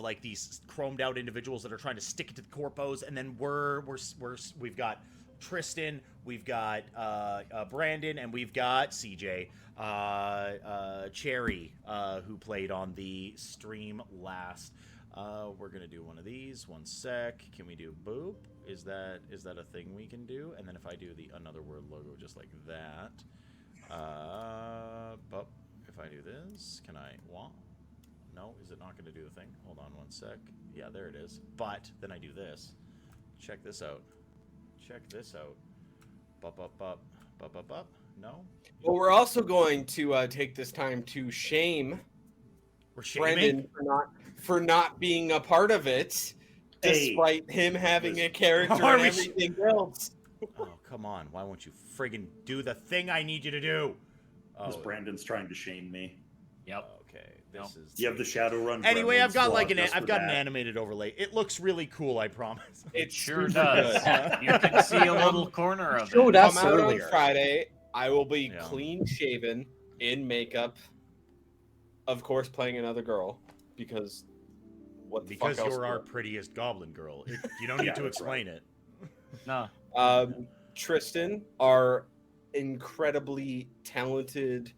like these chromed out individuals that are trying to stick it to the corpos. And then we've got Tristan, we've got Brandon, and we've got CJ. Cherry, who played on the stream last. We're gonna do one of these. 1 sec. Can we do boop? Is that a thing we can do? And then if I do the another word logo just like that. But if I do this, can I? Well, no. Is it not gonna do the thing? Hold on 1 sec. Yeah, there it is. But then I do this. Check this out. Check this out. Bup. No. Well, we're also going to take this time to shame We're shaming. Brandon for not being a part of it, Hey. despite him having a character Are and we- everything else. Oh, come on. Why won't you friggin' do the thing I need you to do? Because Oh, Brandon's trying to shame me. Yep. okay. This is... You have the Shadowrun. Anyway, I've Gremlins got squad like just I've for got an that. animated overlay. It looks really cool, I promise. It Sure does. You can see a little corner of Showed it. us Come out on earlier. Friday. I will be Yeah. clean shaven, in makeup, of course, playing another girl because what the Because fuck else? you're our would prettiest goblin girl. You don't need Yeah, to that's explain it. No. I- Tristan, our incredibly talented.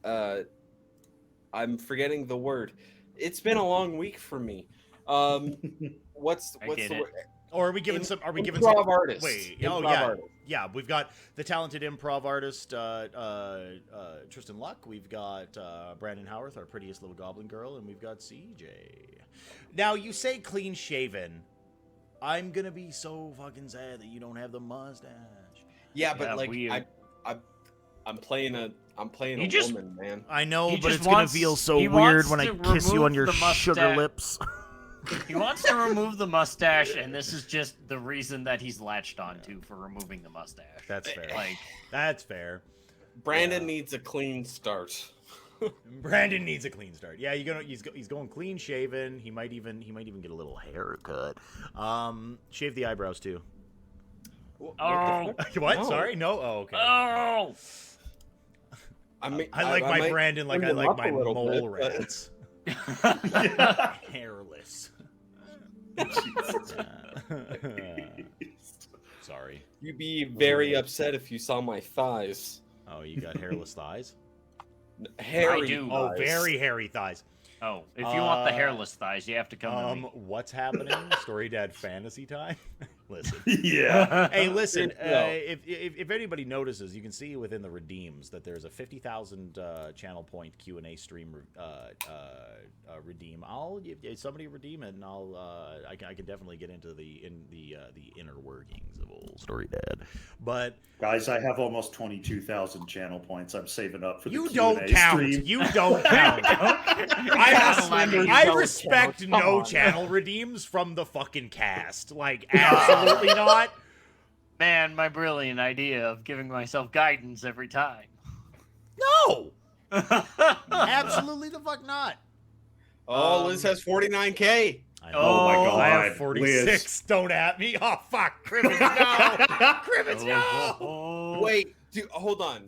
I'm forgetting the word. It's been a long week for me. What's I the get word? it. Or are we giving some? Are we giving Improv some? artist. Wait. Improv Oh yeah. artist. Yeah, we've got the talented improv artist Tristan Luck. We've got Brandon Howarth, our prettiest little goblin girl, and we've got CJ. Now you say clean shaven. I'm gonna be so fucking sad that you don't have the mustache. Yeah, but Yeah, like weird. I'm playing a He a just- woman, man. I know, He but just it's gonna wants- feel so he weird wants when I to kiss you on remove your the sugar mustache. lips. He wants to remove the mustache, and this is just the reason that he's latched onto for removing the mustache. That's fair. Like, That's fair. Brandon needs a clean start. Brandon needs a clean start. Yeah, he's going clean shaven. He might even get a little haircut. Shave the eyebrows too. oh, What? No. Sorry, no. Oh, okay. oh, I mean, I like my might Brandon like trim I them like up my a little mole bit, but- rats. Hairless. Sorry. You'd be very upset if you saw my thighs. Oh, you got hairless thighs? Hairy do. Oh, thighs. very hairy thighs. oh! If you want the Uh, hairless thighs, you have to come to me. What's happening? Story Dad fantasy time? Listen. Yeah. Hey, listen. No. If anybody notices, you can see within the redeems that there's a 50,000 channel point Q&A stream redeem. If somebody redeem it, and I can definitely get into the inner workings of old Story Dad. But Guys, I have almost 22,000 channel points. I'm saving up for the you Q&A don't count. stream. You don't count. I respect Come no on. channel redeems from the fucking cast. Like absolutely not. Man, my brilliant idea of giving myself guidance every time. No. Absolutely the fuck not. Oh, Liz has 49K. I Oh my I have God, 46. Liz. Don't at me. Oh fuck, Cribbage, no. Cribbage, no. Oh, Wait, dude, hold on.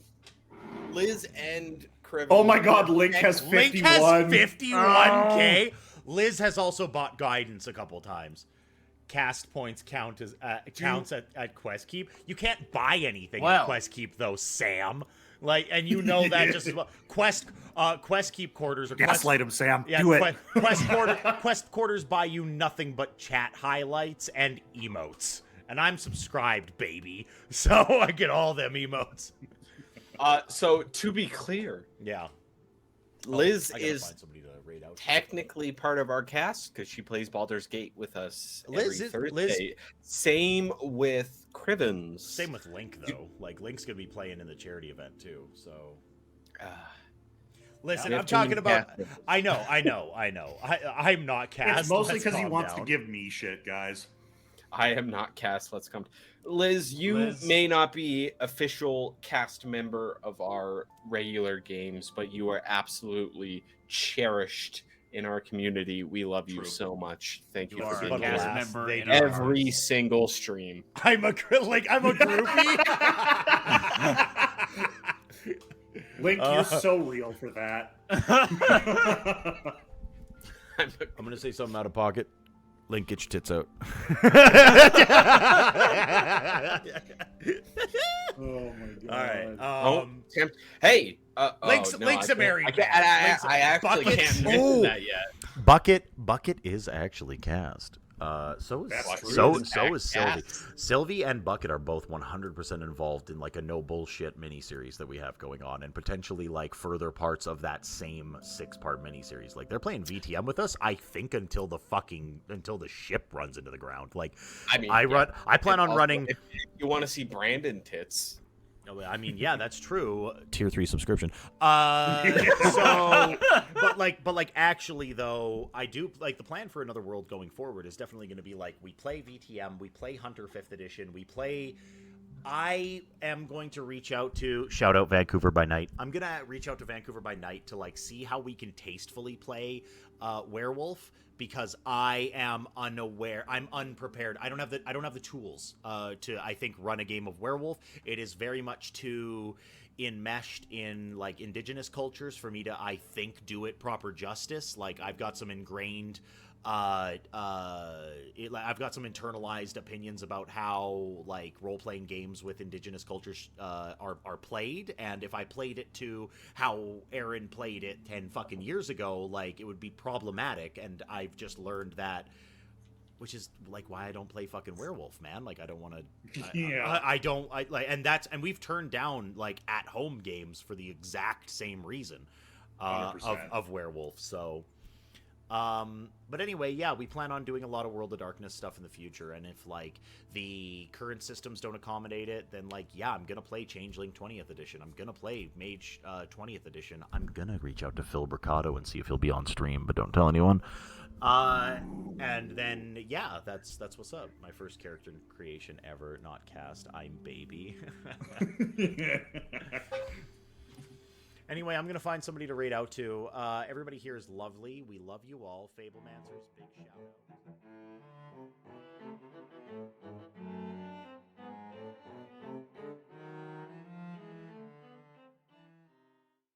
Liz and Criven. Oh my God, Link has Link 51. has 51K. Liz has also bought guidance a couple times. Cast points counts at Quest Keep. You can't buy anything at Well. Quest Keep though, Sam. Like, and you know that just as well. Quest Keep quarters or Quest, Gaslight him, Sam. yeah, Do it. Quest quarters buy you nothing but chat highlights and emotes. And I'm subscribed, baby. So I get all them emotes. So to be clear, Yeah. Liz I gotta is find somebody to raid out. technically part of our cast because she plays Baldur's Gate with us Liz every is- Liz- Thursday. Same with Crivens. Same with Link, though. Like, Link's going to be playing in the charity event, too. So. Listen, we I'm have talking to about. cast it. I know. I'm not cast. It's mostly Let's because he calm wants down. to give me shit, guys. I am not cast. Let's come. Liz, you may not be official cast member of our regular games, but you are absolutely cherished in our community. We love you True. so much. Thank you You for are a being cast here member in Thank our you. every hearts. single stream. I'm a groupie. Link, you're so real for that. I'm gonna say something out of pocket. Link, get your tits out. Oh my god. All right. Sam, hey, Link's a married man. I actually Bucket. can't mention Ooh. that yet. Bucket is actually cast. So is That's so true. is Sylvie. Sylvie and Bucket are both 100% involved in like a no bullshit miniseries that we have going on, and potentially like further parts of that same 6-part miniseries. Like they're playing VTM with us, I think, until the ship runs into the ground. Like I mean, I plan on Also, running. If you want to see Brandon tits, I mean, yeah, that's true. Tier 3 subscription. But actually though, I do like the plan for Another World going forward is definitely going to be like we play VTM, we play Hunter 5th edition, I am going to reach out to shout out Vancouver by Night. I'm going to reach out to Vancouver by Night to like see how we can tastefully play Werewolf, because I am unaware. I'm unprepared. I don't have the tools to, I think, run a game of Werewolf. It is very much too enmeshed in like indigenous cultures for me to, I think, do it proper justice. Like I've got some ingrained I've got some internalized opinions about how like role-playing games with indigenous cultures are played, and if I played it to how Aaron played it 10 fucking years ago, like it would be problematic. And I've just learned that, which is like why I don't play fucking Werewolf, man. Like I don't want to. Yeah. And we've turned down like at-home games for the exact same reason of Werewolf. So. But anyway, yeah, we plan on doing a lot of World of Darkness stuff in the future, and if like the current systems don't accommodate it, then like yeah, I'm gonna play Changeling 20th edition. I'm gonna play Mage 20th edition. I'm gonna reach out to Phil Bricado and see if he'll be on stream, but don't tell anyone. And then yeah, that's what's up. My first character creation ever, not cast. I'm baby. Anyway, I'm going to find somebody to raid out to. Everybody here is lovely. We love you all. Fablemancers, big shout out.